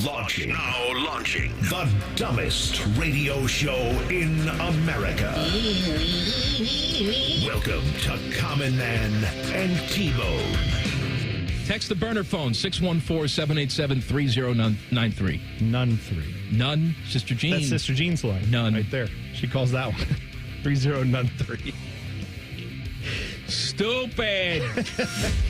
launching. The dumbest radio show in America. Welcome to Common Man and T-Bone. Text the burner phone, 614-787-3093. None. Sister Jean. That's Sister Jean's line. None. Right there. She calls that one. 3093. Stupid.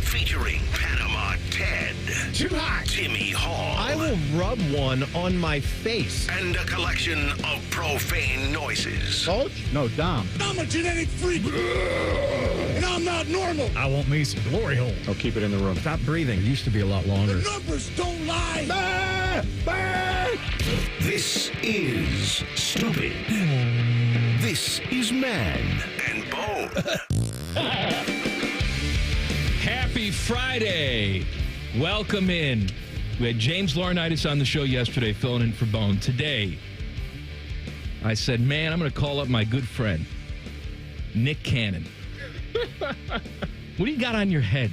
Featuring Panama Ted. Too hot. Timmy Hall. I will rub one on my face. And a collection of profane noises. Coach? No, Dom. I'm a genetic freak, and I'm not normal. I want me some glory hole. I'll keep it in the room. Stop breathing. It used to be a lot longer. The numbers don't lie. This is Stupid. This is Man and Bone. Happy Friday. Welcome in. We had James Laurinaitis on the show yesterday filling in for Bone. Today, I said, man, I'm going to call up my good friend, Nick Cannon. What do you got on your head?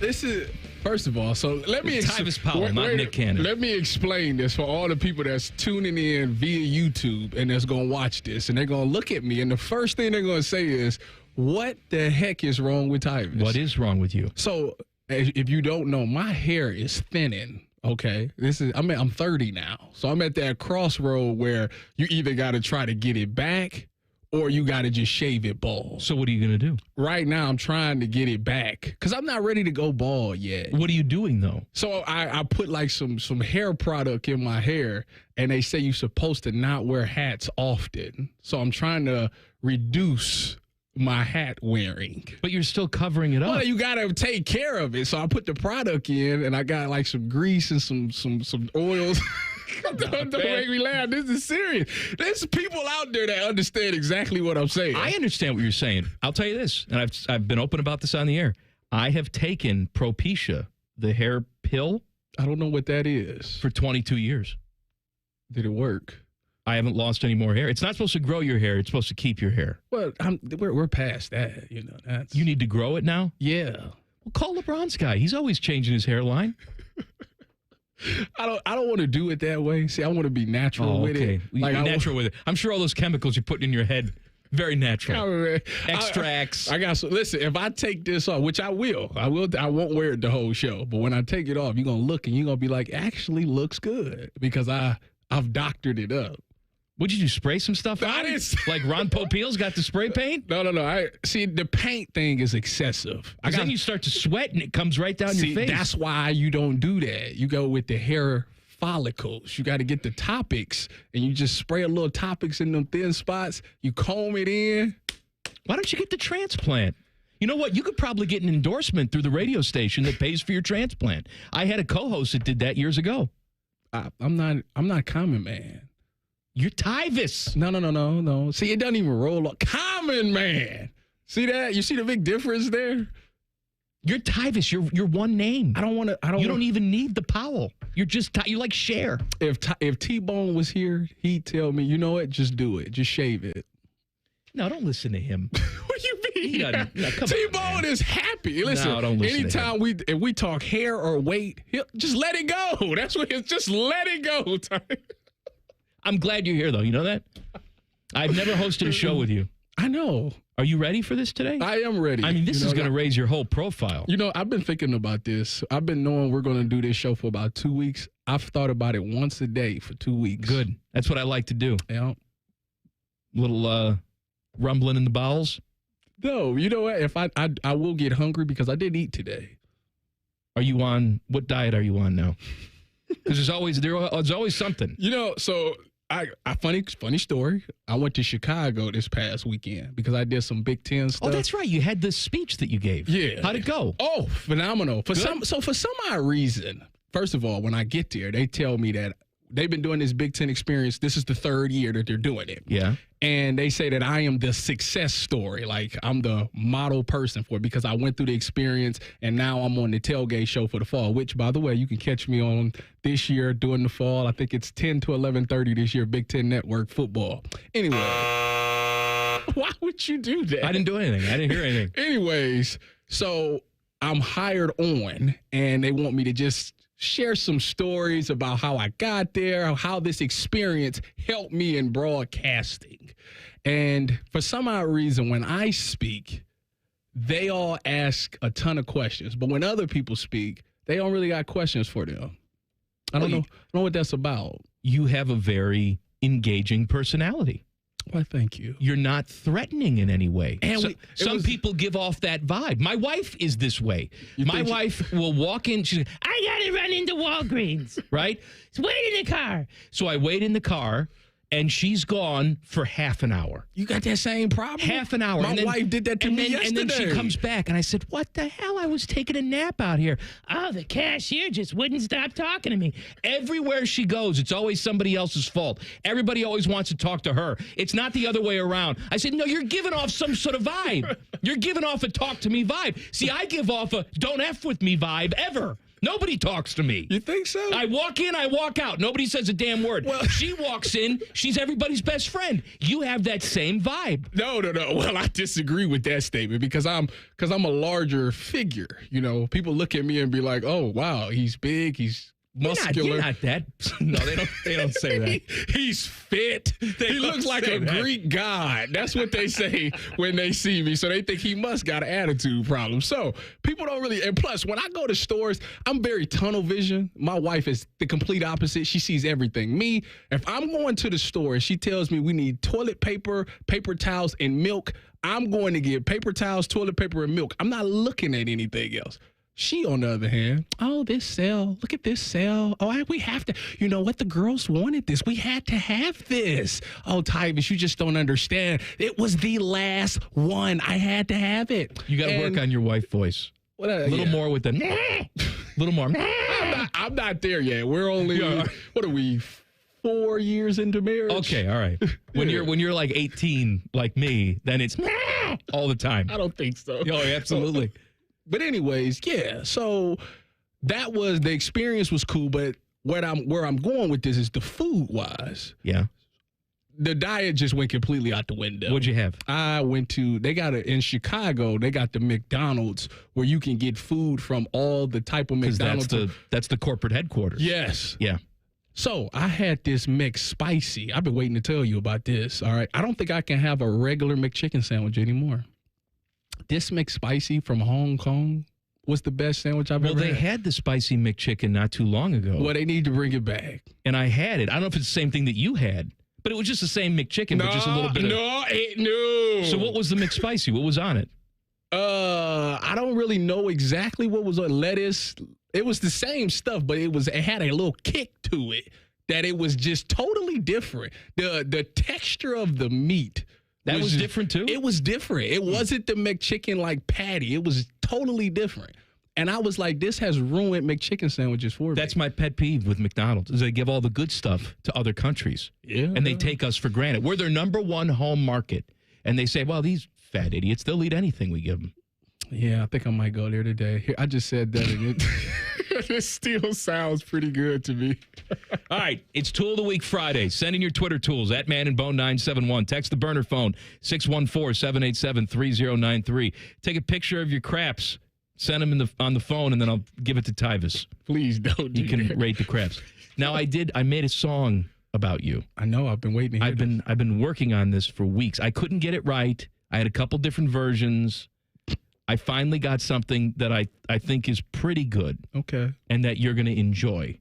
This is, first of all, so let me Tyvis Powell, not Nick Cannon. Let me explain this for all the people that's tuning in via YouTube and that's going to watch this, and they're going to look at me, and the first thing they're going to say is, what the heck is wrong with Tyvis? What is wrong with you? So, if you don't know, my hair is thinning. Okay, I'm 30 now, so I'm at that crossroad where you either got to try to get it back or you got to just shave it bald. So what are you going to do? Right now, I'm trying to get it back because I'm not ready to go bald yet. What are you doing, though? So I put like some hair product in my hair, and they say you're supposed to not wear hats often. So I'm trying to reduce my hat wearing. But you're still covering it up. Well, you got to take care of it. So I put the product in, and I got like some grease and some oils. Don't make me laugh. This is serious. There's people out there that understand exactly what I'm saying. I understand what you're saying. I'll tell you this, and I've been open about this on the air. I have taken Propecia, the hair pill. I don't know what that is. For 22 years. Did it work? I haven't lost any more hair. It's not supposed to grow your hair. It's supposed to keep your hair. Well, we're past that. You know, you need to grow it now? Yeah. Well, call LeBron's guy. He's always changing his hairline. I don't want to do it that way. See, I want to be natural with it. Like natural with it. I'm sure all those chemicals you're putting in your head, very natural. Extracts. I got so listen, if I take this off, which I won't wear it the whole show. But when I take it off, you're gonna look and you're gonna be like, actually looks good because I've doctored it up. Would you do? Spray some stuff on? Like Ron Popeil's got the spray paint? No. See, the paint thing is excessive. Then you start to sweat and it comes right down your face. That's why you don't do that. You go with the hair follicles. You got to get the topics, and you just spray a little topics in them thin spots. You comb it in. Why don't you get the transplant? You know what? You could probably get an endorsement through the radio station that pays for your transplant. I had a co-host that did that years ago. I'm not Common Man. You're Tyvis. No. See, it doesn't even roll up. Common Man. See that? You see the big difference there? You're Tyvis. You're one name. You don't even need the Powell. You're like Cher. If T-Bone was here, he'd tell me, you know what? Just do it. Just shave it. No, don't listen to him. What do you mean? T-Bone is happy. Listen, no, don't listen anytime if we talk hair or weight, just let it go. That's what it's just let it go. I'm glad you're here, though. You know that? I've never hosted a show with you. I know. Are you ready for this today? I am ready. I mean, this is going to raise your whole profile. You know, I've been thinking about this. I've been knowing we're going to do this show for about 2 weeks. I've thought about it once a day for 2 weeks. Good. That's what I like to do. Yeah. Little rumbling in the bowels. No, you know what? If I will get hungry because I didn't eat today. Are you on, what diet are you on now? Because there's always something. You know, so funny story. I went to Chicago this past weekend because I did some Big Ten stuff. Oh, that's right. You had this speech that you gave. Yeah. How'd it go? Oh, phenomenal. For some odd reason, first of all, when I get there, they tell me that they've been doing this Big Ten experience. This is the third year that they're doing it. Yeah. And they say that I am the success story. Like, I'm the model person for it because I went through the experience and now I'm on the tailgate show for the fall, which, by the way, you can catch me on this year during the fall. I think it's 10 to 11:30 this year, Big Ten Network football. Anyway, why would you do that? I didn't do anything. I didn't hear anything. Anyways, so I'm hired on and they want me to just share some stories about how I got there, how this experience helped me in broadcasting. And for some odd reason, when I speak, they all ask a ton of questions. But when other people speak, they don't really got questions for them. I don't know what that's about. You have a very engaging personality. Why, thank you. You're not threatening in any way. And some people give off that vibe. My wife is this way. My wife will walk in. She's like, I got to run into Walgreens, right? Wait in the car. So I wait in the car, and she's gone for half an hour. You got that same problem? Half an hour. My wife did that to me yesterday. And then she comes back, and I said, what the hell? I was taking a nap out here. Oh, the cashier just wouldn't stop talking to me. Everywhere she goes, it's always somebody else's fault. Everybody always wants to talk to her. It's not the other way around. I said, no, you're giving off some sort of vibe. You're giving off a talk to me vibe. See, I give off a don't F with me vibe ever. Nobody talks to me. You think so? I walk in, I walk out. Nobody says a damn word. Well, she walks in, she's everybody's best friend. You have that same vibe. No. Well, I disagree with that statement because I'm a larger figure. You know, people look at me and be like, "Oh, wow, he's big, he's muscular." You're not that. No, they don't say that. He's fit. He looks like a Greek god. That's what they say when they see me. So they think he must got an attitude problem. So people don't really. And plus, when I go to stores, I'm very tunnel vision. My wife is the complete opposite. She sees everything. Me, if I'm going to the store and she tells me we need toilet paper, paper towels, and milk, I'm going to get paper towels, toilet paper, and milk. I'm not looking at anything else. She, on the other hand, oh, this sale. Look at this sale. Oh, we have to. You know what? The girls wanted this. We had to have this. Oh, Tyvis, you just don't understand. It was the last one. I had to have it. You got to work on your wife voice. A little more with the little more. I'm not there yet. We're only, what are we, 4 years into marriage? Okay, all right. When you're like 18, like me, then it's all the time. I don't think so. Oh, absolutely. But anyways, yeah. So that was the experience was cool, but where I'm going with this is the food wise. Yeah. The diet just went completely out the window. What'd you have? I went to in Chicago, they got the McDonald's where you can get food from all the type of McDonald's. That's the corporate headquarters. Yes. Yeah. So I had this McSpicy. I've been waiting to tell you about this. All right. I don't think I can have a regular McChicken sandwich anymore. This McSpicy from Hong Kong was the best sandwich I've ever had. Well, they had the spicy McChicken not too long ago. Well, they need to bring it back. And I had it. I don't know if it's the same thing that you had, but it was just the same McChicken, but just a little bit No. So what was the McSpicy? What was on it? I don't really know exactly what was on lettuce. It was the same stuff, but it had a little kick to it that it was just totally different. The texture of the meat. That was different too? It was different. It wasn't the McChicken like patty. It was totally different. And I was like, this has ruined McChicken sandwiches for me. That's my pet peeve with McDonald's is they give all the good stuff to other countries. Yeah. And they take us for granted. We're their number one home market. And they say, well, these fat idiots, they'll eat anything we give them. Yeah, I think I might go there today. Here, I just said that and it still sounds pretty good to me. All right, it's Tool of the Week Friday. Send in your Twitter tools at Man and Bone 971. Text the burner phone 614-787-3093. Take a picture of your craps. Send them on the phone, and then I'll give it to Tyvis. Please don't do You can that. rate the craps. Now, I made a song about you. I know. I've been waiting to hear this. I've been working on this for weeks. I couldn't get it right. I had a couple different versions. I finally got something that I think is pretty good. Okay. And that you're going to enjoy.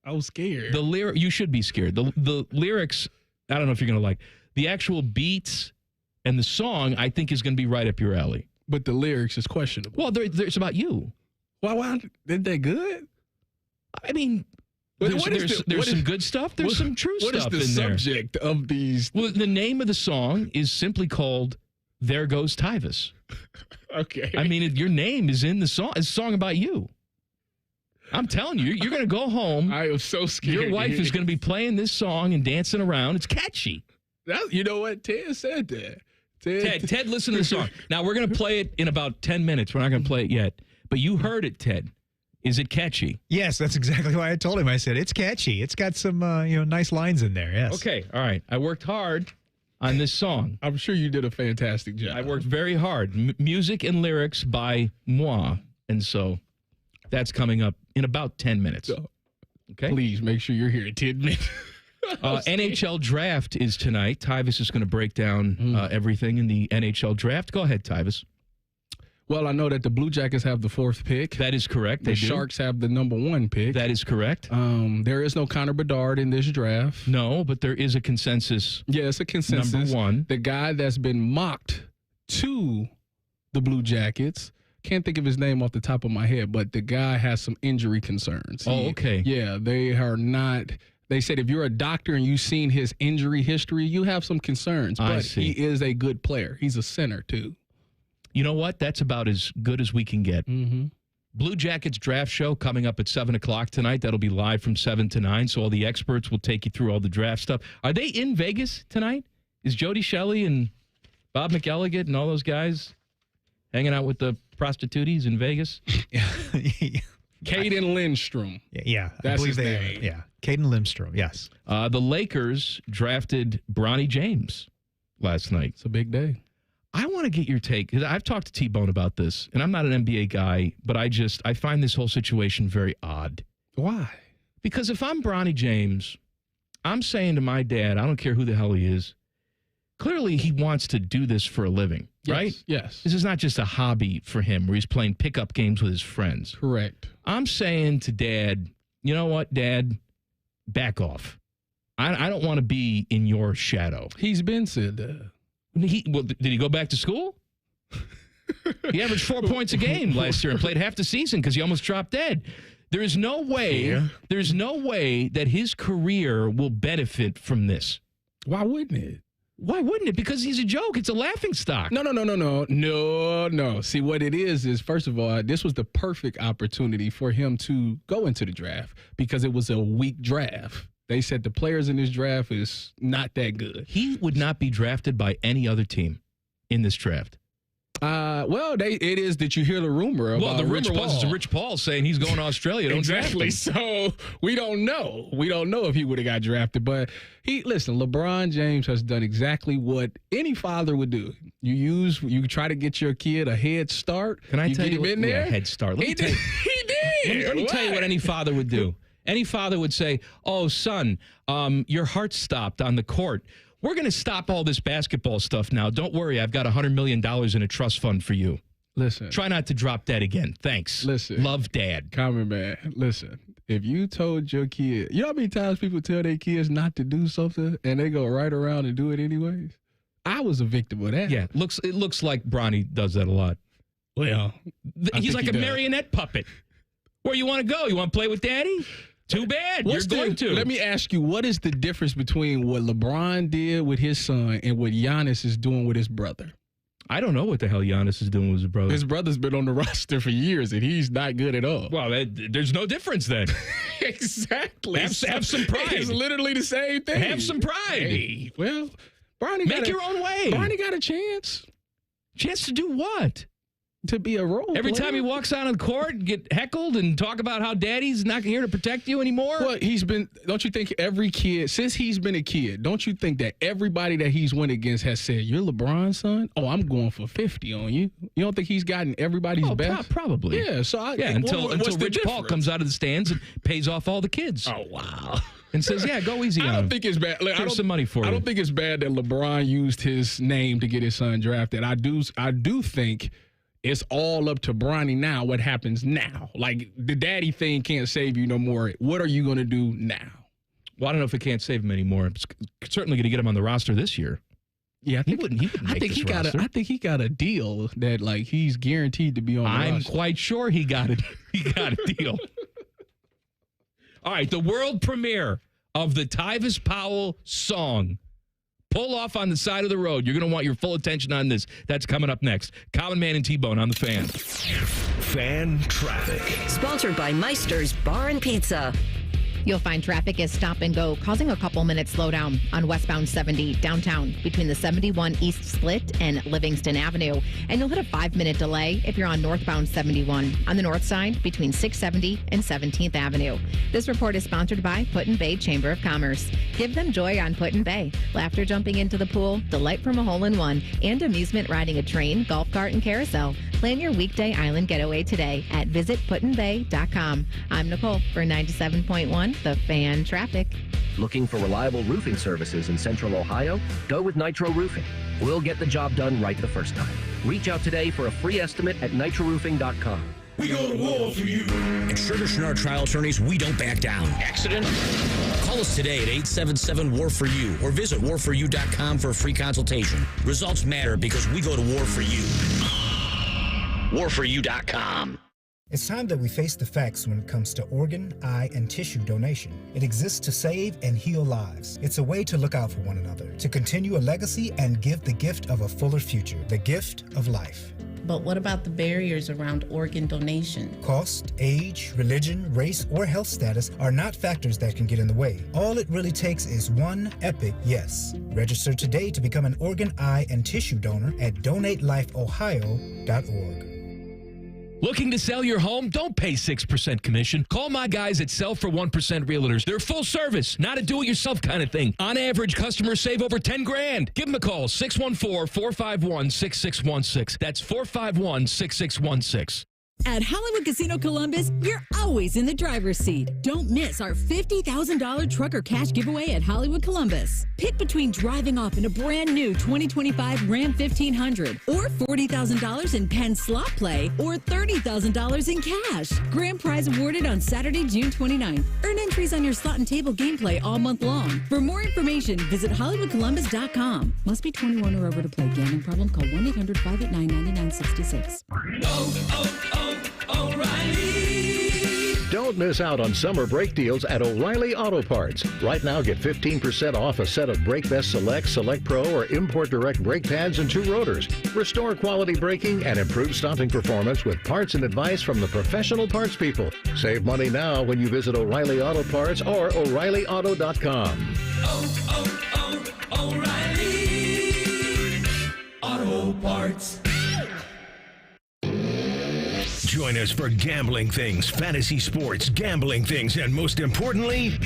I was scared. You should be scared. The lyrics, I don't know if you're going to like. The actual beats and the song, I think, is going to be right up your alley. But the lyrics is questionable. Well, it's about you. Why? Isn't that good? I mean, there's some good stuff. There's some true stuff in there. What is the subject of these? Well, the name of the song is simply called There Goes Tyvis. Okay. I mean, your name is in the song. It's a song about you. I'm telling you, you're going to go home. I am so scared. Your wife is going to be playing this song and dancing around. It's catchy. You know what? Ted said that. Ted, listen to the song. Now, we're going to play it in about 10 minutes. We're not going to play it yet. But you heard it, Ted. Is it catchy? Yes, that's exactly why I told him. I said, it's catchy. It's got some nice lines in there, yes. Okay, all right. I worked hard on this song. I'm sure you did a fantastic job. I worked very hard. Music and lyrics by moi. And so That's coming up in about 10 minutes. Okay? Please make sure you're here at 10 minutes. NHL draft is tonight. Tyvis is going to break down everything in the NHL draft. Go ahead, Tyvis. Well, I know that the Blue Jackets have the 4th pick. That is correct. The Sharks have the number 1 pick. That is correct. There is no Connor Bedard in this draft. No, but there is a consensus. Yeah, it's a consensus. Number 1. The guy that's been mocked to the Blue Jackets, can't think of his name off the top of my head, but the guy has some injury concerns. Okay. Yeah, they are not. They said if you're a doctor and you've seen his injury history, you have some concerns. But he is a good player. He's a center, too. You know what? That's about as good as we can get. Mm-hmm. Blue Jackets draft show coming up at 7 o'clock tonight. That'll be live from 7 to 9, so all the experts will take you through all the draft stuff. Are they in Vegas tonight? Is Jody Shelley and Bob McElligott and all those guys hanging out with the prostitutes in Vegas? Caden Lindstrom. Yeah. That's his name. Yeah. Caden Lindstrom, yes. The Lakers drafted Bronny James last night. It's a big day. I want to get your take, because I've talked to T-Bone about this, and I'm not an NBA guy, but I find this whole situation very odd. Why? Because if I'm Bronny James, I'm saying to my dad, I don't care who the hell he is, clearly he wants to do this for a living, right? Yes. This is not just a hobby for him where he's playing pickup games with his friends. Correct. I'm saying to Dad, you know what, Dad? Back off. I don't want to be in your shadow. He's been said that. Did he go back to school? He averaged 4 points a game last year and played half the season because he almost dropped dead. There's no way that his career will benefit from this. Why wouldn't it? Why wouldn't it? Because he's a joke. It's a laughing stock. No. See, what it is first of all, this was the perfect opportunity for him to go into the draft because it was a weak draft. They said the players in this draft is not that good. He would not be drafted by any other team in this draft. It is that you hear the rumor about the rumor Rich was it's Rich Paul saying he's going to Australia. Don't exactly. draft him. So we don't know. We don't know if he would have got drafted. But LeBron James has done exactly what any father would do. You try to get your kid a head start. Can I tell you him in there? Head start. He did. Let me tell you what any father would do. Any father would say, "Oh, son, your heart stopped on the court. We're going to stop all this basketball stuff now. Don't worry. I've got $100 million in a trust fund for you. Listen. Try not to drop dead again. Thanks. Listen. Love, Dad." Common man. Listen. If you told your kid, you know how many times people tell their kids not to do something and they go right around and do it anyways? I was a victim of that. Yeah. It looks like Bronny does that a lot. Well, he's like a marionette puppet. Where you want to go? You want to play with Daddy? Too bad. You're going to. Let me ask you, what is the difference between what LeBron did with his son and what Giannis is doing with his brother? I don't know what the hell Giannis is doing with his brother. His brother's been on the roster for years, and he's not good at all. Well, there's no difference then. Exactly. Have some pride. It's literally the same thing. Have some pride. Hey, well, Bronny Make your own way. Bronny got a chance. Chance to do what? To be a role Every player. time he walks out on the court, get heckled and talk about how Daddy's not here to protect you anymore? Well, don't you think every kid, since he's been a kid, don't you think that everybody that he's went against has said, "You're LeBron's son? Oh, I'm going for 50 on you." You don't think he's gotten everybody's best? Probably. Yeah, until Rich Paul comes out of the stands and pays off all the kids. Oh, wow. And says, "Yeah, go easy on him. I don't think it's bad. Look, Here's some money for you." I don't think it's bad that LeBron used his name to get his son drafted. I do think it's all up to Bronny now. What happens now? Like, the daddy thing can't save you no more. What are you going to do now? Well, I don't know if it can't save him anymore. It's certainly going to get him on the roster this year. Yeah, he wouldn't make this roster. I think he got a deal that, like, he's guaranteed to be on the roster. I'm quite sure he got it. He got a deal. All right, the world premiere of the Tyvis Powell song. Pull off on the side of the road. You're going to want your full attention on this. That's coming up next. Common Man and T-Bone on the Fan. Fan traffic. Sponsored by Meister's Bar and Pizza. You'll find traffic is stop and go, causing a couple minutes slowdown on westbound 70 downtown between the 71 East Split and Livingston Avenue. And you'll hit a 5-minute delay if you're on northbound 71 on the north side between 670 and 17th Avenue. This report is sponsored by Put-in-Bay Chamber of Commerce. Give them joy on Put-in-Bay. Laughter jumping into the pool, delight from a hole-in-one, and amusement riding a train, golf cart, and carousel. Plan your weekday island getaway today at visitputinbay.com. I'm Nicole for 97.1 The Fan Traffic. Looking for reliable roofing services in Central Ohio? Go with Nitro Roofing. We'll get the job done right the first time. Reach out today for a free estimate at nitroroofing.com. We go to war for you. At Sugar Schnarr Trial Attorneys, we don't back down. Accident? Call us today at 877-WAR-FOR-YOU or visit warforyou.com for a free consultation. Results matter because we go to war for you. warforyou.com. It's time that we face the facts when it comes to organ, eye, and tissue donation. It exists to save and heal lives. It's a way to look out for one another, to continue a legacy and give the gift of a fuller future, the gift of life. But what about the barriers around organ donation? Cost, age, religion, race, or health status are not factors that can get in the way. All it really takes is one epic yes. Register today to become an organ, eye, and tissue donor at donatelifeohio.org. Looking to sell your home? Don't pay 6% commission. Call my guys at Sell for 1% Realtors. They're full service, not a do-it-yourself kind of thing. On average, customers save over $10,000. Give them a call, 614-451-6616. That's 451-6616. At Hollywood Casino Columbus, you're always in the driver's seat. Don't miss our $50,000 trucker cash giveaway at Hollywood Columbus. Pick between driving off in a brand new 2025 Ram 1500 or $40,000 in Penn slot play or $30,000 in cash. Grand prize awarded on Saturday, June 29th. Earn entries on your slot and table gameplay all month long. For more information, visit HollywoodColumbus.com. Must be 21 or over to play. Gambling problem? Call 1-800-589-9966. O'Reilly. Don't miss out on summer brake deals at O'Reilly Auto Parts. Right now, get 15% off a set of Brake Best Select, Select Pro, or Import Direct brake pads and 2 rotors. Restore quality braking and improve stopping performance with parts and advice from the professional parts people. Save money now when you visit O'Reilly Auto Parts or O'ReillyAuto.com. O'Reilly Auto Parts. Join us for Gambling Things, Fantasy Sports, Gambling Things, and most importantly,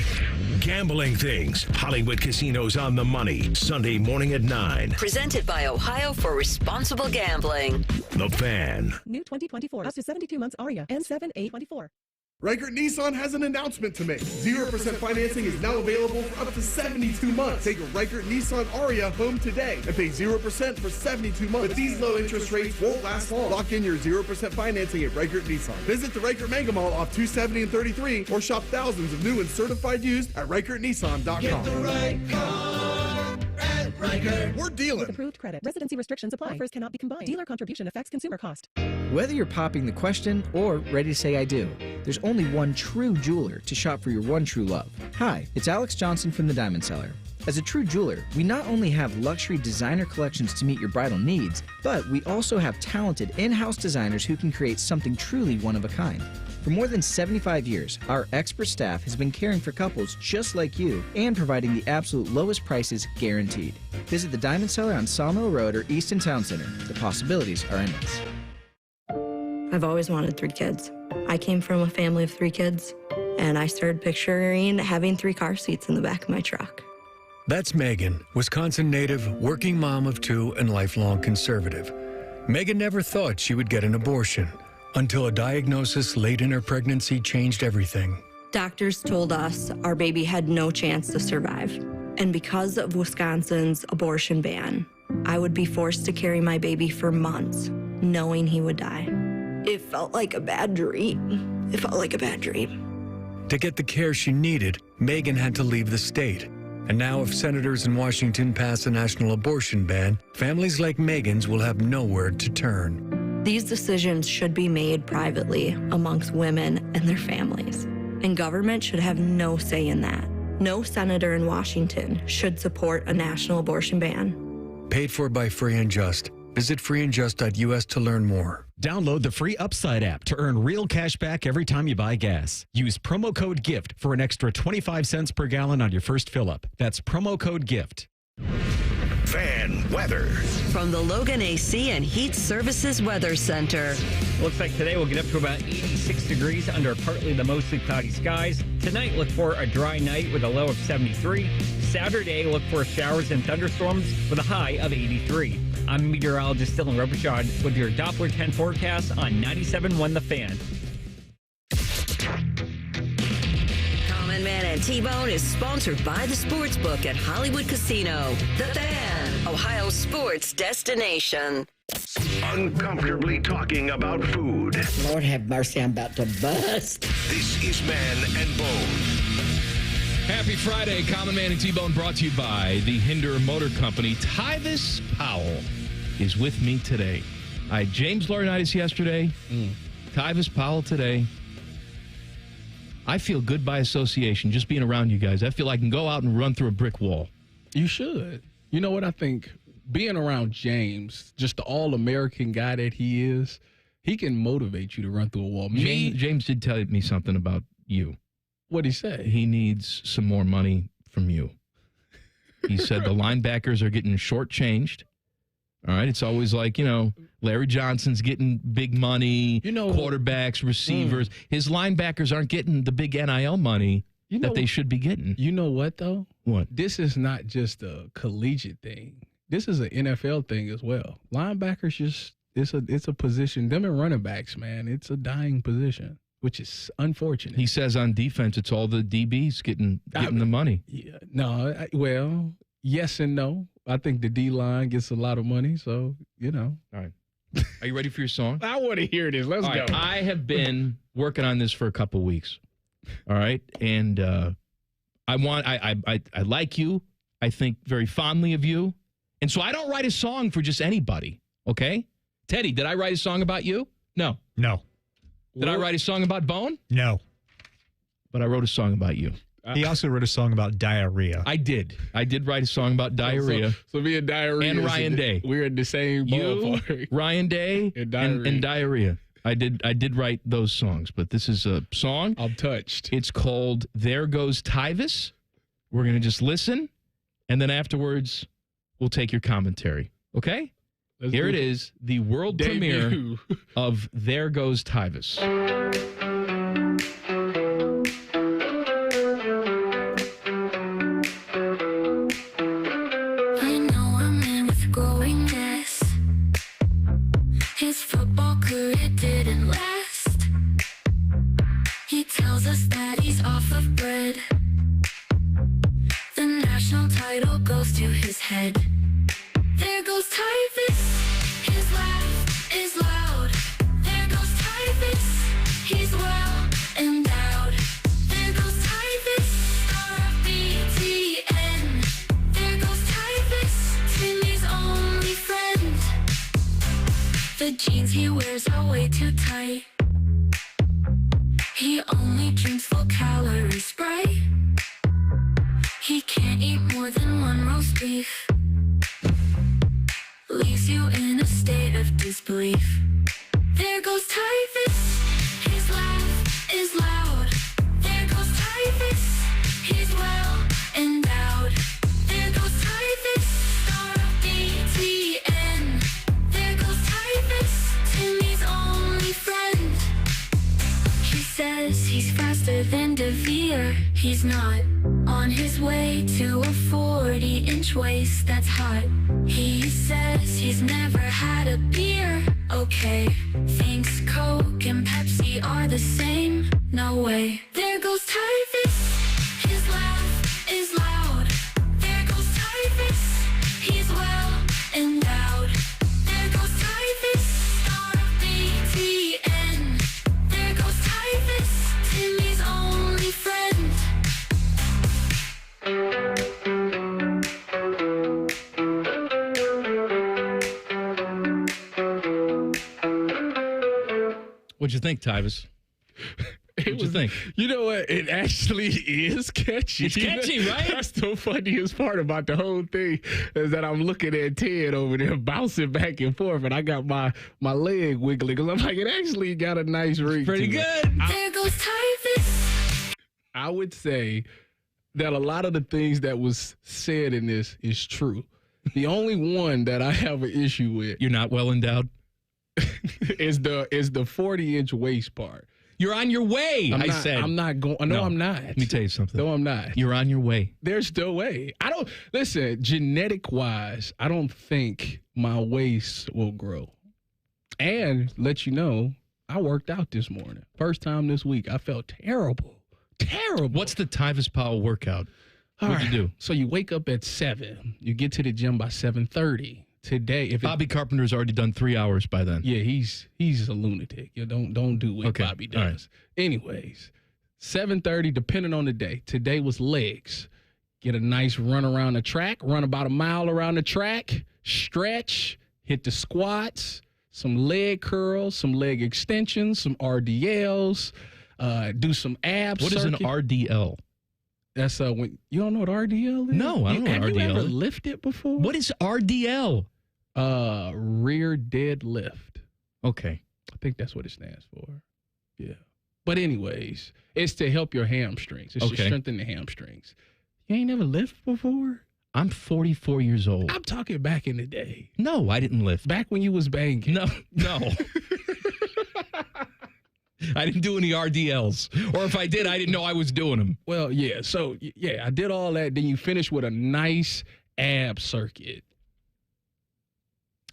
Gambling Things. Hollywood Casinos on the Money, Sunday morning at 9. Presented by Ohio for Responsible Gambling. The Fan. New 2024, up to 72 months Aria, N7-824. Reichert Nissan has an announcement to make. 0% financing is now available for up to 72 months. Take a Reichert Nissan Aria home today and pay 0% for 72 months. But these low interest rates won't last long. Lock in your 0% financing at Reichert Nissan. Visit the Reichert Mega Mall off 270 and 33 or shop thousands of new and certified used at ReichertNissan.com. Get the right car at Reichert. We're dealing. With approved credit. Residency restrictions apply. Offers cannot be combined. Dealer contribution affects consumer cost. Whether you're popping the question or ready to say I do, there's only one true jeweler to shop for your one true love. Hi, it's Alex Johnson from the Diamond Cellar. As a true jeweler, we not only have luxury designer collections to meet your bridal needs, but we also have talented in-house designers who can create something truly one of a kind. For more than 75 years, our expert staff has been caring for couples just like you and providing the absolute lowest prices guaranteed. Visit the Diamond Cellar on Sawmill Road or Easton Town Center. The possibilities are endless. I've always wanted 3 kids. I came from a family of 3 kids, and I started picturing having 3 car seats in the back of my truck. That's Megan, Wisconsin native, working mom of 2 and lifelong conservative. Megan never thought she would get an abortion until a diagnosis late in her pregnancy changed everything. Doctors told us our baby had no chance to survive. And because of Wisconsin's abortion ban, I would be forced to carry my baby for months, knowing he would die. It felt like a bad dream. It felt like a bad dream. To get the care she needed, Megan had to leave the state. And now if senators in Washington pass a national abortion ban, families like Megan's will have nowhere to turn. These decisions should be made privately amongst women and their families. And government should have no say in that. No senator in Washington should support a national abortion ban. Paid for by Free and Just. Visit freeandjust.us to learn more. Download the free Upside app to earn real cash back every time you buy gas. Use promo code GIFT for an extra 25 cents per gallon on your first fill-up. That's promo code GIFT. Fan weather. From the Logan AC and Heat Services Weather Center. Looks like today we'll get up to about 86 degrees under partly to mostly cloudy skies. Tonight, look for a dry night with a low of 73. Saturday, look for showers and thunderstorms with a high of 83. I'm meteorologist Dylan Robichaud with your Doppler 10 forecast on 97.1 The Fan. Common Man and T-Bone is sponsored by the Sportsbook at Hollywood Casino. The Fan, Ohio's sports destination. Uncomfortably talking about food. Lord have mercy, I'm about to bust. This is Man and Bone. Happy Friday. Common Man and T-Bone brought to you by the Hinder Motor Company. Tyvis Powell is with me today. I had James Laurinaitis yesterday. Tyvis Powell today. I feel good by association just being around you guys. I feel I can go out and run through a brick wall. You should. You know what I think? Being around James, just the all-American guy that he is, he can motivate you to run through a wall. James did tell me something about you. What'd he say? He needs some more money from you. He said the linebackers are getting shortchanged. All right. It's always like, Larry Johnson's getting big money, quarterbacks, receivers. His linebackers aren't getting the big NIL money that they should be getting. You know what, though? What? This is not just a collegiate thing. This is an NFL thing as well. Linebackers it's a position. Them and running backs, man, it's a dying position, which is unfortunate. He says on defense, it's all the DBs getting the money. Yeah, no, yes and no. I think the D-line gets a lot of money, so, All right. Are you ready for your song? I want to hear this. Let's go. I have been working on this for a couple of weeks. All right. And I like you. I think very fondly of you. And so I don't write a song for just anybody. Okay? Teddy, did I write a song about you? No. No. Did I write a song about Bone? No. But I wrote a song about you. He also wrote a song about diarrhea. I did write a song about diarrhea. So me and diarrhea. And Ryan Day. We're in the same ballpark. Ryan Day, and diarrhea. I did write those songs, but this is a song. I'm touched. It's called There Goes Tyvis. We're going to just listen, and then afterwards, we'll take your commentary. Okay? Here it is, the world premiere of There Goes Tyvis. Head. There goes Tyvis, his laugh is loud. There goes Tyvis, he's well endowed. There goes Tyvis, star of BTN. There goes Tyvis, Timmy's only friend. The jeans he wears are way too tight. He only drinks full calorie Sprite. He can't eat more than one roast beef. Leaves you in a state of disbelief. There goes Tyvis, his laugh is loud. There goes Tyvis, he's well endowed. There goes Tyvis, star of BTN. There goes Tyvis, Timmy's only friend. He says he's faster than DeVere. He's not. On his way to a 40-inch waist that's hot. He says he's never had a beer. Okay, thinks Coke and Pepsi are the same. No way. There goes Tyvis, his laugh is loud. There goes Tyvis, he's well endowed. There goes Tyvis, star of BTN. There goes Tyvis, Timmy's only friend. What'd you think, Tyvis? What'd you think? You know what? It actually is catchy. It's catchy, right? That's the funniest part about the whole thing is that I'm looking at Ted over there bouncing back and forth, and I got my leg wiggling because I'm like, it actually got a nice ring. Pretty good. There goes Tyvis. I would say that a lot of the things that was said in this is true. The only one that I have an issue with. You're not well endowed? is the 40-inch waist part. You're on your way, I'm not going. No, I'm not. Let me tell you something. No, I'm not. You're on your way. There's no way. Listen, genetic-wise, I don't think my waist will grow. And let you know, I worked out this morning. First time this week. I felt terrible. Terrible. What's the Tyvis Powell workout? What'd you do? So you wake up at 7. You get to the gym by 7:30. Today, Bobby Carpenter's already done 3 hours by then. Yeah, he's a lunatic. You don't do what Bobby does. Right. Anyways, 7:30, depending on the day. Today was legs. Get a nice run around the track. Run about a mile around the track. Stretch. Hit the squats. Some leg curls. Some leg extensions. Some RDLs. Do some abs. What is an RDL? That's when you don't know what RDL is? No, I don't know what RDL is. Have you ever lifted before? What is RDL? Rear deadlift. Okay. I think that's what it stands for. Yeah. But anyways, it's to help your hamstrings. It's to strengthen the hamstrings. You ain't never lifted before? I'm 44 years old. I'm talking back in the day. No, I didn't lift. Back when you was banging. No. I didn't do any RDLs. Or if I did, I didn't know I was doing them. Well, yeah. So, yeah, I did all that. Then you finish with a nice ab circuit.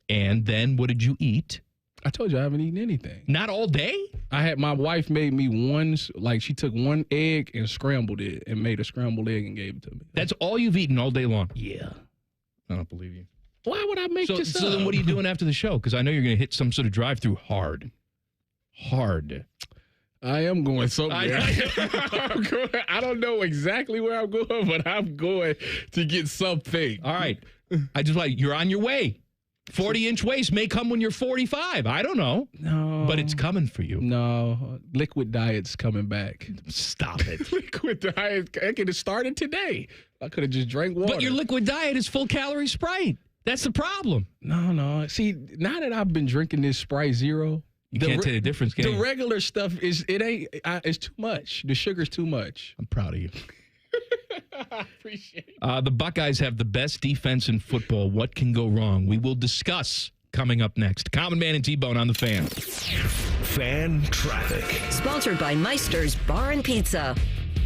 And then what did you eat? I told you I haven't eaten anything. Not all day? My wife made me she took one egg and scrambled it and made a scrambled egg and gave it to me. That's all you've eaten all day long? Yeah. I don't believe you. Why would I make this up? So then what are you doing after the show? Because I know you're going to hit some sort of drive-through hard. I am going somewhere. I don't know exactly where I'm going, but I'm going to get something. All right. You're on your way. 40-inch waist may come when you're 45. I don't know. No. But it's coming for you. No. Liquid diet's coming back. Stop it. Liquid diet. I could have started today. I could have just drank water. But your liquid diet is full calorie Sprite. That's the problem. No. See, now that I've been drinking this Sprite Zero, you can't tell the difference, can you? The regular stuff it's too much. The sugar's too much. I'm proud of you. I appreciate it. The Buckeyes have the best defense in football. What can go wrong? We will discuss coming up next. Common Man and T-Bone on the Fan. Fan traffic. Sponsored by Meister's Bar and Pizza.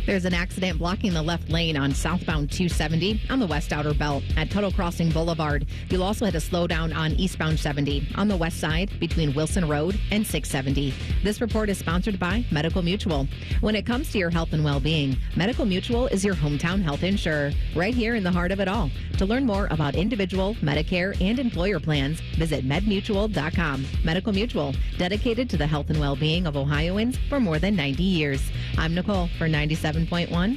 There's an accident blocking the left lane on southbound 270 on the West Outer Belt at Tuttle Crossing Boulevard. You'll also hit a slowdown on eastbound 70 on the west side between Wilson Road and 670. This report is sponsored by Medical Mutual. When it comes to your health and well-being, Medical Mutual is your hometown health insurer, right here in the heart of it all. To learn more about individual, Medicare, and employer plans, visit medmutual.com. Medical Mutual, dedicated to the health and well-being of Ohioans for more than 90 years. I'm Nicole for 97.1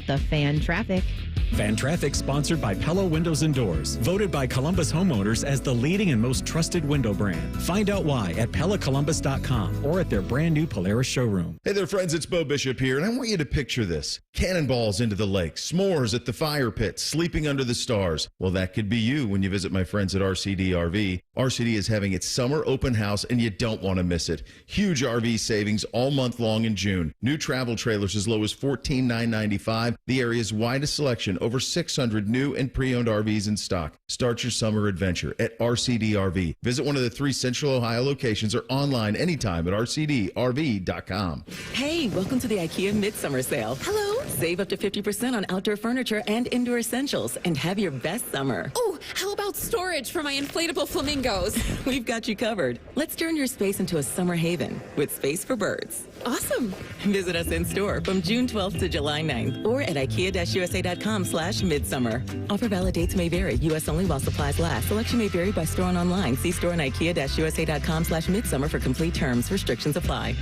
The Fan Traffic. Fan Traffic sponsored by Pella Windows and Doors, voted by Columbus homeowners as the leading and most trusted window brand. Find out why at PellaColumbus.com or at their brand new Polaris showroom. Hey there, friends, it's Bo Bishop here, and I want you to picture this. Cannonballs into the lake, s'mores at the fire pit, sleeping under the stars. Well, that could be you when you visit my friends at RCD RV. RCD is having its summer open house, and you don't want to miss it. Huge RV savings all month long in June. New travel trailers as low as $14,995. The area's widest selection, over 600 new and pre-owned RVs in stock. Start your summer adventure at RCD RV. Visit one of the 3 Central Ohio locations or online anytime at rcdrv.com. Hey, welcome to the IKEA Midsummer Sale. Hello. Save up to 50% on outdoor furniture and indoor essentials and have your best summer. Oh, how about storage for my inflatable flamingos? We've got you covered. Let's turn your space into a summer haven with space for birds. Awesome. Visit us in store from June 12th to July 9th or at ikea-usa.com/midsummer. Offer valid dates may vary. U.S. only while supplies last. Selection may vary by store and online. See store and ikea-usa.com/midsummer for complete terms. Restrictions apply.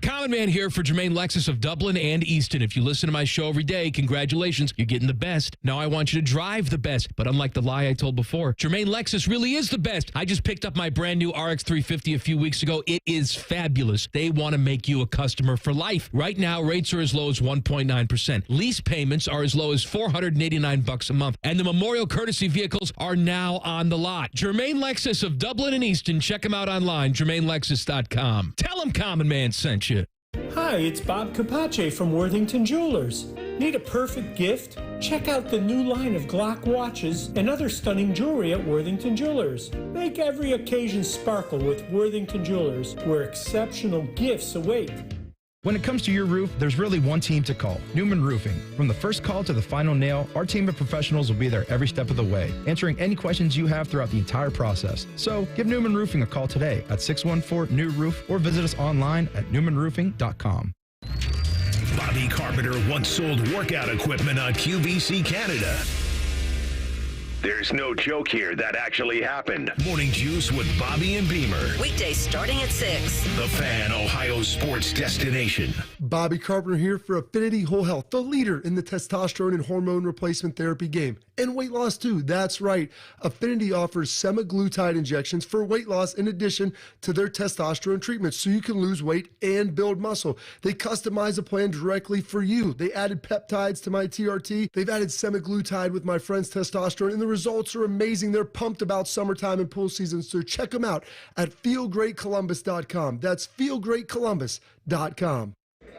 Common Man here for Jermaine Lexus of Dublin and Easton. If you listen to my show every day, congratulations, you're getting the best. Now I want you to drive the best. But unlike the lie I told before, Jermaine Lexus really is the best. I just picked up my brand new RX 350 a few weeks ago. It is fabulous. They want to make you a customer for life. Right now, rates are as low as 1.9%. Lease payments are as low as $489 a month. And the Memorial Courtesy vehicles are now on the lot. Jermaine Lexus of Dublin and Easton. Check them out online, jermainelexus.com. Tell them Common Man sent you. Hi, it's Bob Capace from Worthington Jewelers. Need a perfect gift? Check out the new line of Glock watches and other stunning jewelry at Worthington Jewelers. Make every occasion sparkle with Worthington Jewelers, where exceptional gifts await. When it comes to your roof, there's really one team to call, Newman Roofing. From the first call to the final nail, our team of professionals will be there every step of the way, answering any questions you have throughout the entire process. So give Newman Roofing a call today at 614-NEW-ROOF or visit us online at newmanroofing.com. Bobby Carpenter once sold workout equipment on QVC Canada. There's no joke here. That actually happened. Morning Juice with Bobby and Beamer. Weekdays starting at 6. The Fan, Ohio sports destination. Bobby Carpenter here for Affinity Whole Health, the leader in the testosterone and hormone replacement therapy game. And weight loss too, that's right. Affinity offers semaglutide injections for weight loss in addition to their testosterone treatments so you can lose weight and build muscle. They customize a plan directly for you. They added peptides to my TRT. They've added semaglutide with my friend's testosterone, and the results are amazing. They're pumped about summertime and pool season, so check them out at feelgreatcolumbus.com. That's feelgreatcolumbus.com.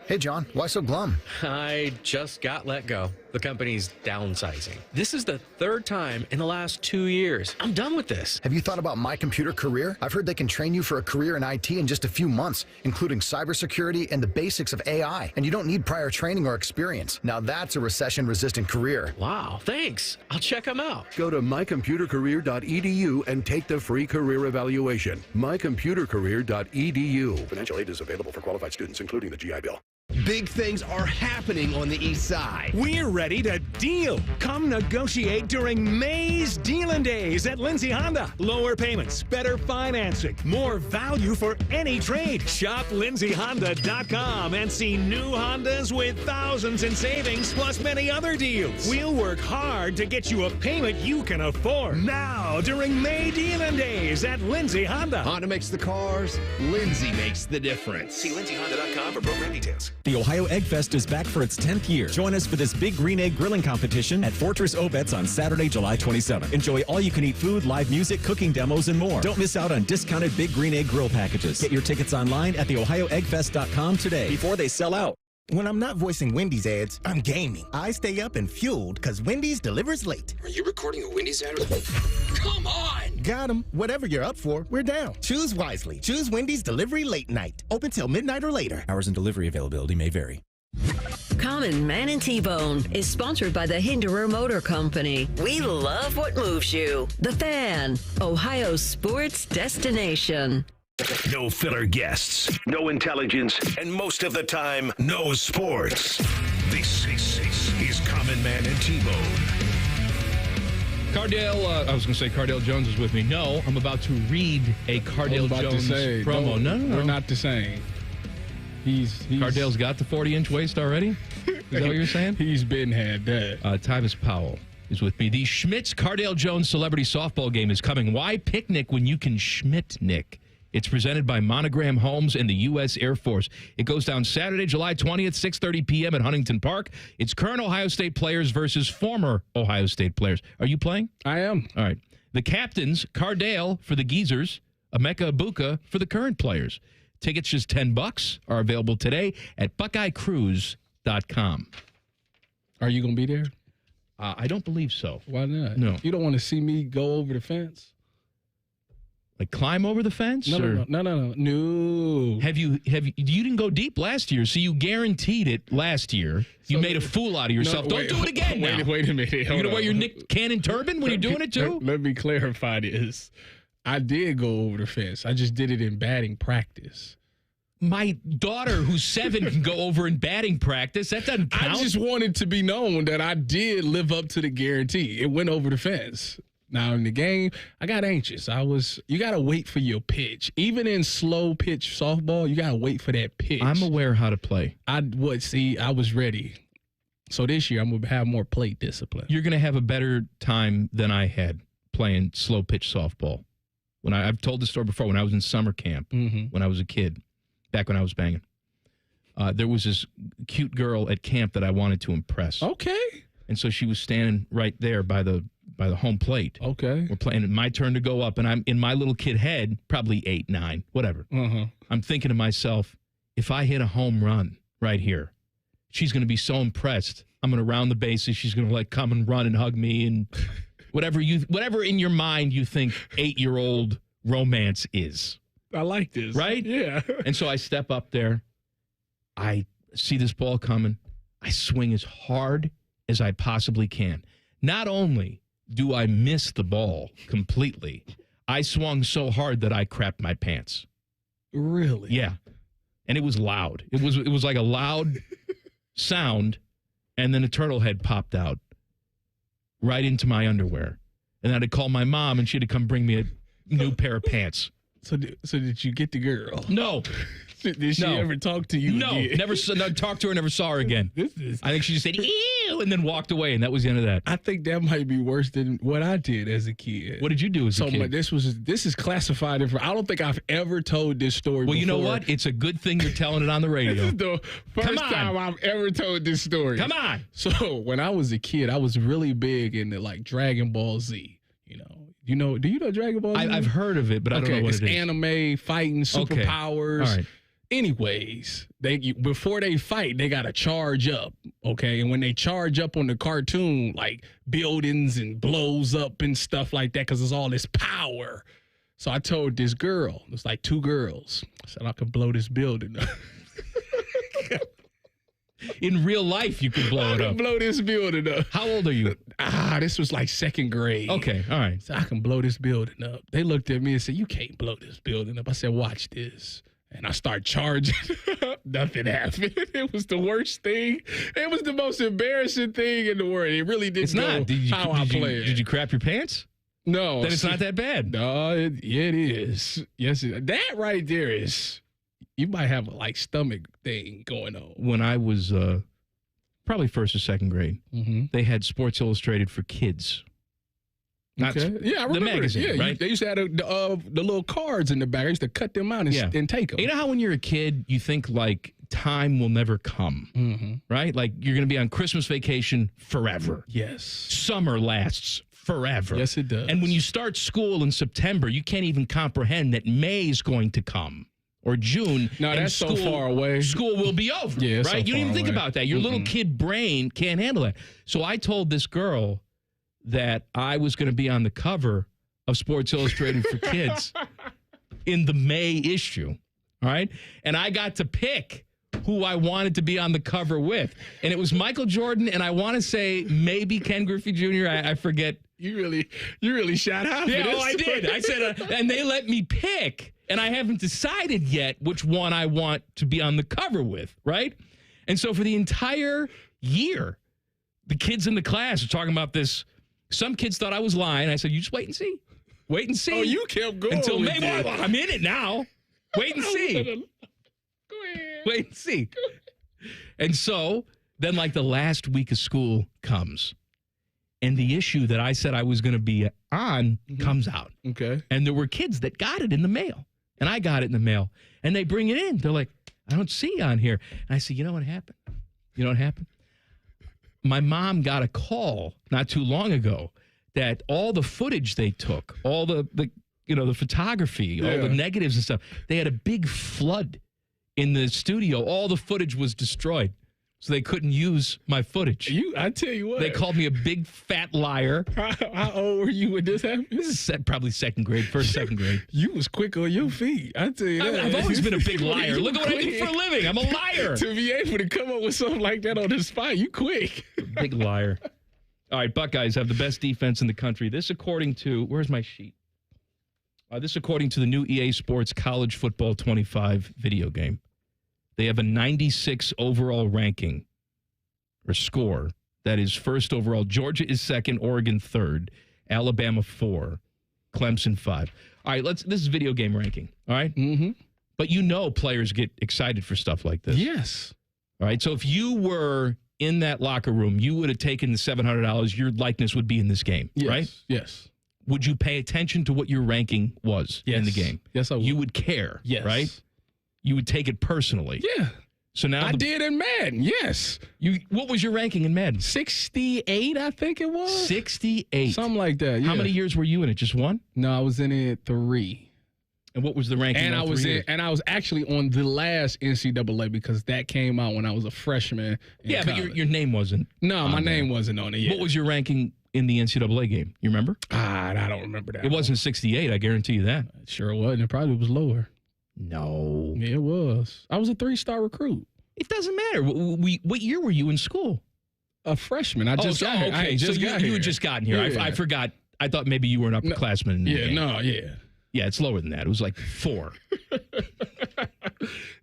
Hey, John, why so glum? I just got let go. The company's downsizing. This is the third time in the last 2 years. I'm done with this. Have you thought about My Computer Career? I've heard they can train you for a career in IT in just a few months, including cybersecurity and the basics of AI. And you don't need prior training or experience. Now that's a recession-resistant career. Wow, thanks. I'll check them out. Go to mycomputercareer.edu and take the free career evaluation. mycomputercareer.edu. Financial aid is available for qualified students, including the GI Bill. Big things are happening on the east side. We're ready to deal. Come negotiate during May's Dealin' Days at Lindsay Honda. Lower payments, better financing, more value for any trade. Shop lindsayhonda.com and see new Hondas with thousands in savings plus many other deals. We'll work hard to get you a payment you can afford. Now during May Dealin' Days at Lindsay Honda. Honda makes the cars, Lindsay makes the difference. See lindsayhonda.com for program details. The Ohio Egg Fest is back for its 10th year. Join us for this big green egg grilling competition at Fortress Obetz on Saturday, July 27th. Enjoy all-you-can-eat food, live music, cooking demos, and more. Don't miss out on discounted big green egg grill packages. Get your tickets online at theohioeggfest.com today before they sell out. When I'm not voicing Wendy's ads, I'm gaming. I stay up and fueled because Wendy's delivers late. Are you recording a Wendy's ad? Come on! Got 'em. Whatever you're up for, we're down. Choose wisely. Choose Wendy's Delivery Late Night. Open till midnight or later. Hours and delivery availability may vary. Common Man and T-Bone is sponsored by the Hinderer Motor Company. We love what moves you. The Fan, Ohio sports destination. No filler guests, no intelligence, and most of the time, no sports. This is Common Man and T-Bone. Cardale, I was going to say Cardale Jones is with me. No, I'm about to read a Cardale Jones promo. No. We're not the same. He's Cardale's got the 40-inch waist already? Is that what you're saying? He's been had that. Tyvis Powell is with me. The Schmitz Cardale Jones Celebrity Softball Game is coming. Why picnic when you can Schmidt-nick? It's presented by Monogram Homes and the U.S. Air Force. It goes down Saturday, July 20th, 6:30 p.m. at Huntington Park. It's current Ohio State players versus former Ohio State players. Are you playing? I am. All right. The captains, Cardale for the Geezers, Emeka Ibuka for the current players. Tickets just $10 are available today at BuckeyeCruise.com. Are you going to be there? I don't believe so. Why not? No. You don't want to see me go over the fence? Like climb over the fence? No. Have you? You didn't go deep last year, so you guaranteed it last year. You made a fool out of yourself. Don't do it again now. Wait a minute. You're going to wear your Nick Cannon turban when you're doing it too? Let me clarify this. I did go over the fence. I just did it in batting practice. My daughter, who's 7, can go over in batting practice. That doesn't count. I just wanted to be known that I did live up to the guarantee. It went over the fence. Now, in the game, I got anxious. You got to wait for your pitch. Even in slow pitch softball, you got to wait for that pitch. I'm aware how to play. I was ready. So this year, I'm going to have more plate discipline. You're going to have a better time than I had playing slow pitch softball. I've told the story before, when I was in summer camp, when I was a kid, back when I was banging, there was this cute girl at camp that I wanted to impress. Okay. And so she was standing right there by the home plate. Okay. We're playing. My turn to go up, and I'm in my little kid head, probably 8, 9, whatever. I'm thinking to myself, if I hit a home run right here, she's going to be so impressed. I'm going to round the bases. She's going to like come and run and hug me and whatever in your mind you think 8-year-old romance is. I like this. Right? Yeah. And so I step up there. I see this ball coming. I swing as hard as I possibly can. Not only do I miss the ball completely, I swung so hard that I crapped my pants. Really? Yeah. And it was loud. It was like a loud sound, and then a turtle head popped out right into my underwear. And I had to call my mom, and she had to come bring me a new pair of pants. So did you get the girl? No. Did she ever talk to you? No, again? never talked to her, never saw her again. I think she just said, ew, and then walked away, and that was the end of that. I think that might be worse than what I did as a kid. What did you do as a kid? This is classified information. I don't think I've ever told this story before. You know what? It's a good thing you're telling it on the radio. This is the first time I've ever told this story. Come on. So when I was a kid, I was really big into like Dragon Ball Z. Do you know Dragon Ball Z? I've heard of it, but I don't know what it is. It's anime, fighting, superpowers. Okay. All right. Anyways, before they fight, they got to charge up, okay? And when they charge up on the cartoon, like buildings and blows up and stuff like that because it's all this power. So I told this girl, it was like 2 girls, I said, I could blow this building up. In real life, you could blow it up. Blow this building up. How old are you? This was like 2nd grade. Okay, all right. So I can blow this building up. They looked at me and said, you can't blow this building up. I said, watch this. And I start charging. Nothing happened. It was the worst thing. It was the most embarrassing thing in the world. It really didn't go how I played. Did you crap your pants? No. Then it's not that bad. No, it is. Yes, that right there is. You might have a stomach thing going on. When I was probably 1st or 2nd grade, they had Sports Illustrated for kids. Okay. Yeah, I remember the magazine, right? They used to have the little cards in the back. I used to cut them out and take them. You know how when you're a kid, you think like time will never come, right? Like you're going to be on Christmas vacation forever. Yes. Summer lasts forever. Yes, it does. And when you start school in September, you can't even comprehend that May is going to come. Or June. No, and that's so far away. School will be over, yeah, right? So you don't even think away. about that. Your little kid brain can't handle that. So I told this girl that I was going to be on the cover of Sports Illustrated for Kids in the May issue, all right? And I got to pick who I wanted to be on the cover with. And it was Michael Jordan, and I want to say maybe Ken Griffey Jr. I forget. You really shot out. Yeah, I did. I said, and they let me pick. And I haven't decided yet which one I want to be on the cover with, right? And so for the entire year, the kids in the class are talking about this. Some kids thought I was lying. I said, you just wait and see. Wait and see. Oh, you kept going. Until May. Well, I'm in it now. Wait and see. Go ahead. Wait and see. And so then like the last week of school comes. And the issue that I said I was going to be on comes out. Okay. And there were kids that got it in the mail. And I got it in the mail. And they bring it in. They're like, I don't see you on here. And I said, you know what happened? You know what happened? My mom got a call not too long ago that all the footage they took, all the photography, all the negatives and stuff, they had a big flood in the studio. All the footage was destroyed. So they couldn't use my footage. I tell you what. They called me a big fat liar. How old were you when this happened? This is probably 2nd grade, 1st, 2nd grade. You was quick on your feet. I tell you that. I've always been a big liar. Look at what I do for a living. I'm a liar. To be able to come up with something like that on the spot, you quick. Big liar. All right, Buckeyes have the best defense in the country. This according to, where's my sheet? This according to the new EA Sports College Football 25 video game. They have a 96 overall ranking or score. That is 1st overall. Georgia is 2nd, Oregon 3rd, Alabama 4, Clemson 5. All right, this is video game ranking, all right? Mm-hmm. But players get excited for stuff like this. Yes. All right, so if you were in that locker room, you would have taken the $700, your likeness would be in this game, right? Yes. Would you pay attention to what your ranking was in the game? Yes, I would. You would care, yes. Right? You would take it personally. Yeah. So now I did in Madden, yes. What was your ranking in Madden? 68, I think it was. 68. Something like that, yeah. How many years were you in it? Just one? No, I was in it 3. And what was the ranking? And I was actually on the last NCAA because that came out when I was a freshman. Yeah, but your name wasn't. No, my name wasn't on it yet. What was your ranking in the NCAA game? You remember? I don't remember that. It wasn't 68. I guarantee you that. It sure wasn't. It probably was lower. No. Yeah, it was. I was a 3-star recruit. It doesn't matter. What year were you in school? A freshman. I just got here. Okay, you had just gotten here. Yeah. I forgot. I thought maybe you were an upperclassman. Yeah, it's lower than that. It was like 4.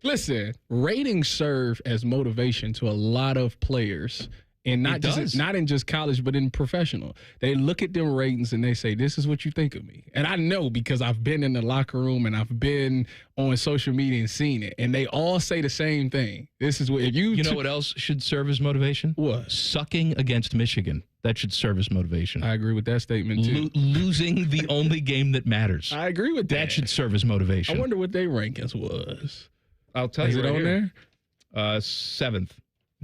Listen, ratings serve as motivation to a lot of players. And not in just college, but in professional. They look at them ratings and they say, this is what you think of me. And I know because I've been in the locker room and I've been on social media and seen it. And they all say the same thing. This is what you know what else should serve as motivation? What? Sucking against Michigan. That should serve as motivation. I agree with that statement too. Losing the only game that matters. I agree with that. That should serve as motivation. I wonder what their rankings was. I'll tell you. Is it on there? 7th.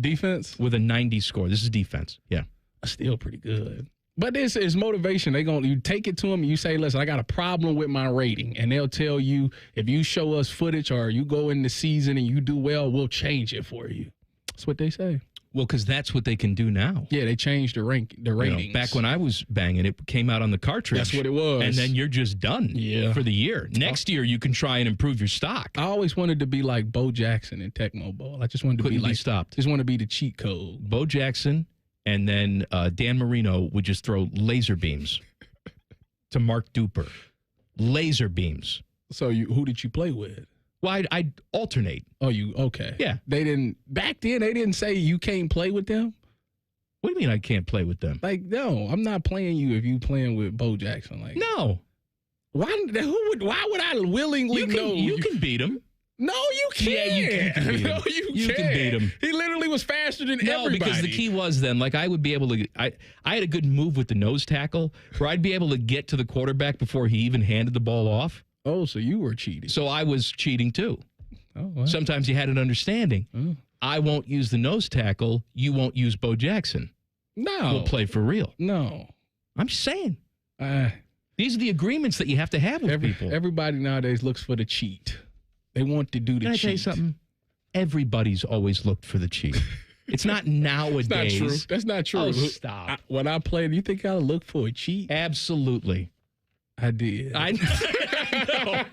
Defense? With a 90 score. This is defense. Yeah. Still pretty good. But this is motivation. You take it to them and you say, listen, I got a problem with my rating. And they'll tell you, if you show us footage or you go in the season and you do well, we'll change it for you. That's what they say. Well, because that's what they can do now. Yeah, they changed the ratings. Back when I was banging, it came out on the cartridge. That's what it was. And then you're just done for the year. Next year, you can try and improve your stock. I always wanted to be like Bo Jackson in Tecmo Bowl. I just wanted to be like stopped. Just want to be the cheat code. Bo Jackson and then Dan Marino would just throw laser beams to Mark Duper. Laser beams. So who did you play with? Well, I'd alternate. Oh, okay. Yeah. Back then, they didn't say you can't play with them? What do you mean I can't play with them? Like, no, I'm not playing you if you playing with Bo Jackson. Like, no. Why would I willingly know? You can beat him. No, you can't. Yeah, you can beat him. No, you can beat him. He literally was faster than everybody. No, because the key was then, like I would be able to, I had a good move with the nose tackle where I'd be able to get to the quarterback before he even handed the ball off. Oh, so you were cheating. So I was cheating too. Oh, well. Sometimes you had an understanding. Oh. I won't use the nose tackle. You won't use Bo Jackson. No. We'll play for real. No. I'm just saying. These are the agreements that you have to have with people. Everybody nowadays looks for the cheat. They want to do the cheat. Can I tell you something? Everybody's always looked for the cheat. It's not nowadays. That's not true. That's not true. Oh, stop. When I played, you think I look for a cheat? Absolutely. I did. I know.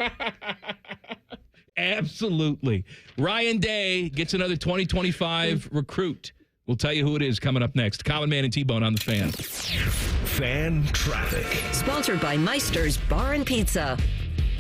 Absolutely. Ryan Day gets another 2025 recruit. We'll tell you who it is coming up next. Common Man and T-Bone on the Fan. Fan traffic. Sponsored by Meister's Bar and Pizza.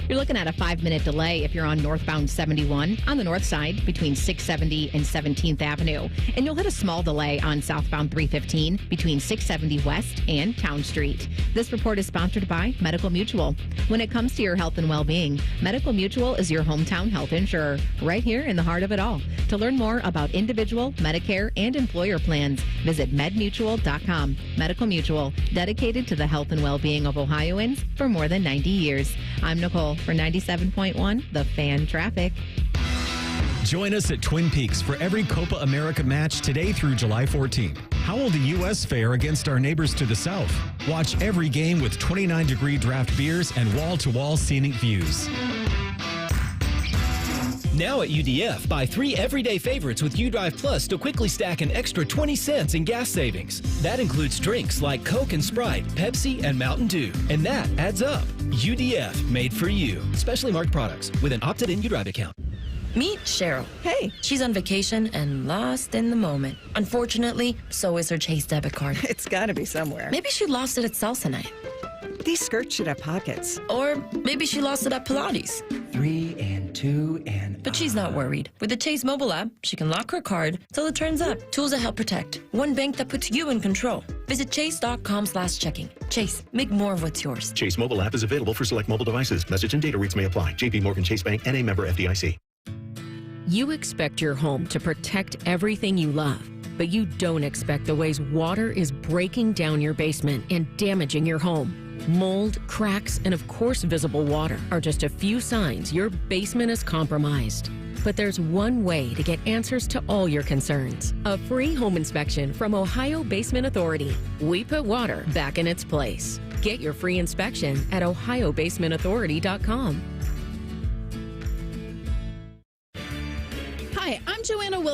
You're looking at a 5-minute delay if you're on northbound 71 on the north side between 670 and 17th Avenue. And you'll hit a small delay on southbound 315 between 670 West and Town Street. This report is sponsored by Medical Mutual. When it comes to your health and well-being, Medical Mutual is your hometown health insurer, right here in the heart of it all. To learn more about individual, Medicare, and employer plans, visit medmutual.com. Medical Mutual, dedicated to the health and well-being of Ohioans for more than 90 years. I'm Nicole for 97.1, The Fan Traffic. Join us at Twin Peaks for every Copa America match today through July 14th. How will the U.S. fare against our neighbors to the south? Watch every game with 29-degree draft beers and wall-to-wall scenic views. Now at UDF, buy 3 everyday favorites with UDrive Plus to quickly stack an extra 20 cents in gas savings. That includes drinks like Coke and Sprite, Pepsi, and Mountain Dew. And that adds up. UDF, made for you. Specially marked products with an opted-in UDrive account. Meet Cheryl. Hey. She's on vacation and lost in the moment. Unfortunately, so is her Chase debit card. It's gotta be somewhere. Maybe she lost it at salsa night. These skirts should have pockets. Or maybe she lost it at Pilates. 3 and 2 and... But she's not worried. With the Chase mobile app, she can lock her card till it turns up. Tools that help protect. One bank that puts you in control. Visit chase.com/checking. Chase, make more of what's yours. Chase mobile app is available for select mobile devices. Message and data rates may apply. JP Morgan Chase Bank, N.A. member FDIC. You expect your home to protect everything you love, but you don't expect the ways water is breaking down your basement and damaging your home. Mold, cracks, and of course visible water are just a few signs your basement is compromised. But there's one way to get answers to all your concerns. A free home inspection from Ohio Basement Authority. We put water back in its place. Get your free inspection at ohiobasementauthority.com.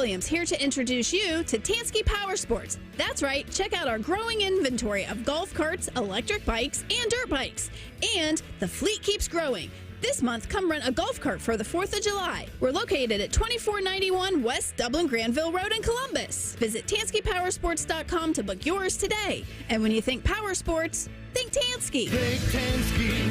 Williams here to introduce you to Tansky Power Sports. That's right, check out our growing inventory of golf carts, electric bikes, and dirt bikes. And the fleet keeps growing. This month, come rent a golf cart for the 4th of July. We're located at 2491 West Dublin Granville Road in Columbus. Visit TanskyPowersports.com to book yours today. And when you think power sports, think Tansky. Think Tansky.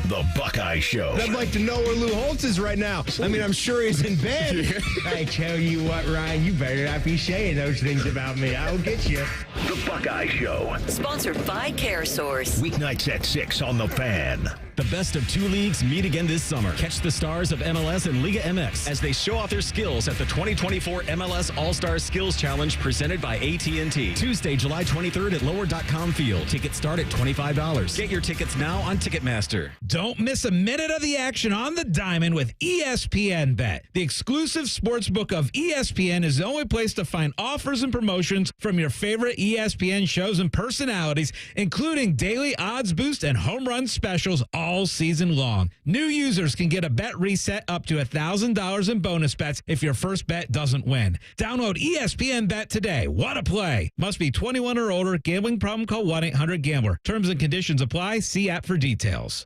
The Buckeye Show. I'd like to know where Lou Holtz is right now. I mean, I'm sure he's in bed. I tell you what, Ryan, you better not be saying those things about me. I'll get you. The Buckeye Show. Sponsored by CareSource. Weeknights at 6 on The Fan. The best of two leagues meet again this summer. Catch the stars of MLS and Liga MX as they show off their skills at the 2024 MLS All-Star Skills Challenge presented by AT&T. Tuesday, July 23rd at Lower.com Field. Tickets start at $25. Get your tickets now on Ticketmaster. Don't miss a minute of the action on the diamond with ESPN Bet. The exclusive sportsbook of ESPN is the only place to find offers and promotions from your favorite ESPN shows and personalities, including daily odds boost and home run specials all season long. New users can get a bet reset up to $1,000 in bonus bets if your first bet doesn't win. Download ESPN Bet today. What a play. Must be 21 or older. Gambling problem? Call 1-800-GAMBLER. Terms and conditions apply. See app for details.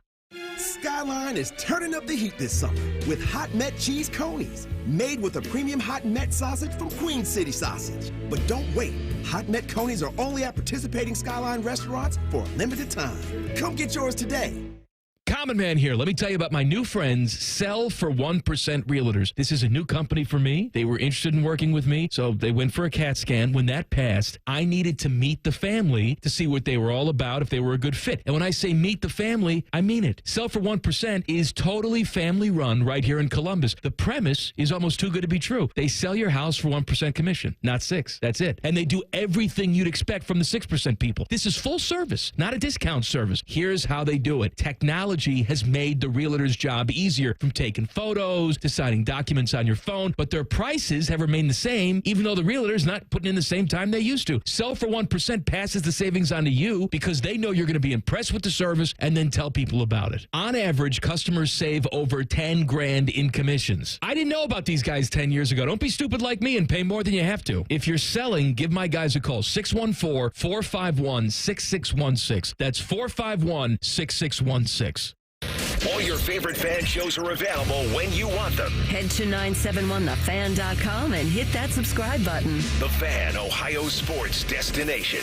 Skyline is turning up the heat this summer with Hot Met Cheese Conies, made with a premium Hot Met sausage from Queen City Sausage. But don't wait. Hot Met Conies are only at participating Skyline restaurants for a limited time. Come get yours today. Common Man here. Let me tell you about my new friends, Sell for 1% Realtors. This is a new company for me. They were interested in working with me, so they went for a CAT scan. When that passed, I needed to meet the family to see what they were all about, if they were a good fit. And when I say meet the family, I mean it. Sell for 1% is totally family run right here in Columbus. The premise is almost too good to be true. They sell your house for 1% commission, not 6. That's it. And they do everything you'd expect from the 6% people. This is full service, not a discount service. Here's how they do it. Technology has made the realtor's job easier, from taking photos to signing documents on your phone, but their prices have remained the same, even though the realtor's not putting in the same time they used to. Sell for 1% passes the savings on to you because they know you're going to be impressed with the service and then tell people about it. On average, customers save over $10,000 in commissions. I didn't know about these guys 10 years ago. Don't be stupid like me and pay more than you have to. If you're selling, give my guys a call, 614-451-6616. That's 451-6616. All your favorite fan shows are available when you want them. Head to 971thefan.com and hit that subscribe button. The Fan, Ohio sports destination.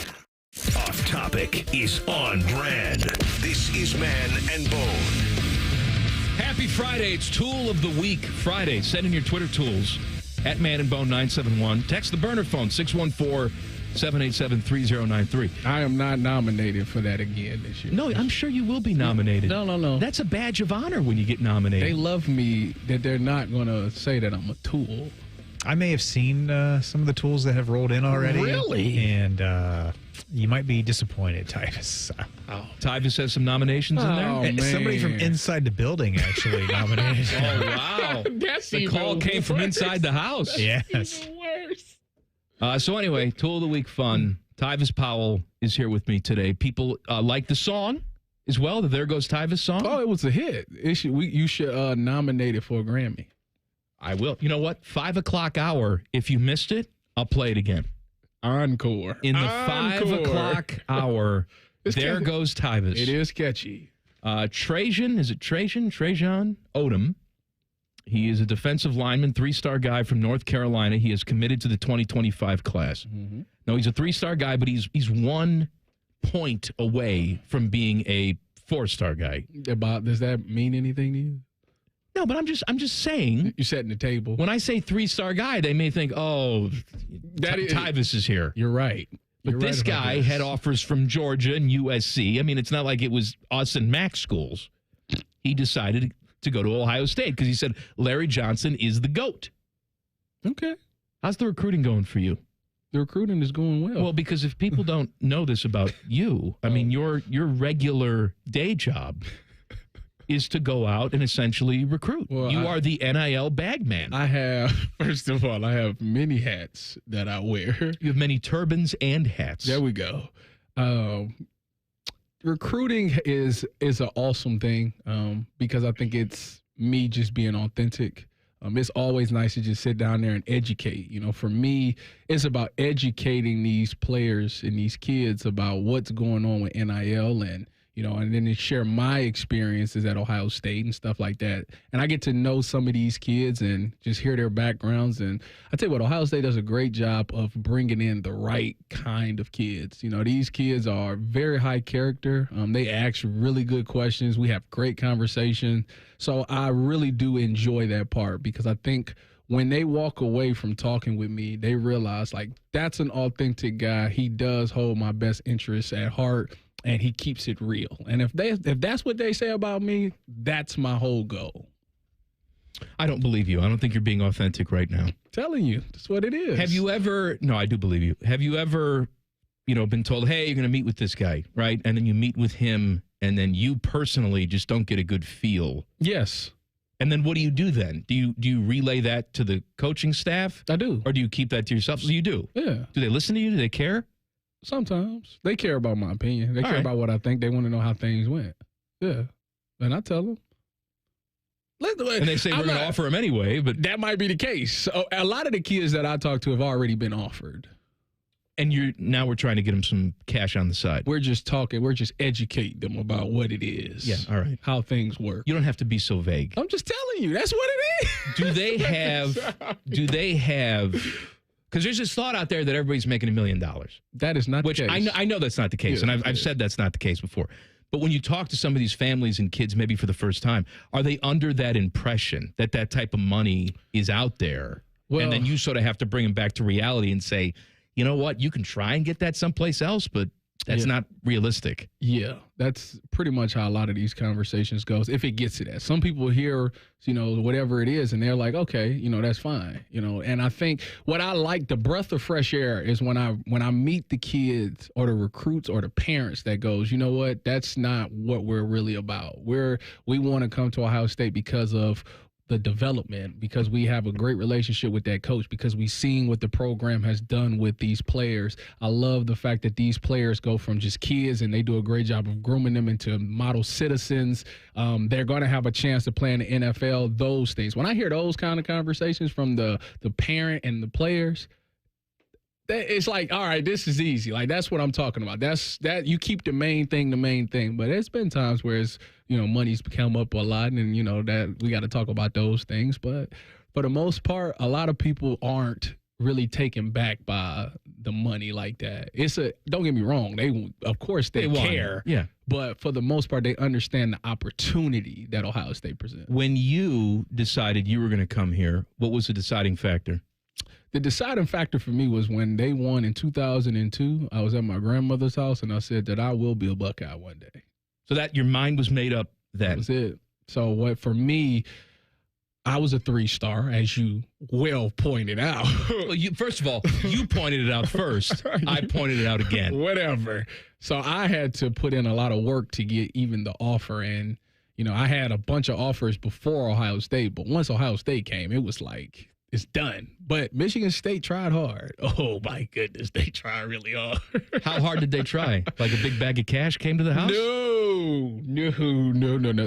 Off topic is on brand. This is Man and Bone. Happy Friday. It's Tool of the Week Friday. Send in your Twitter tools at Man and Bone 971. Text the burner phone 614-787-3093. I am not nominated for that again this year. No, I'm sure you will be nominated. No. That's a badge of honor when you get nominated. They love me that they're not going to say that I'm a tool. I may have seen some of the tools that have rolled in already. Really? And you might be disappointed, Tyvis. Tyvis has some nominations in there? Man. Somebody from inside the building actually nominated. Oh, wow. The call came from inside the house. Yes. So anyway, Tool of the Week fun. Tyvis Powell is here with me today. People like the song as well, the There Goes Tyvis song. Oh, it was a hit. You should nominate it for a Grammy. I will. You know what? 5 o'clock hour. If you missed it, I'll play it again. Encore. In the 5 o'clock hour, There Goes Tyvis. It is catchy. Trajan Odom. He is a defensive lineman, 3-star guy from North Carolina. He is committed to the 2025 class. Mm-hmm. No, he's a 3-star guy, but he's 1 point away from being a 4-star guy. Does that mean anything to you? No, but I'm just saying. You're setting the table. When I say 3-star guy, they may think, Tyvis is here. You're right. But this guy had offers from Georgia and USC. I mean, it's not like it was us and Mac schools. He decided to go to Ohio State because he said Larry Johnson is the GOAT. Okay. How's the recruiting going for you? The recruiting is going well. Well, because if people don't know this about you, I mean, your regular day job is to go out and essentially recruit. Well, you are the NIL bag man. First of all, I have many hats that I wear. You have many turbans and hats. There we go. Recruiting is an awesome thing because I think it's me just being authentic. It's always nice to just sit down there and educate. You know, for me, it's about educating these players and these kids about what's going on with NIL and then to share my experiences at Ohio State and stuff like that. And I get to know some of these kids and just hear their backgrounds. And I tell you what, Ohio State does a great job of bringing in the right kind of kids. You know, these kids are very high character. They ask really good questions. We have great conversation. So I really do enjoy that part because I think when they walk away from talking with me, they realize, like, that's an authentic guy. He does hold my best interests at heart. And he keeps it real. And if that's what they say about me, that's my whole goal. I don't believe you. I don't think you're being authentic right now. Telling you, that's what it is. Have you ever? No, I do believe you. Have you ever, been told, "Hey, you're going to meet with this guy," right? And then you meet with him, and then you personally just don't get a good feel. Yes. And then what do you do then? Do you relay that to the coaching staff? I do. Or do you keep that to yourself? So you do. Yeah. Do they listen to you? Do they care? Sometimes. They care about my opinion. They care about what I think. They want to know how things went. Yeah. And I tell them. And they say we're going to offer them anyway, but that might be the case. So a lot of the kids that I talk to have already been offered. And we're trying to get them some cash on the side. We're just talking. We're just educating them about what it is. Yeah, all right. How things work. You don't have to be so vague. I'm just telling you. That's what it is. Do they have, because there's this thought out there that everybody's making $1 million. That is not the case. I know that's not the case, and I've said that's not the case before. But when you talk to some of these families and kids, maybe for the first time, are they under that impression that type of money is out there? Well, and then you sort of have to bring them back to reality and say, you know what, you can try and get that someplace else, but that's not realistic. Yeah, that's pretty much how a lot of these conversations goes, if it gets to that. Some people hear, whatever it is, and they're like, okay, that's fine. And I think what I like, the breath of fresh air, is when I meet the kids or the recruits or the parents that goes, you know what, that's not what we're really about. We want to come to Ohio State because of the development, because we have a great relationship with that coach, because we've seen what the program has done with these players. I love the fact that these players go from just kids and they do a great job of grooming them into model citizens. They're going to have a chance to play in the NFL, those things. When I hear those kind of conversations from the parent and the players, it's like, all right, this is easy. Like, that's what I'm talking about. That you keep the main thing. But there's been times where it's, money's come up a lot, and that we got to talk about those things. But for the most part, a lot of people aren't really taken back by the money like that. Don't get me wrong, they care. Yeah. But for the most part, they understand the opportunity that Ohio State presents. When you decided you were going to come here, what was the deciding factor? The deciding factor for me was when they won in 2002. I was at my grandmother's house, and I said that I will be a Buckeye one day. So that your mind was made up then? That was it. So for me, I was a 3-star, as you well pointed out. Well, first of all, you pointed it out first. I pointed it out again. Whatever. So I had to put in a lot of work to get even the offer. And, I had a bunch of offers before Ohio State, but once Ohio State came, it was like, it's done. But Michigan State tried hard. Oh, my goodness. They tried really hard. How hard did they try? Like a big bag of cash came to the house? No.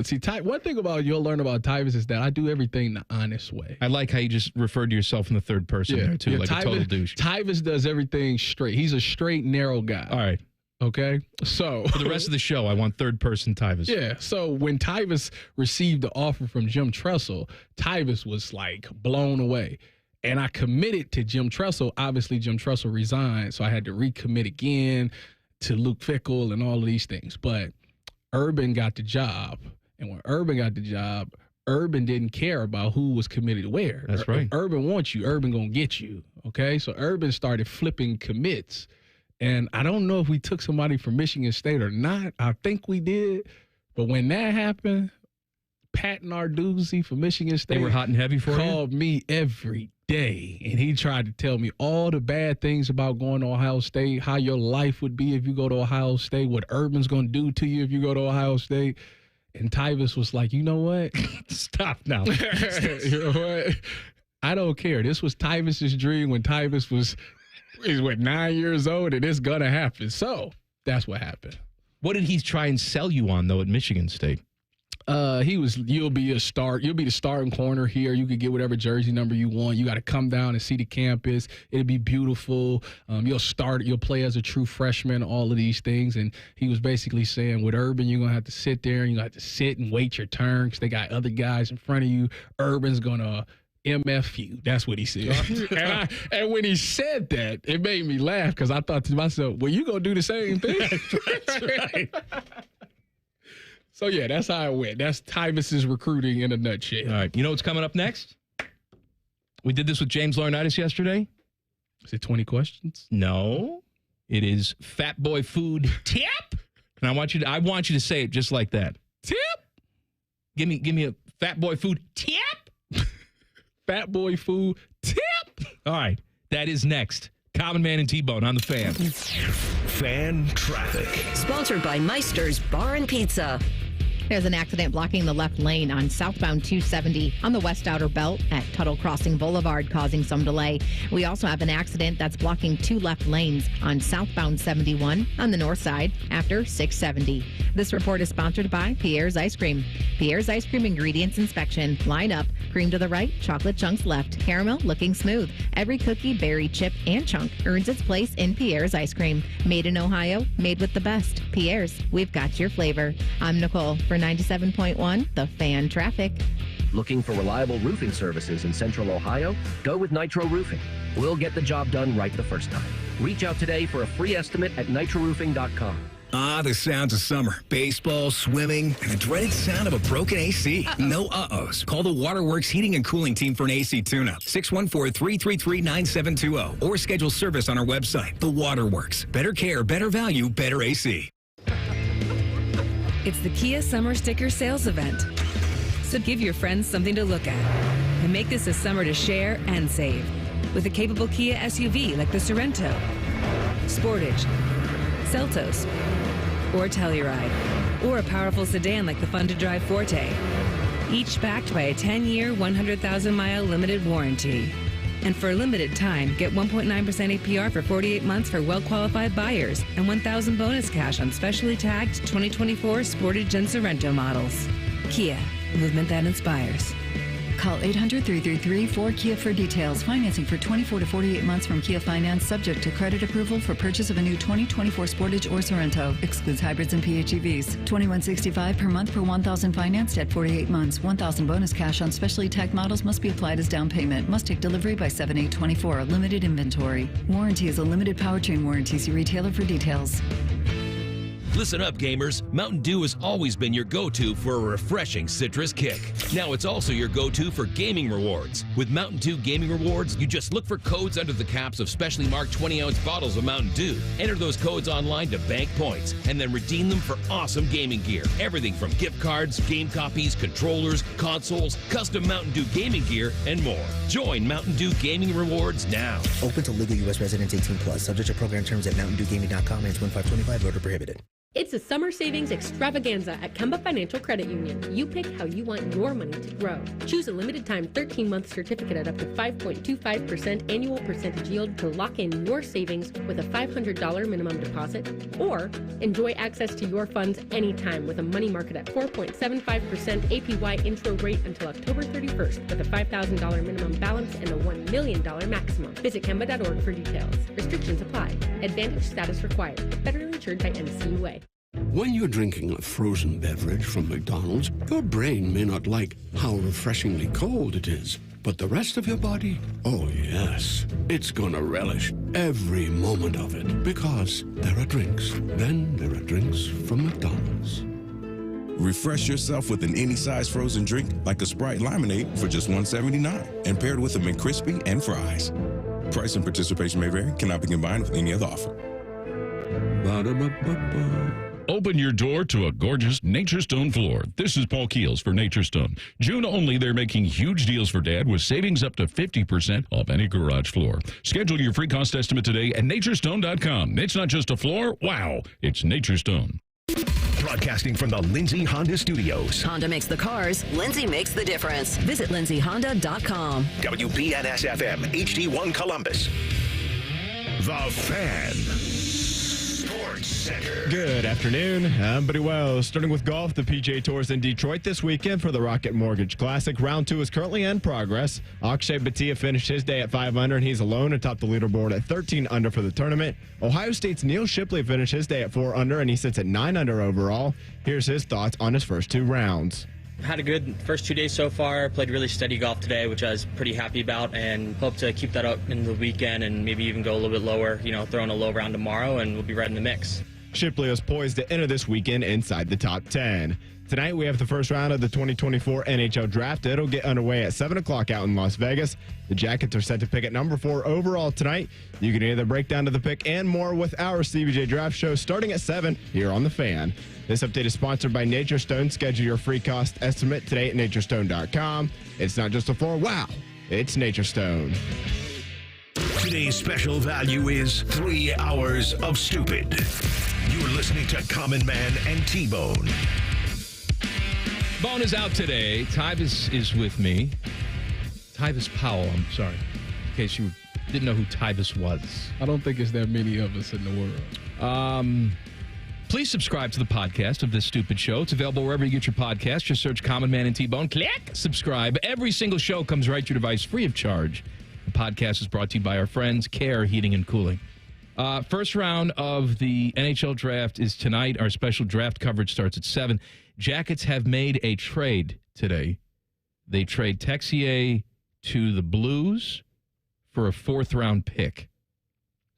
See, one thing you'll learn about Tyvis is that I do everything the honest way. I like how you just referred to yourself in the third person there, too, like a total douche. Tyvis does everything straight. He's a straight, narrow guy. All right. Okay, so for the rest of the show, I want third-person Tyvis. Yeah, so when Tyvis received the offer from Jim Tressel, Tyvis was like blown away. And I committed to Jim Tressel. Obviously, Jim Tressel resigned, so I had to recommit again to Luke Fickell and all of these things. But Urban got the job. And when Urban got the job, Urban didn't care about who was committed where. That's right. If Urban wants you, Urban going to get you. Okay, so Urban started flipping commits. And I don't know if we took somebody from Michigan State or not. I think we did. But when that happened, Pat Narduzzi from Michigan State. They were hot and heavy for you? Called me every day. And he tried to tell me all the bad things about going to Ohio State, how your life would be if you go to Ohio State, what Urban's going to do to you if you go to Ohio State. And Tyvis was like, you know what? Stop now. You know what? I don't care. This was Tyvis's dream when Tyvis was... He's 9 years old, and it's going to happen. So that's what happened. What did he try and sell you on, though, at Michigan State? You'll be the starting corner here. You could get whatever jersey number you want. You got to come down and see the campus. It'll be beautiful. You'll play as a true freshman, all of these things. And he was basically saying with Urban, you're going to have to sit there and you have to sit and wait your turn because they got other guys in front of you. Urban's going to MF you. That's what he said. and when he said that, it made me laugh because I thought to myself, well, you going to do the same thing? That's right. So, yeah, that's how it went. That's Tyvis's recruiting in a nutshell. All right. You know what's coming up next? We did this with James Laurinaitis yesterday. Is it 20 questions? No. It is Fat Boy Food Tip. And I want you to say it just like that. Tip. Give me a Fat Boy Food Tip. Fat Boy Food Tip. All right. That is next. Common Man and T-Bone on the Fan. Fan traffic. Sponsored by Meister's Bar and Pizza. There's an accident blocking the left lane on southbound 270 on the west outer belt at Tuttle Crossing Boulevard, causing some delay. We also have an accident that's blocking 2 left lanes on southbound 71 on the north side after 670. This report is sponsored by Pierre's Ice Cream. Pierre's Ice Cream ingredients inspection. Line up. Cream to the right, chocolate chunks left. Caramel looking smooth. Every cookie, berry, chip, and chunk earns its place in Pierre's Ice Cream. Made in Ohio, made with the best. Pierre's, we've got your flavor. I'm Nicole for 97.1, The Fan Traffic. Looking for reliable roofing services in Central Ohio? Go with Nitro Roofing. We'll get the job done right the first time. Reach out today for a free estimate at nitroroofing.com. Ah, the sounds of summer. Baseball, swimming, and the dreaded sound of a broken AC. No uh-ohs. Call the Waterworks Heating and Cooling Team for an AC tune-up. 614-333-9720. Or schedule service on our website. The Waterworks. Better care, better value, better AC. It's the Kia Summer Sticker Sales Event. So give your friends something to look at and make this a summer to share and save with a capable Kia SUV like the Sorento, Sportage, Seltos, or Telluride, or a powerful sedan like the fun-to-drive Forte, each backed by a 10-year, 100,000-mile limited warranty. And for a limited time, get 1.9% APR for 48 months for well-qualified buyers and $1,000 bonus cash on specially tagged 2024 Sportage and Sorento models. Kia, movement that inspires. Call 800-333-4KIA for details. Financing for 24 to 48 months from Kia Finance, subject to credit approval for purchase of a new 2024 Sportage or Sorento. Excludes hybrids and PHEVs. $21.65 per month per 1,000 financed at 48 months. $1,000 bonus cash on specially tagged models must be applied as down payment. Must take delivery by 7/8/24. Limited inventory. Warranty is a limited powertrain warranty. See retailer for details. Listen up, gamers. Mountain Dew has always been your go-to for a refreshing citrus kick. Now it's also your go-to for gaming rewards. With Mountain Dew Gaming Rewards, you just look for codes under the caps of specially marked 20-ounce bottles of Mountain Dew. Enter those codes online to bank points, and then redeem them for awesome gaming gear. Everything from gift cards, game copies, controllers, consoles, custom Mountain Dew gaming gear, and more. Join Mountain Dew Gaming Rewards now. Open to legal U.S. residents 18+. Subject to program terms at mountaindewgaming.com and 2525. Voter prohibited. It's a summer savings extravaganza at Kemba Financial Credit Union. You pick how you want your money to grow. Choose a limited time 13-month certificate at up to 5.25% annual percentage yield to lock in your savings with a $500 minimum deposit. Or enjoy access to your funds anytime with a money market at 4.75% APY intro rate until October 31st with a $5,000 minimum balance and a $1 million maximum. Visit Kemba.org for details. Restrictions apply. Advantage status required. Federally insured by NCUA. When you're drinking a frozen beverage from McDonald's, your brain may not like how refreshingly cold it is. But the rest of your body, oh yes, it's gonna relish every moment of it. Because there are drinks. Then there are drinks from McDonald's. Refresh yourself with an any-size frozen drink like a Sprite Lemonade for just $1.79 and paired with a McCrispy and fries. Price and participation may vary. Cannot be combined with any other offer. Ba-da-ba-ba-ba. Open your door to a gorgeous Nature Stone floor. This is Paul Keels for Nature Stone. June only, they're making huge deals for Dad with savings up to 50% off any garage floor. Schedule your free cost estimate today at naturestone.com. It's not just a floor. Wow, it's Nature Stone. Broadcasting from the Lindsay Honda Studios. Honda makes the cars. Lindsay makes the difference. Visit lindsayhonda.com. WBNS-FM, HD1 Columbus. The Fan. Sports Center. Good afternoon. I'm Buddy Wells. Starting with golf, the PGA Tour is in Detroit this weekend for the Rocket Mortgage Classic. Round 2 is currently in progress. Akshay Bhatia finished his day at 5 under, and he's alone atop the leaderboard at 13 under for the tournament. Ohio State's Neil Shipley finished his day at 4 under, and he sits at 9 under overall. Here's his thoughts on his first 2 rounds. Had a good first 2 days so far. Played really steady golf today, which I was pretty happy about, and hope to keep that up in the weekend and maybe even go a little bit lower, throwing a low round tomorrow, and we'll be right in the mix. Shipley is poised to enter this weekend inside the top 10. Tonight, we have the first round of the 2024 NHL Draft. It'll get underway at 7 o'clock out in Las Vegas. The Jackets are set to pick at number 4 overall tonight. You can hear the breakdown of the pick and more with our CBJ Draft Show starting at 7 here on The Fan. This update is sponsored by Nature Stone. Schedule your free cost estimate today at naturestone.com. It's not just a floor. Wow, it's Nature Stone. Today's special value is 3 hours of stupid. You're listening to Common Man and T-Bone. Bone is out today. Tyvis is with me. Tyvis Powell, I'm sorry. In case you didn't know who Tyvis was. I don't think it's that many of us in the world. Please subscribe to the podcast of This Stupid Show. It's available wherever you get your podcast. Just search Common Man and T-Bone. Click subscribe. Every single show comes right to your device free of charge. The podcast is brought to you by our friends, Care Heating and Cooling. First round of the NHL draft is tonight. Our special draft coverage starts at 7. Jackets have made a trade today. They trade Texier to the Blues for a 4th-round pick.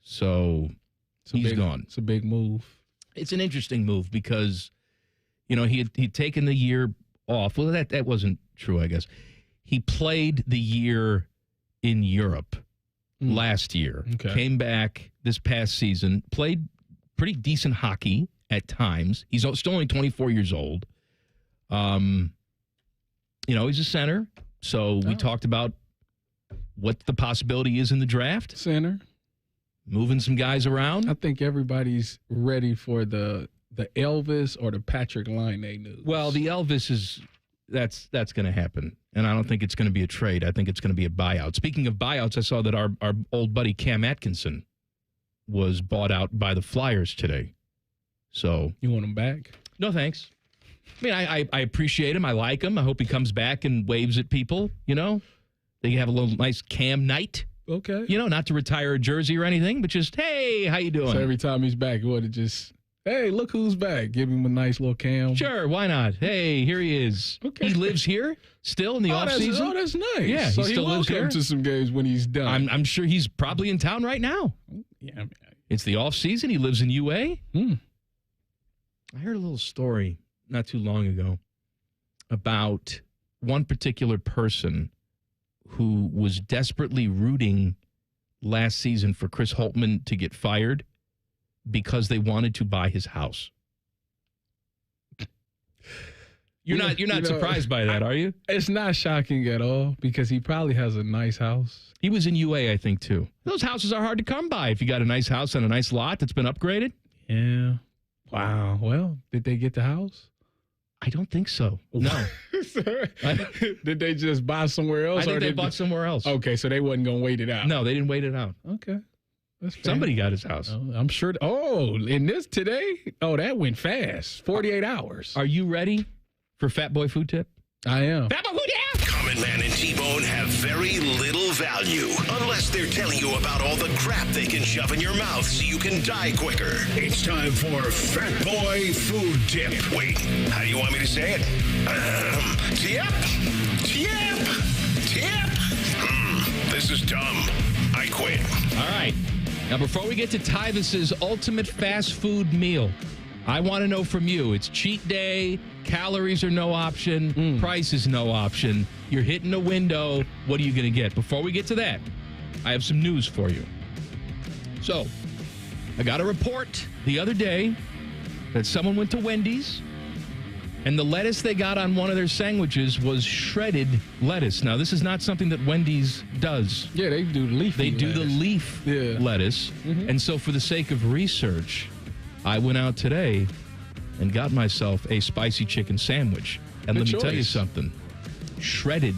So he's gone. It's a big move. It's an interesting move because, he'd taken the year off. Well, that wasn't true, I guess. He played the year in Europe last year. Okay. Came back this past season, played pretty decent hockey at times. He's still only 24 years old. He's a center. So we talked about what the possibility is in the draft. Center. Moving some guys around. I think everybody's ready for the Elvis or the Patrick Laine news. Well, the Elvis that's going to happen. And I don't think it's going to be a trade. I think it's going to be a buyout. Speaking of buyouts, I saw that our old buddy Cam Atkinson was bought out by the Flyers today. So you want him back? No, thanks. I mean, I appreciate him. I like him. I hope he comes back and waves at people, They can have a little nice Cam night. Okay. Not to retire a jersey or anything, but just, hey, how you doing? So every time he's back, what, it just, hey, look who's back. Give him a nice little Cam. Sure, why not? Hey, here he is. Okay. He lives here still in the offseason. Oh, that's nice. Yeah, so he still lives here. Come to some games when he's done. I'm sure he's probably in town right now. Yeah. It's the offseason. He lives in UA. I heard a little story not too long ago about one particular person who was desperately rooting last season for Chris Holtmann to get fired because they wanted to buy his house. You're not surprised by that, are you? It's not shocking at all because he probably has a nice house. He was in UA, I think, too. Those houses are hard to come by if you got a nice house on a nice lot that's been upgraded. Yeah. Wow. Well, did they get the house? I don't think so. No. Did they just buy somewhere else? I think they bought somewhere else. Okay, so they wasn't going to wait it out. No, they didn't wait it out. Okay. That's fair. Somebody got his house. I'm sure. In this today? Oh, that went fast. 48 hours. Are you ready for Fat Boy Food Tip? I am. Fat Boy Food Tip! Common Man and T-Bone have very little value unless they're telling you about all the crap they can shove in your mouth so you can die quicker. It's time for Fat Boy Food Tip. Wait, how do you want me to say it? Tip. This is dumb. I quit. All right. Now, before we get to Tyvis's ultimate fast food meal, I want to know from you. It's cheat day. Calories are no option. Price is no option. You're hitting a window. What are you going to get? Before we get to that, I have some news for you. So, I got a report the other day that someone went to Wendy's and the lettuce they got on one of their sandwiches was shredded lettuce. Now, this is not something that Wendy's does. Yeah, they do leaf. They do the leaf lettuce. Mm-hmm. And so for the sake of research, I went out today and got myself a spicy chicken sandwich. And let me tell you something. Shredded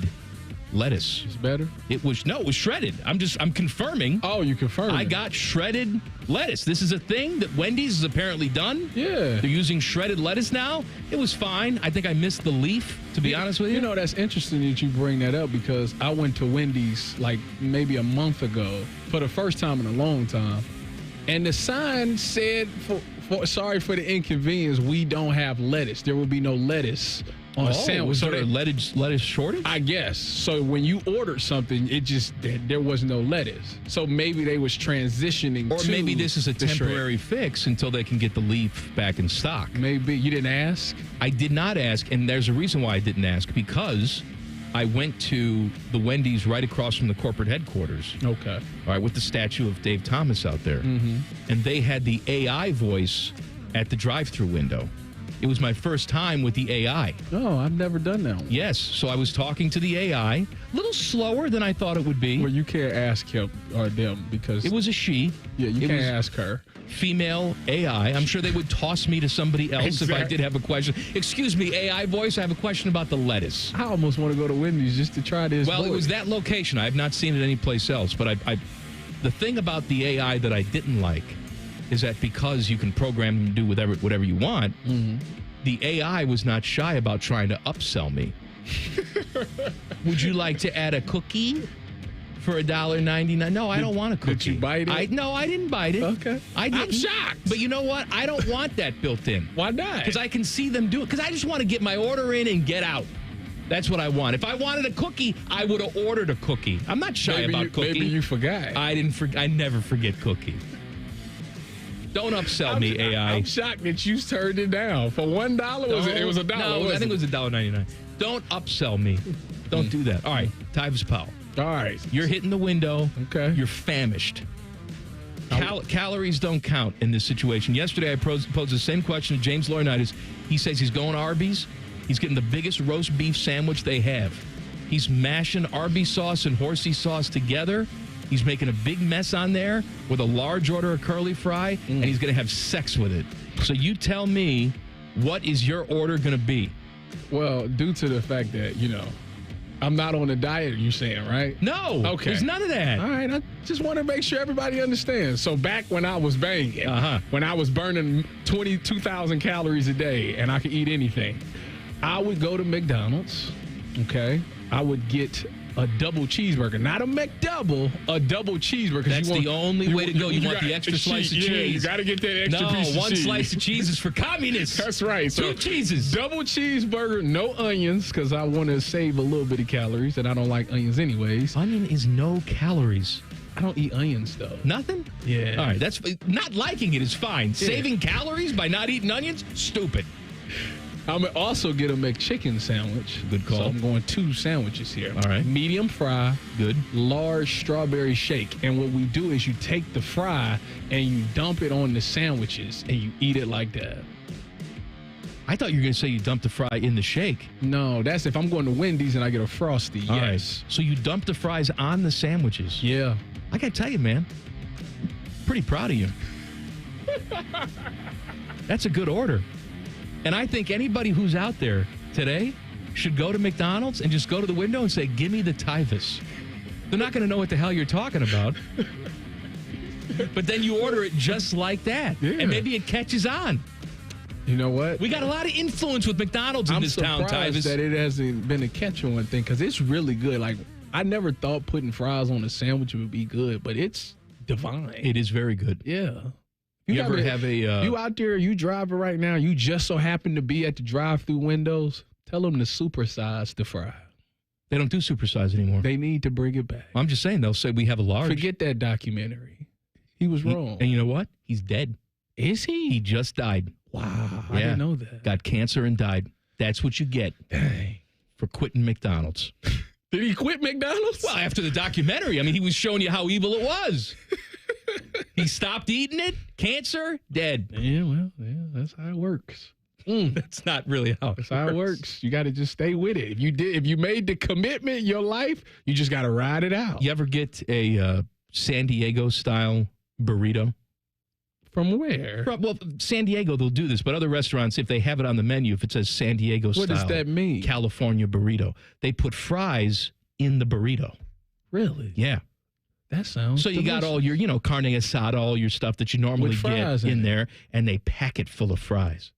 lettuce. It's better? It was shredded. I'm confirming. Oh, you confirmed. I got shredded lettuce. This is a thing that Wendy's has apparently done. Yeah. They're using shredded lettuce now. It was fine. I think I missed the leaf, to be honest with you. You know, that's interesting that you bring that up because I went to Wendy's like maybe a month ago for the first time in a long time. And the sign said, sorry for the inconvenience, we don't have lettuce. There will be no lettuce on a sandwich. Was there a lettuce shortage? I guess. So when you ordered something, there was no lettuce. So maybe they was transitioning or maybe this is a temporary fix until they can get the leaf back in stock. Maybe. You didn't ask? I did not ask, and there's a reason why I didn't ask, because I went to the Wendy's right across from the corporate headquarters. Okay. All right, with the statue of Dave Thomas out there. Mm-hmm. And they had the AI voice at the drive-thru window. It was my first time with the AI. Oh, I've never done that one. Yes, so I was talking to the AI, a little slower than I thought it would be. Well, you can't ask him or them because... It was a she. Yeah, you can't ask her. Female AI. I'm sure they would toss me to somebody else if I did have a question. Excuse me, AI voice, I have a question about the lettuce. I almost want to go to Wendy's just to try this. Well, it was that location. I have not seen it anyplace else. But the thing about the AI that I didn't like is that because you can program them to do whatever you want, the AI was not shy about trying to upsell me. Would you like to add a cookie for $1.99? No, I don't want a cookie. Did you bite it? No, I didn't bite it. Okay. I'm shocked. But you know what? I don't want that built in. Why not? Because I can see them do it. Because I just want to get my order in and get out. That's what I want. If I wanted a cookie, I would have ordered a cookie. I'm not shy about cookie. Maybe you forgot. I never forget cookie. Don't upsell me, AI. I'm shocked that you turned it down. For $1? It was $1. No, I think it was $1.99. Don't upsell me. Don't do that. All right, Tyvis Powell. All right. You're hitting the window. Okay. You're famished. Calories don't count in this situation. Yesterday, I posed the same question to James Laurinaitis. He says he's going to Arby's. He's getting the biggest roast beef sandwich they have. He's mashing Arby's sauce and horsey sauce together. He's making a big mess on there with a large order of curly fry, and he's going to have sex with it. So you tell me, what is your order going to be? Well, due to the fact that, I'm not on a diet, you're saying, right? No. Okay. There's none of that. All right. I just want to make sure everybody understands. So back when I was banging, when I was burning 22,000 calories a day and I could eat anything, I would go to McDonald's, okay? I would get a double cheeseburger, not a McDouble, a double cheeseburger. That's the only way to go. You want the extra slice of cheese. Yeah, you got to get that extra piece of cheese. No, one slice of cheese is for communists. That's right. Two cheeses. Double cheeseburger, no onions, because I want to save a little bit of calories, and I don't like onions anyways. Onion is no calories. I don't eat onions, though. Nothing? Yeah. All right, that's not liking it is fine. Yeah. Saving calories by not eating onions? Stupid. I'm going to also get a McChicken sandwich. Good call. So I'm going 2 sandwiches here. All right. Medium fry. Good. Large strawberry shake. And what we do is you take the fry and you dump it on the sandwiches and you eat it like that. I thought you were going to say you dump the fry in the shake. No, that's if I'm going to Wendy's and I get a Frosty. All yes. Right. So you dump the fries on the sandwiches. Yeah. I got to tell you, man, pretty proud of you. That's a good order. And I think anybody who's out there today should go to McDonald's and just go to the window and say, give me the Tyvis. They're not going to know what the hell you're talking about. But then you order it just like that. Yeah. And maybe it catches on. You know what? We got a lot of influence with McDonald's in this town, Tyvis. I'm surprised that it hasn't been a catch-on thing because it's really good. Like, I never thought putting fries on a sandwich would be good, but it's divine. It is very good. Yeah. You ever have a... you out there, you driving right now, you just so happen to be at the drive-through windows, tell them to supersize the fry. They don't do supersize anymore. They need to bring it back. I'm just saying, they'll say we have a large. Forget that documentary. He was wrong. And you know what? He's dead. Is he? He just died. Wow. I didn't know that. Got cancer and died. That's what you get. Dang. For quitting McDonald's. Did he quit McDonald's? Well, after the documentary. I mean, he was showing you how evil it was. He stopped eating it, cancer, dead. Yeah, that's how it works. That's not really how that's how it works. You got to just stay with it. If you made the commitment in your life, you just got to ride it out. You ever get a San Diego style burrito? From where? Well, San Diego, they'll do this, but other restaurants, if they have it on the menu, if it says San Diego style. What does that mean? California burrito. They put fries in the burrito. Really? Yeah. That sounds So you delicious. got all your, carne asada, all your stuff that you normally With get fries in in it. there, and they pack it full of fries.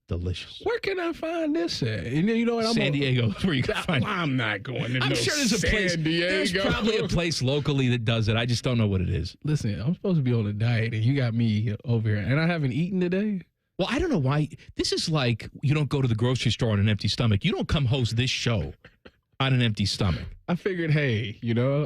Delicious. Where can I find this at? And you know what? San Diego is where you can find it. I'm not going to I'm no sure there's a place. San Diego. There's probably a place locally that does it. I just don't know what it is. Listen, I'm supposed to be on a diet, and you got me over here, and I haven't eaten today. Well, I don't know why. This is like you don't go to the grocery store on an empty stomach. You don't come host this show on an empty stomach. I figured, hey,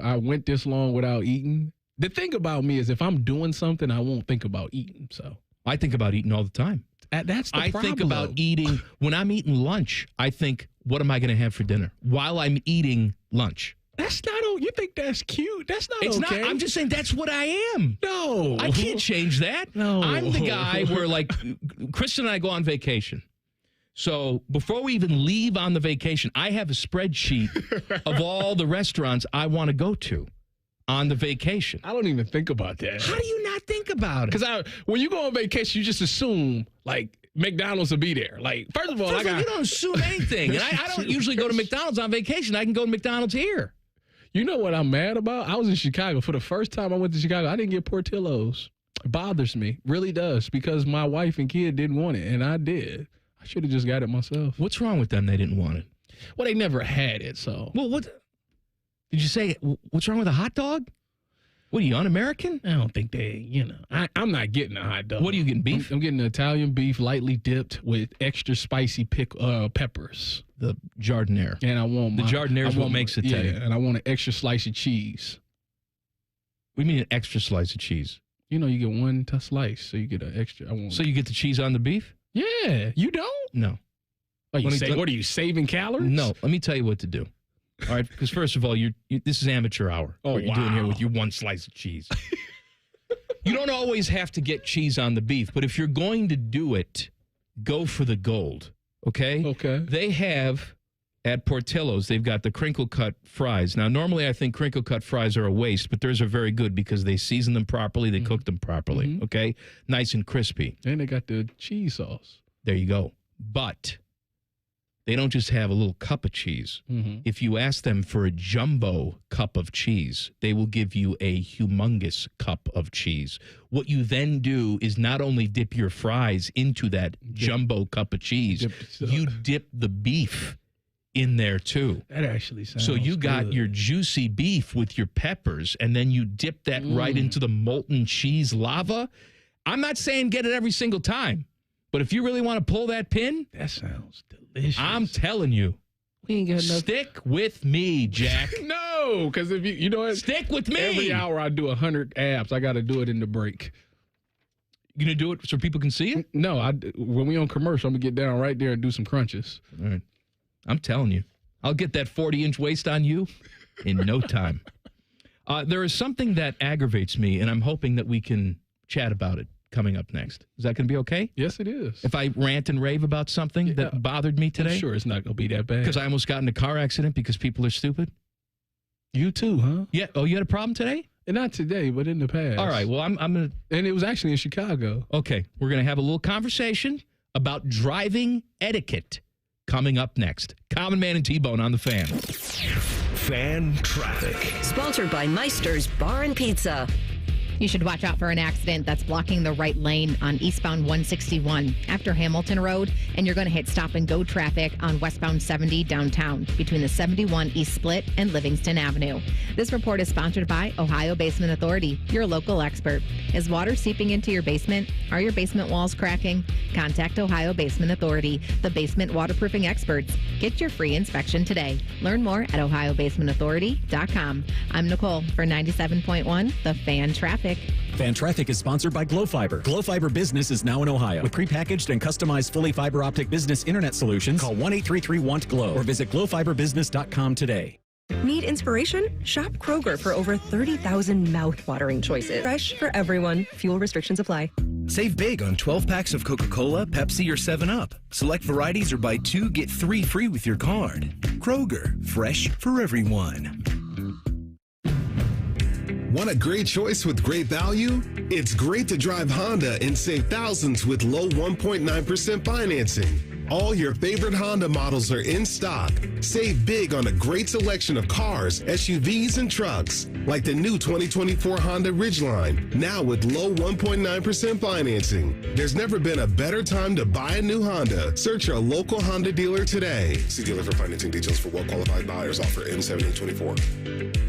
I went this long without eating. The thing about me is if I'm doing something, I won't think about eating. So I think about eating all the time. That's the problem. I think about eating. When I'm eating lunch, I think, what am I going to have for dinner while I'm eating lunch? That's not. You think that's cute? That's not It's okay. not. I'm just saying that's what I am. No. I can't change that. No. I'm the guy where, like, Kristen and I go on vacation. So before we even leave on the vacation, I have a spreadsheet of all the restaurants I want to go to on the vacation. I don't even think about that. How do you not think about it? Because when you go on vacation, you just assume, like, McDonald's will be there. Like, first of all, you don't assume anything. And I don't usually go to McDonald's on vacation. I can go to McDonald's here. You know what I'm mad about? I was in Chicago. For the first time I went to Chicago, I didn't get Portillo's. It bothers me. Really does. Because my wife and kid didn't want it, and I did. I should have just got it myself. What's wrong with them? They didn't want it. Well, they never had it, so. Well, what did you say? What's wrong with a hot dog? What are you, un-American? I don't think they, I'm not getting a hot dog. What are you getting, beef? I'm getting Italian beef, lightly dipped with extra spicy peppers. The jardiniere. And I want the jardiniere is what makes it Italian. Yeah, and I want an extra slice of cheese. We mean an extra slice of cheese. You get one slice, so you get an extra. So you get the cheese on the beef? Yeah, you don't? No. What are you saving calories? No, let me tell you what to do. All right, because first of all, this is amateur hour. Oh, what you're doing here with your one slice of cheese. You don't always have to get cheese on the beef, but if you're going to do it, go for the gold. Okay? Okay. They have at Portillo's, they've got the crinkle cut fries. Now, normally I think crinkle cut fries are a waste, but theirs are very good because they season them properly, they cook them properly. Okay? Nice and crispy. And they got the cheese sauce. There you go. But they don't just have a little cup of cheese. If you ask them for a jumbo cup of cheese, they will give you a humongous cup of cheese. What you then do is not only dip your fries into that jumbo cup of cheese, you dip the beef in there too. That actually sounds So you got good. your juicy beef with your peppers, and then you dip that right into the molten cheese lava. I'm not saying get it every single time. But if you really want to pull that pin, that sounds delicious. I'm telling you. We ain't got nothing. Stick with me, Jack. No, because if you know what? Stick with me. Every hour I do 100 abs. I got to do it in the break. You going to do it so people can see it? No, when we on commercial, I'm going to get down right there and do some crunches. All right. I'm telling you. I'll get that 40-inch waist on you in no time. There is something that aggravates me, and I'm hoping that we can chat about it coming up next. Is that going to be okay? Yes, it is. If I rant and rave about something that bothered me today? I'm sure it's not going to be that bad. Because I almost got in a car accident because people are stupid? You too, huh? Yeah. Oh, you had a problem today? Not today, but in the past. All right. Well, I'm going to... And it was actually in Chicago. Okay. We're going to have a little conversation about driving etiquette coming up next. Common Man and T-Bone on the Fan. Fan traffic. Sponsored by Meister's Bar and Pizza. You should watch out for an accident that's blocking the right lane on eastbound 161 after Hamilton Road, and you're going to hit stop and go traffic on westbound 70 downtown between the 71 East Split and Livingston Avenue. This report is sponsored by Ohio Basement Authority, your local expert. Is water seeping into your basement? Are your basement walls cracking? Contact Ohio Basement Authority, the basement waterproofing experts. Get your free inspection today. Learn more at ohiobasementauthority.com. I'm Nicole for 97.1 The Fan Traffic. Fan Traffic is sponsored by Glow Fiber. Glow Fiber Business is now in Ohio. With prepackaged and customized fully fiber optic business internet solutions, call 1-833-WANT-GLOW or visit glowfiberbusiness.com today. Need inspiration? Shop Kroger for over 30,000 mouth-watering choices. Fresh for everyone. Fuel restrictions apply. Save big on 12 packs of Coca-Cola, Pepsi, or 7-Up. Select varieties or buy 2, get 3 free with your card. Kroger, fresh for everyone. Want a great choice with great value? It's great to drive Honda and save thousands with low 1.9% financing. All your favorite Honda models are in stock. Save big on a great selection of cars, SUVs, and trucks, like the new 2024 Honda Ridgeline, now with low 1.9% financing. There's never been a better time to buy a new Honda. Search your local Honda dealer today. See dealer for financing details for well-qualified buyers. Offer M7824.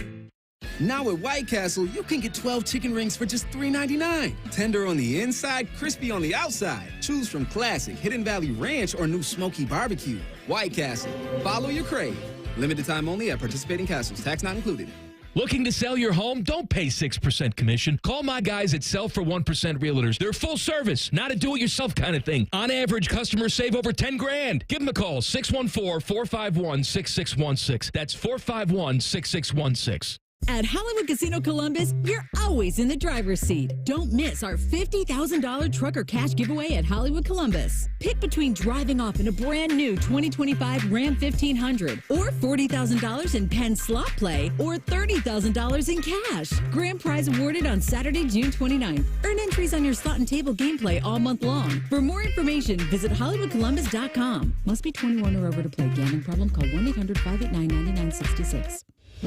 Now at White Castle, you can get 12 chicken rings for just $3.99. Tender on the inside, crispy on the outside. Choose from classic, Hidden Valley Ranch, or new smoky barbecue. White Castle. Follow your crave. Limited time only at participating castles. Tax not included. Looking to sell your home? Don't pay 6% commission. Call my guys at Sell for 1% Realtors. They're full service, not a do-it-yourself kind of thing. On average, customers save over $10,000. Give them a call, 614-451-6616. That's 451-6616. At Hollywood Casino Columbus, you're always in the driver's seat. Don't miss our $50,000 truck or cash giveaway at Hollywood Columbus. Pick between driving off in a brand new 2025 Ram 1500 or $40,000 in Penn slot play or $30,000 in cash. Grand prize awarded on Saturday, June 29th. Earn entries on your slot and table gameplay all month long. For more information, visit HollywoodColumbus.com. Must be 21 or over to play. Gambling problem? Call 1-800-589-9966.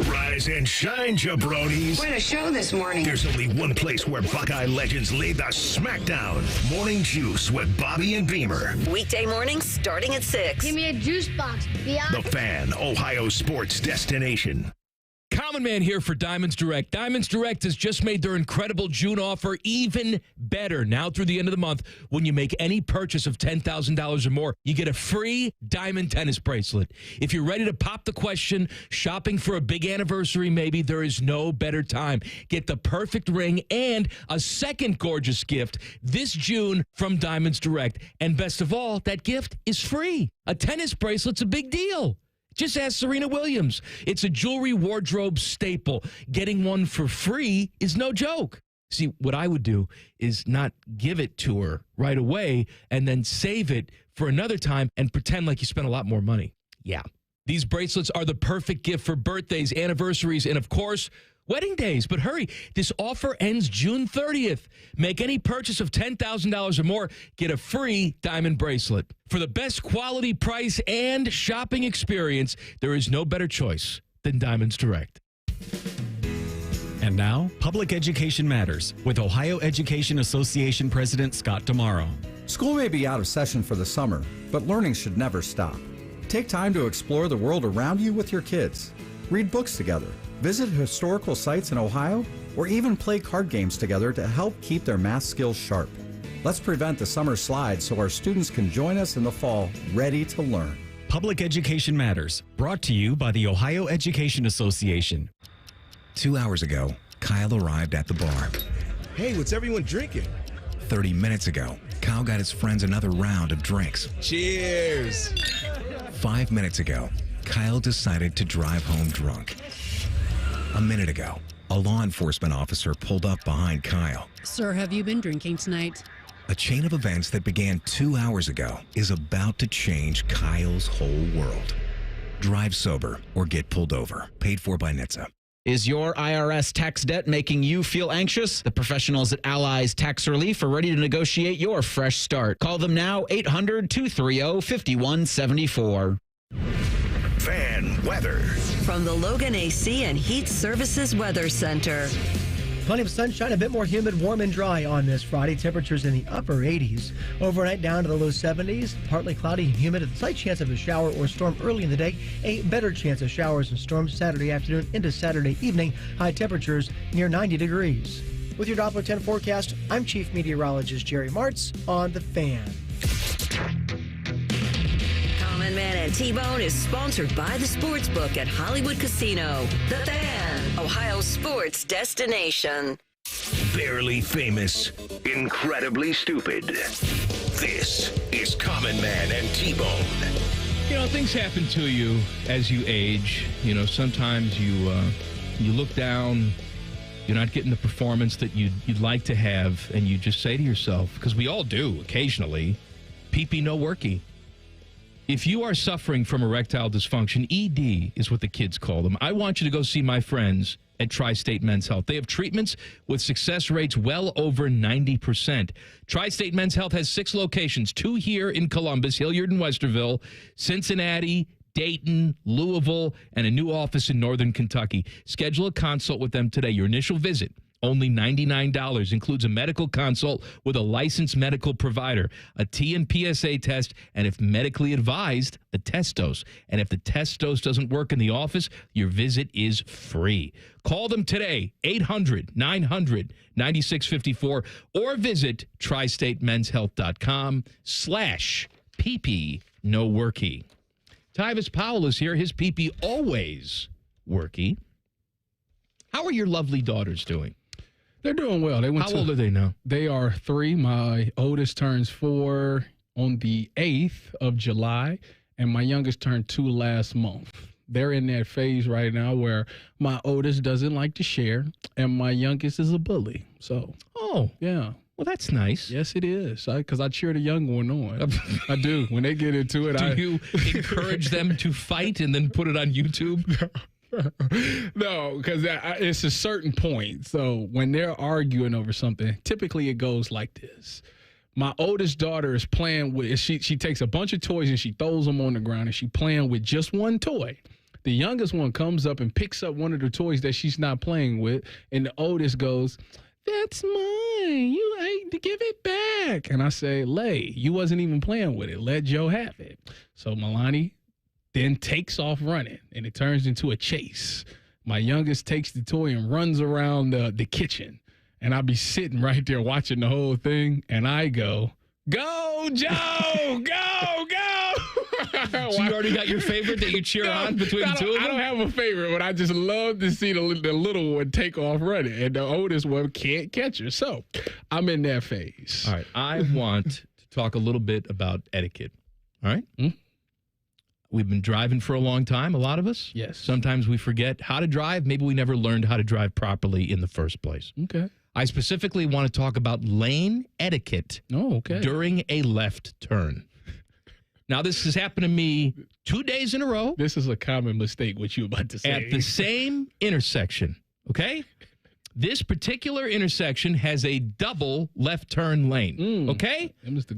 Rise and shine, jabronis. What a show this morning. There's only one place where Buckeye legends lay the smackdown. Morning Juice with Bobby and Beamer. Weekday mornings starting at 6. Give me a juice box, Beyond. The Fan, Ohio sports destination. Common Man here for Diamonds Direct. Diamonds Direct has just made their incredible June offer even better. Now through the end of the month, when you make any purchase of $10,000 or more, you get a free diamond tennis bracelet. If you're ready to pop the question, shopping for a big anniversary maybe, there is no better time. Get the perfect ring and a second gorgeous gift this June from Diamonds Direct. And best of all, that gift is free. A tennis bracelet's a big deal. Just ask Serena Williams. It's a jewelry wardrobe staple. Getting one for free is no joke. See, what I would do is not give it to her right away and then save it for another time and pretend like you spent a lot more money. Yeah. These bracelets are the perfect gift for birthdays, anniversaries, and of course, wedding days. But hurry, this offer ends June 30th. Make any purchase of $10,000 or more, get a free diamond bracelet. For the best quality, price, and shopping experience, there is no better choice than Diamonds Direct. And now, Public Education Matters with Ohio Education Association President Scott Tomorrow. School may be out of session for the summer, but learning should never stop. Take time to explore the world around you with your kids. Read books together. Visit historical sites in Ohio, or even play card games together to help keep their math skills sharp. Let's prevent the summer slide so our students can join us in the fall, ready to learn. Public Education Matters, brought to you by the Ohio Education Association. 2 hours ago, Kyle arrived at the bar. Hey, what's everyone drinking? 30 minutes ago, Kyle got his friends another round of drinks. Cheers! 5 minutes ago, Kyle decided to drive home drunk. A minute ago, a law enforcement officer pulled up behind Kyle. Sir, have you been drinking tonight? A chain of events that began 2 hours ago is about to change Kyle's whole world. Drive sober or get pulled over. Paid for by NHTSA. Is your IRS tax debt making you feel anxious? The professionals at Allies Tax Relief are ready to negotiate your fresh start. Call them now, 800-230-5174. Fan weather. From the Logan AC and Heat Services Weather Center. Plenty of sunshine, a bit more humid, warm and dry on this Friday. Temperatures in the upper 80s. Overnight down to the low 70s. Partly cloudy and humid. A slight chance of a shower or storm early in the day. A better chance of showers and storms Saturday afternoon into Saturday evening. High temperatures near 90 degrees. With your Doppler 10 forecast, I'm Chief Meteorologist Jerry Martz on The Fan. Common Man and T-Bone is sponsored by the Sportsbook at Hollywood Casino. The Fan, Ohio sports destination. Barely famous, incredibly stupid. This is Common Man and T-Bone. You know, things happen to you as you age. You know, sometimes you look down, you're not getting the performance that you'd like to have, and you just say to yourself, because we all do occasionally, pee-pee no worky. If you are suffering from erectile dysfunction, ED is what the kids call them. I want you to go see my friends at Tri-State Men's Health. They have treatments with success rates well over 90%. Tri-State Men's Health has 6 locations, 2 here in Columbus, Hilliard and Westerville, Cincinnati, Dayton, Louisville, and a new office in Northern Kentucky. Schedule a consult with them today. Your initial visit, only $99, includes a medical consult with a licensed medical provider, a T and PSA test, and if medically advised, a test dose. And if the test dose doesn't work in the office, your visit is free. Call them today, 800-900-9654, or visit tristatemenshealth.com/PP no worky. Tyvis Powell is here. His PP always worky. How are your lovely daughters doing? They're doing well. How old are they now? They are 3. My oldest turns 4 on the 8th of July, and my youngest turned 2 last month. They're in that phase right now where my oldest doesn't like to share, and my youngest is a bully. So, yeah. Well, that's nice. Yes, it is. Because I cheer the young one on. I do. When they get into it, Do you encourage them to fight and then put it on YouTube? No, because it's a certain point. So when they're arguing over something, typically it goes like this. My oldest daughter is playing with, she takes a bunch of toys and she throws them on the ground and she's playing with just one toy. The youngest one comes up and picks up one of the toys that she's not playing with, and the oldest goes, "That's mine. You ain't to give it back." And I say, "Lay, you wasn't even playing with it. Let Joe have it." So Milani then takes off running, and it turns into a chase. My youngest takes the toy and runs around the kitchen, and I'll be sitting right there watching the whole thing, and I go, "Go, Joe! Go, go!" So you already got your favorite that you cheer on between the two of them? I don't have a favorite, but I just love to see the little one take off running, and the oldest one can't catch her. So I'm in that phase. All right. I want to talk a little bit about etiquette. All right? Mm-hmm. We've been driving for a long time, a lot of us. Yes. Sometimes we forget how to drive. Maybe we never learned how to drive properly in the first place. Okay. I specifically want to talk about lane etiquette during a left turn. Now, this has happened to me 2 days in a row. This is a common mistake, what you're about to say. At the same intersection, okay? This particular intersection has a double left turn lane, okay?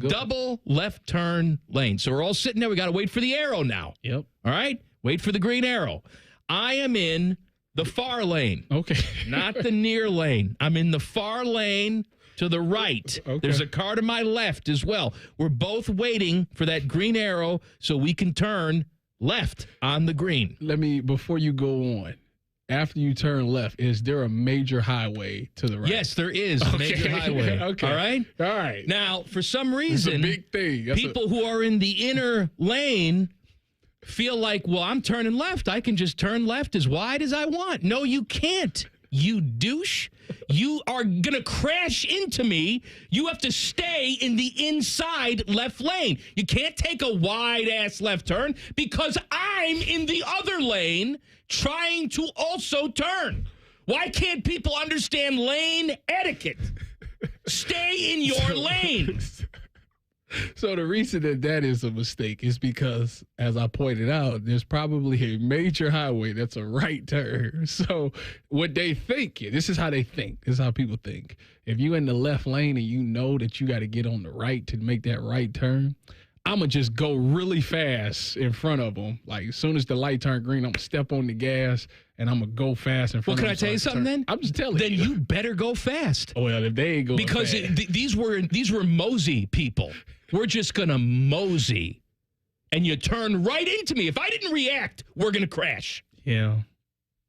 Double left turn lane. So we're all sitting there. We got to wait for the arrow now. Yep. All right? Wait for the green arrow. I am in the far lane. Okay. Not the near lane. I'm in the far lane to the right. Okay. There's a car to my left as well. We're both waiting for that green arrow so we can turn left on the green. Before you go on, after you turn left, is there a major highway to the right? Yes, there is a major highway. Okay. All right? All right. Now, for some reason, it's a big thing. People who are in the inner lane feel like, well, I'm turning left. I can just turn left as wide as I want. No, you can't, you douche. You are going to crash into me. You have to stay in the inside left lane. You can't take a wide-ass left turn because I'm in the other lane trying to also turn. Why can't people understand lane etiquette? Stay in your lane. So the reason that is a mistake is because, as I pointed out, there's probably a major highway that's a right turn. So what they think, this is how they think. This is how people think. If you're in the left lane and you know that you got to get on the right to make that right turn, I'm going to just go really fast in front of them. Like, as soon as the light turn green, I'm going to step on the gas, and I'm going to go fast in front of them. Well, can I tell you something then? I'm just telling you. Then you better go fast. Oh, well, if they ain't going because fast. These were mosey people. We're just going to mosey. And you turn right into me. If I didn't react, we're going to crash. Yeah.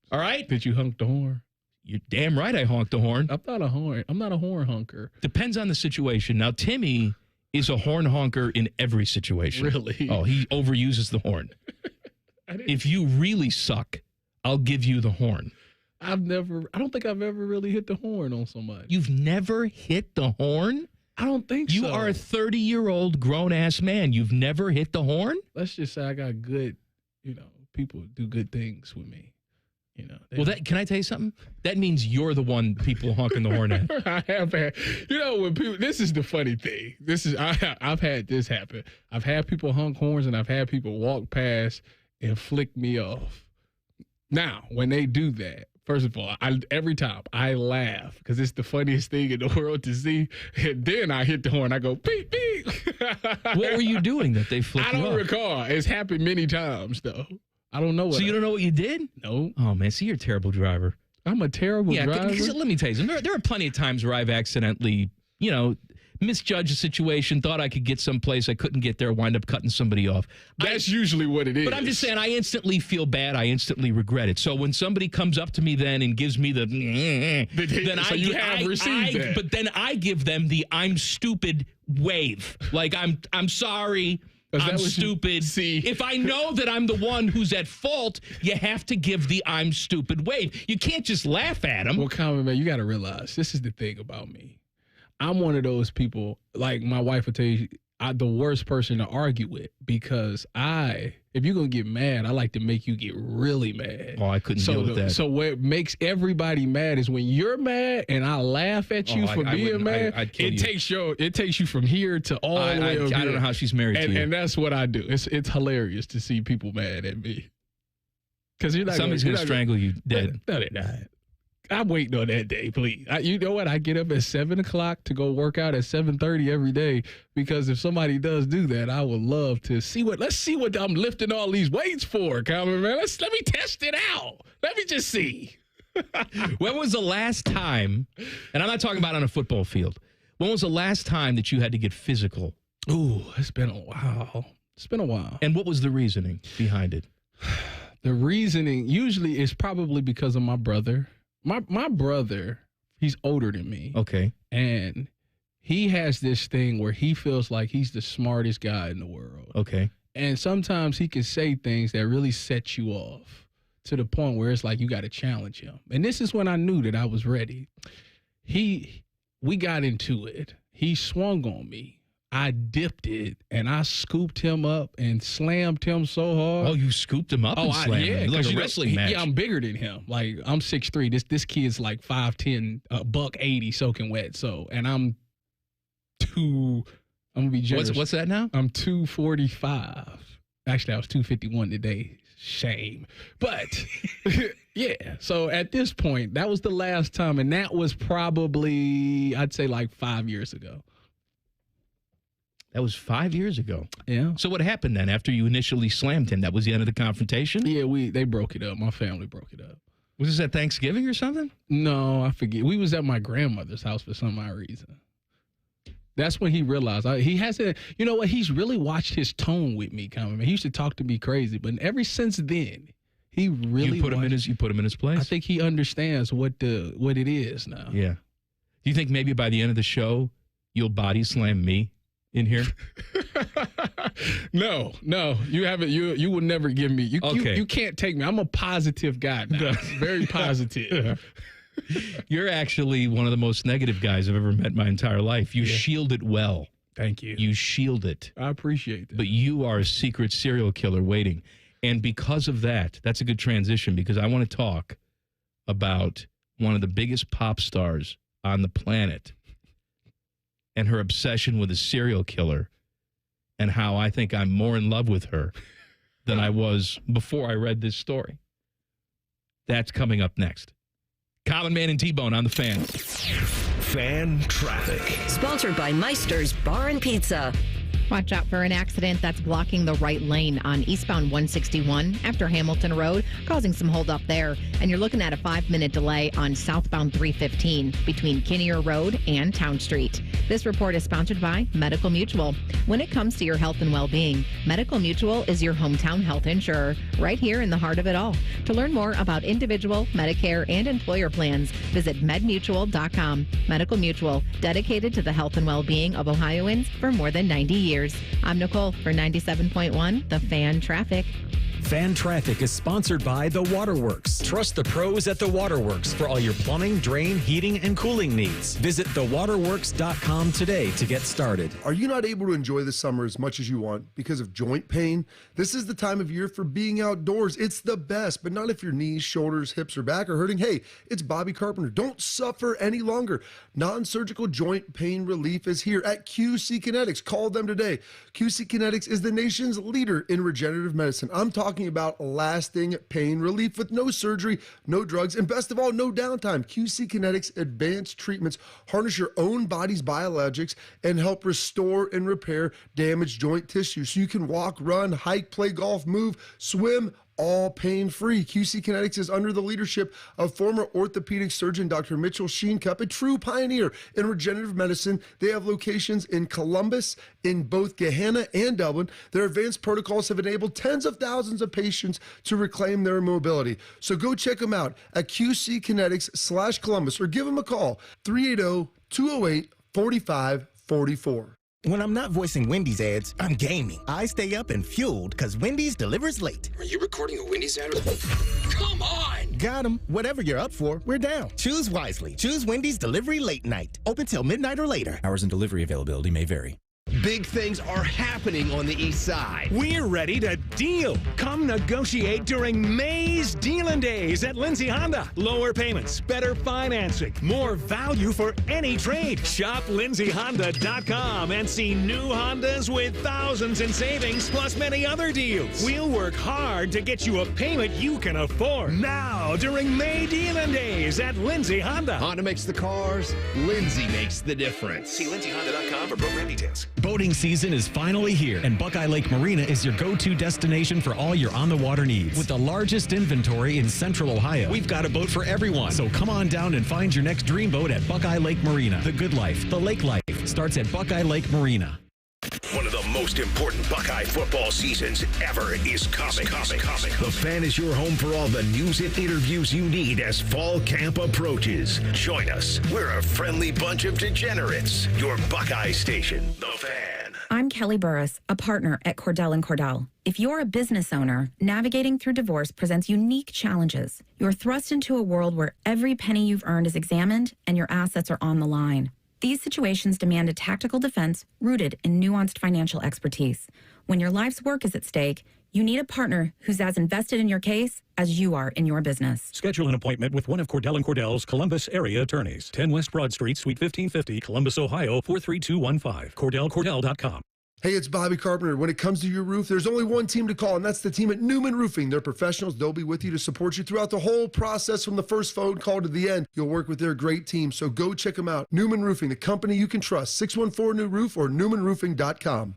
All right? Did you honk the horn? You're damn right I honked the horn. I'm not a horn honker. Depends on the situation. Now, Timmy is a horn honker in every situation. Really? Oh, he overuses the horn. If you really suck, I'll give you the horn. I don't think I've ever really hit the horn on somebody. You've never hit the horn? I don't think so. You are a 30-year-old grown-ass man. You've never hit the horn? Let's just say I got good, people do good things with me. Well, can I tell you something? That means you're the one people honking the horn at. I have had, when people, this is the funny thing. I've had this happen. I've had people honk horns and I've had people walk past and flick me off. Now, when they do that, First of all, every time I laugh because it's the funniest thing in the world to see. And then I hit the horn. I go, beep, beep. What were you doing that they flipped I you don't off? recall. It's happened many times, though. I don't know what. So you don't know what you did? No. Oh, man. See, you're a terrible driver. I'm a terrible driver. Because let me tell you something. There are plenty of times where I've accidentally, misjudged a situation, thought I could get someplace I couldn't get there, wind up cutting somebody off. That's usually what it is. But I'm just saying, I instantly feel bad. I instantly regret it. So when somebody comes up to me then and gives me the, then so you have received that. But then I give them the I'm stupid wave. Like, I'm sorry. I'm stupid. See, if I know that I'm the one who's at fault, you have to give the I'm stupid wave. You can't just laugh at them. Well, Common Man, you got to realize this is the thing about me. I'm one of those people, like my wife will tell you, I'm the worst person to argue with because if you're going to get mad, I like to make you get really mad. Oh, I couldn't deal with that. So what makes everybody mad is when you're mad and I laugh at you for being mad, it takes you from here to all the way over here. I don't know how she's married to you. And that's what I do. It's hilarious to see people mad at me. Because somebody's going to strangle you dead. No, they're not. I'm waiting on that day, please. You know what? I get up at 7 o'clock to go work out at 7:30 every day because if somebody does do that, I would love to see let's see what I'm lifting all these weights for, Common Man. Let me test it out. Let me just see. When was the last time, and I'm not talking about on a football field, when was the last time that you had to get physical? Ooh, it's been a while. And what was the reasoning behind it? The reasoning usually is probably because of my brother. My brother, he's older than me. Okay. And he has this thing where he feels like he's the smartest guy in the world. Okay. And sometimes he can say things that really set you off to the point where it's like you got to challenge him. And this is when I knew that I was ready. We got into it. He swung on me. I dipped it, and I scooped him up and slammed him so hard. Oh, you scooped him up and slammed him? Like a wrestling match. Yeah, I'm bigger than him. Like, I'm 6'3". This kid's like 5'10", $180 soaking wet. So, and I'm going to be generous. What's that now? I'm 245. Actually, I was 251 today. Shame. But, yeah. So, at this point, that was the last time, and that was probably, I'd say, like 5 years ago. That was 5 years ago. Yeah. So what happened then after you initially slammed him? That was the end of the confrontation? Yeah, they broke it up. My family broke it up. Was this at Thanksgiving or something? No, I forget. We was at my grandmother's house for some odd reason. That's when he realized. He hasn't, you know what? He's really watched his tone with me, Common Man. He used to talk to me crazy, but ever since then, he really you put him in his place? I think he understands what it is now. Yeah. Do you think maybe by the end of the show, you'll body slam me in here? No, you haven't. You would never give me. You can't take me. I'm a positive guy now. Very positive. You're actually one of the most negative guys I've ever met in my entire life. You shield it well. Thank you. You shield it. I appreciate that. But you are a secret serial killer waiting. And because of that, that's a good transition because I want to talk about one of the biggest pop stars on the planet and her obsession with a serial killer and how I think I'm more in love with her than I was before I read this story. That's coming up next. Common Man and T-Bone on the Fan. Fan Traffic. Sponsored by Meister's Bar and Pizza. Watch out for an accident that's blocking the right lane on eastbound 161 after Hamilton Road, causing some holdup there. And you're looking at a 5-minute delay on southbound 315 between Kinnear Road and Town Street. This report is sponsored by Medical Mutual. When it comes to your health and well-being, Medical Mutual is your hometown health insurer, right here in the heart of it all. To learn more about individual, Medicare, and employer plans, visit medmutual.com. Medical Mutual, dedicated to the health and well-being of Ohioans for more than 90 years. I'm Nicole for 97.1, The Fan Traffic. Fan Traffic is sponsored by The Waterworks. Trust the pros at The Waterworks for all your plumbing, drain, heating, and cooling needs. Visit thewaterworks.com today to get started. Are you not able to enjoy the summer as much as you want because of joint pain? This is the time of year for being outdoors. It's the best, but not if your knees, shoulders, hips, or back are hurting. Hey, it's Bobby Carpenter. Don't suffer any longer. Non-surgical joint pain relief is here at QC Kinetics. Call them today. QC Kinetics is the nation's leader in regenerative medicine. I'm talking talking about lasting pain relief with no surgery, no drugs, and best of all, no downtime. QC Kinetics advanced treatments harness your own body's biologics and help restore and repair damaged joint tissue so you can walk, run, hike, play golf, move, swim, all pain-free. QC Kinetics is under the leadership of former orthopedic surgeon Dr. Mitchell Sheencup, a true pioneer in regenerative medicine. They have locations in Columbus, in both Gahanna and Dublin. Their advanced protocols have enabled tens of thousands of patients to reclaim their mobility. So go check them out at QCkinetics/Columbus or give them a call, 380-208-4544. When I'm not voicing Wendy's ads, I'm gaming. I stay up and fueled because Wendy's delivers late. Are you recording a Wendy's ad? Come on! Got 'em. Whatever you're up for, we're down. Choose wisely. Choose Wendy's Delivery Late Night. Open till midnight or later. Hours and delivery availability may vary. Big things are happening on the east side. We're ready to deal. Come negotiate during May's Dealin' Days at Lindsay Honda. Lower payments, better financing, more value for any trade. Shop lindsayhonda.com and see new Hondas with thousands in savings plus many other deals. We'll work hard to get you a payment you can afford. Now during May Dealin' Days at Lindsay Honda. Honda makes the cars. Lindsay makes the difference. See lindsayhonda.com for program details. Boating season is finally here, and Buckeye Lake Marina is your go-to destination for all your on-the-water needs. With the largest inventory in Central Ohio, we've got a boat for everyone. So come on down and find your next dream boat at Buckeye Lake Marina. The good life, the lake life, starts at Buckeye Lake Marina. One of the most important Buckeye football seasons ever is coming. The Fan is your home for all the news and interviews you need as fall camp approaches. Join us. We're a friendly bunch of degenerates. Your Buckeye station, The Fan. I'm Kelly Burris, a partner at Cordell & Cordell. If you're a business owner, navigating through divorce presents unique challenges. You're thrust into a world where every penny you've earned is examined and your assets are on the line. These situations demand a tactical defense rooted in nuanced financial expertise. When your life's work is at stake, you need a partner who's as invested in your case as you are in your business. Schedule an appointment with one of Cordell & Cordell's Columbus area attorneys. 10 West Broad Street, Suite 1550, Columbus, Ohio, 43215. CordellCordell.com. Hey, it's Bobby Carpenter. When it comes to your roof, there's only one team to call, and that's the team at Newman Roofing. They're professionals. They'll be with you to support you throughout the whole process from the first phone call to the end. You'll work with their great team, so go check them out. Newman Roofing, the company you can trust. 614-NEW-ROOF or newmanroofing.com.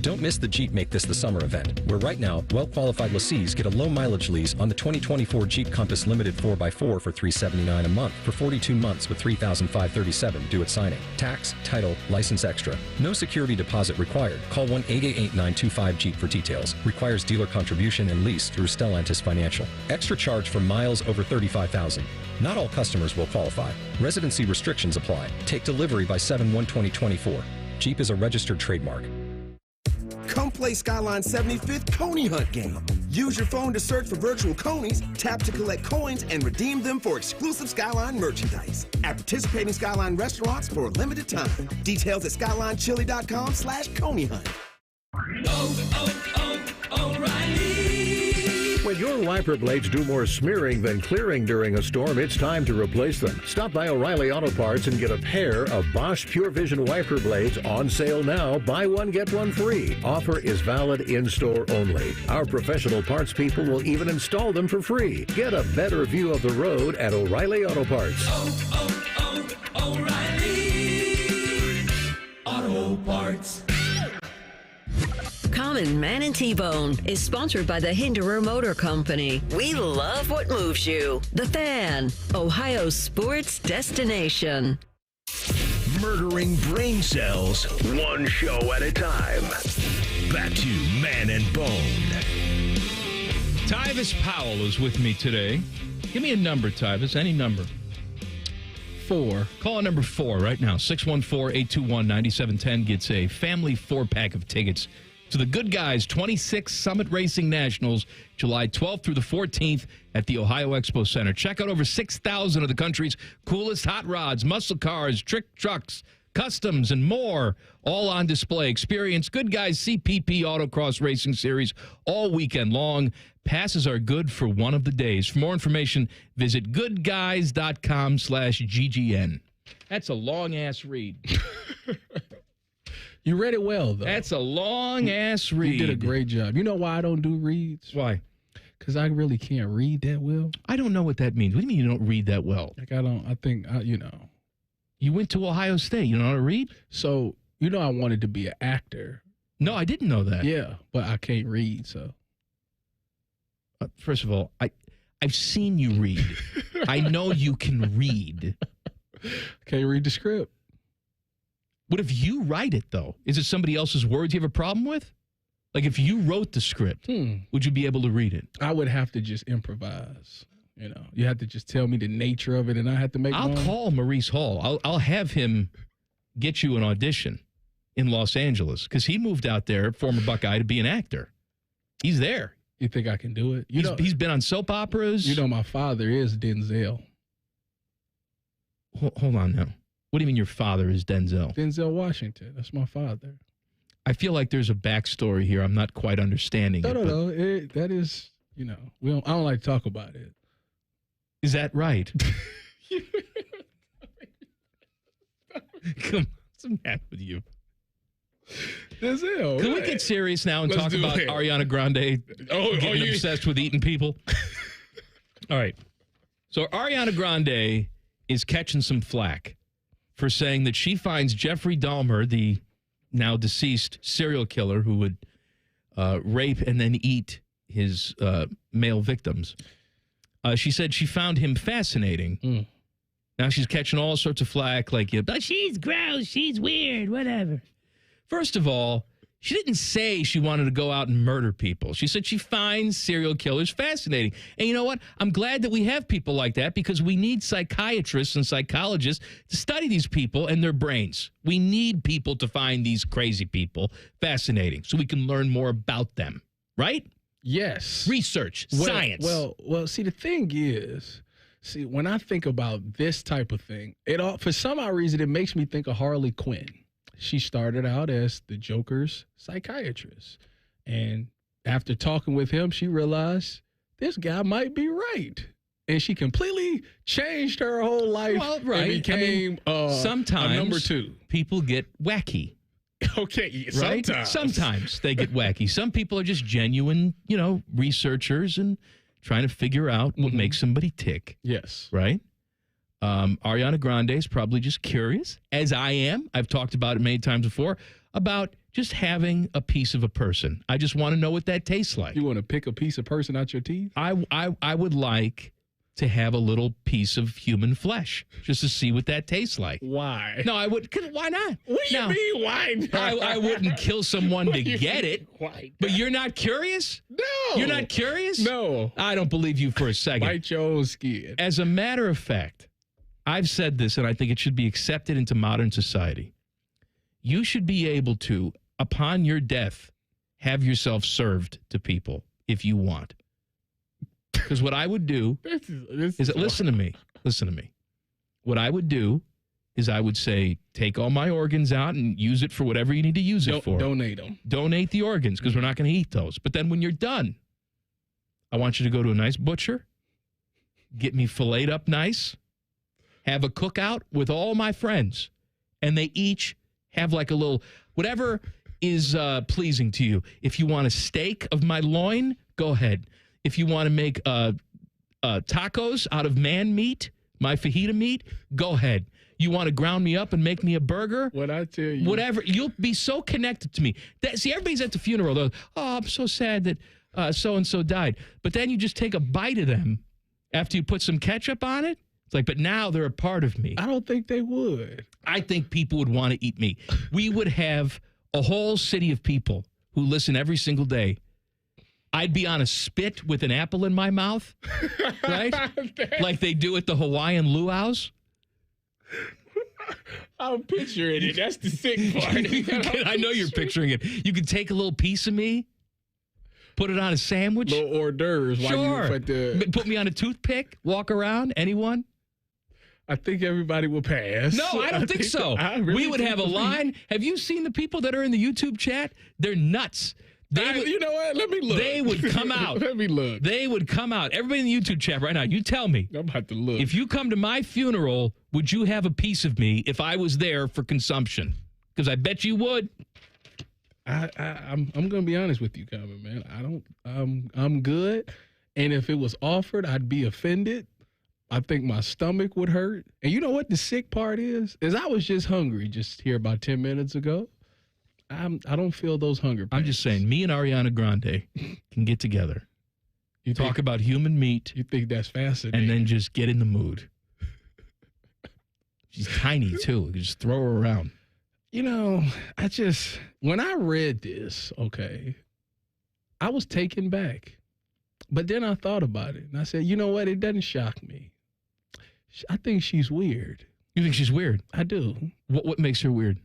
Don't miss the Jeep Make This the Summer event, where right now, well-qualified lessees get a low-mileage lease on the 2024 Jeep Compass Limited 4x4 for $379 a month for 42 months with $3,537 due at signing. Tax, title, license extra. No security deposit required. Call 1-888-925-JEEP for details. Requires dealer contribution and lease through Stellantis Financial. Extra charge for miles over 35,000. Not all customers will qualify. Residency restrictions apply. Take delivery by 7/1/2024. Jeep is a registered trademark. Come play Skyline 75th Coney Hunt game. Use your phone to search for virtual conies, tap to collect coins, and redeem them for exclusive Skyline merchandise at participating Skyline restaurants for a limited time. Details at SkylineChili.com/Coney Hunt. O'Reilly. When your wiper blades do more smearing than clearing during a storm, it's time to replace them. Stop by O'Reilly Auto Parts and get a pair of Bosch Pure Vision wiper blades on sale now. Buy one, get one free. Offer is valid in-store only. Our professional parts people will even install them for free. Get a better view of the road at O'Reilly Auto Parts. O'Reilly Auto Parts. Common Man and T-Bone is sponsored by the Hinderer Motor Company. We love what moves you. The Fan, Ohio's sports destination. Murdering brain cells, one show at a time. Back to Man and Bone. Tyvis Powell is with me today. Give me a number, Tyvis, any number. 4. Call number 4 right now. 614-821-9710 gets a family 4-pack of tickets to the Good Guys 26 Summit Racing Nationals, July 12th through the 14th at the Ohio Expo Center. Check out over 6,000 of the country's coolest hot rods, muscle cars, trick trucks, customs, and more, all on display. Experience Good Guys CPP Autocross Racing Series all weekend long. Passes are good for one of the days. For more information, visit goodguys.com/GGN. That's a long-ass read. You read it well, though. That's a long-ass read. You did a great job. You know why I don't do reads? Why? because I really can't read that well. I don't know what that means. What do you mean you don't read that well? Like, I think, You went to Ohio State. You know how to read? So, I wanted to be an actor. No, I didn't know that. Yeah, but I can't read, so. First of all, I've seen you read. I know you can read. Can't read the script. What if you write it, though? Is it somebody else's words you have a problem with? Like, if you wrote the script, would you be able to read it? I would have to just improvise. You have to just tell me the nature of it, and I have to make I'll call Maurice Hall. I'll have him get you an audition in Los Angeles because he moved out there, former Buckeye, to be an actor. He's there. You think I can do it? He's been on soap operas. My father is Denzel. Hold on now. What do you mean your father is Denzel? Denzel Washington. That's my father. I feel like there's a backstory here. I'm not quite understanding it. No. That is, I don't like to talk about it. Is that right? Come on, what's the matter with you? Denzel. Can we get serious now and talk about Ariana Grande getting obsessed with eating people? All right. So Ariana Grande is catching some flack for saying that she finds Jeffrey Dahmer, the now deceased serial killer who would rape and then eat his male victims. She said she found him fascinating. Now she's catching all sorts of flack like, but she's gross, she's weird, whatever. First of all, she didn't say she wanted to go out and murder people. She said she finds serial killers fascinating. And you know what? I'm glad that we have people like that because we need psychiatrists and psychologists to study these people and their brains. We need people to find these crazy people fascinating so we can learn more about them, right? Yes. Research, science. Well, see, the thing is, when I think about this type of thing, for some odd reason, it makes me think of Harley Quinn. She started out as the Joker's psychiatrist. And after talking with him, she realized this guy might be right. And she completely changed her whole life. Well, right. And became sometimes number two. People get wacky. Okay, right? Sometimes they get wacky. Some people are just genuine, researchers and trying to figure out what makes somebody tick. Yes. Right? Ariana Grande is probably just curious, as I am. I've talked about it many times before, about just having a piece of a person. I just want to know what that tastes like. You want to pick a piece of person out your teeth? I would like to have a little piece of human flesh just to see what that tastes like. Why? No, I would. Why not? What do you mean, why not? I wouldn't kill someone to get it. Why? But you're not curious? No. You're not curious? No. I don't believe you for a second. Bite your own skin. As a matter of fact, I've said this, and I think it should be accepted into modern society. You should be able to, upon your death, have yourself served to people if you want. Because what I would do is listen to me. Listen to me. What I would do is I would say, take all my organs out and use it for whatever you need to use it for. Donate them. Donate the organs because we're not going to eat those. But then when you're done, I want you to go to a nice butcher, get me filleted up nice, have a cookout with all my friends, and they each have like a little, whatever is pleasing to you. If you want a steak of my loin, go ahead. If you want to make tacos out of man meat, my fajita meat, go ahead. You want to ground me up and make me a burger? What I tell you. Whatever. You'll be so connected to me. See, everybody's at the funeral. They're, oh, I'm so sad that so-and-so died. But then you just take a bite of them after you put some ketchup on it. It's like, but now they're a part of me. I don't think they would. I think people would want to eat me. We would have a whole city of people who listen every single day. I'd be on a spit with an apple in my mouth, right? Like they do at the Hawaiian luau's. I'm picturing it. That's the sick part. I know you're picturing it. You could take a little piece of me, put it on a sandwich. Little hors d'oeuvres. Sure. Put me on a toothpick, walk around. Anyone? I think everybody will pass. No, I don't think so. We would have a line. Have you seen the people that are in the YouTube chat? They're nuts. You know what? Let me look. They would come out. Let me look. They would come out. Everybody in the YouTube chat right now, you tell me. I'm about to look. If you come to my funeral, would you have a piece of me if I was there for consumption? Because I bet you would. I'm going to be honest with you, Common, man. I'm good. And if it was offered, I'd be offended. I think my stomach would hurt. And you know what the sick part is I was just hungry just here about 10 minutes ago. I don't feel those hunger pains. I'm just saying, me and Ariana Grande can get together. Talk about human meat. You think that's fascinating? And then just get in the mood. She's tiny, too. You just throw her around. You know, when I read this, okay, I was taken back. But then I thought about it, and I said, you know what? It doesn't shock me. I think she's weird. You think she's weird? I do. What makes her weird?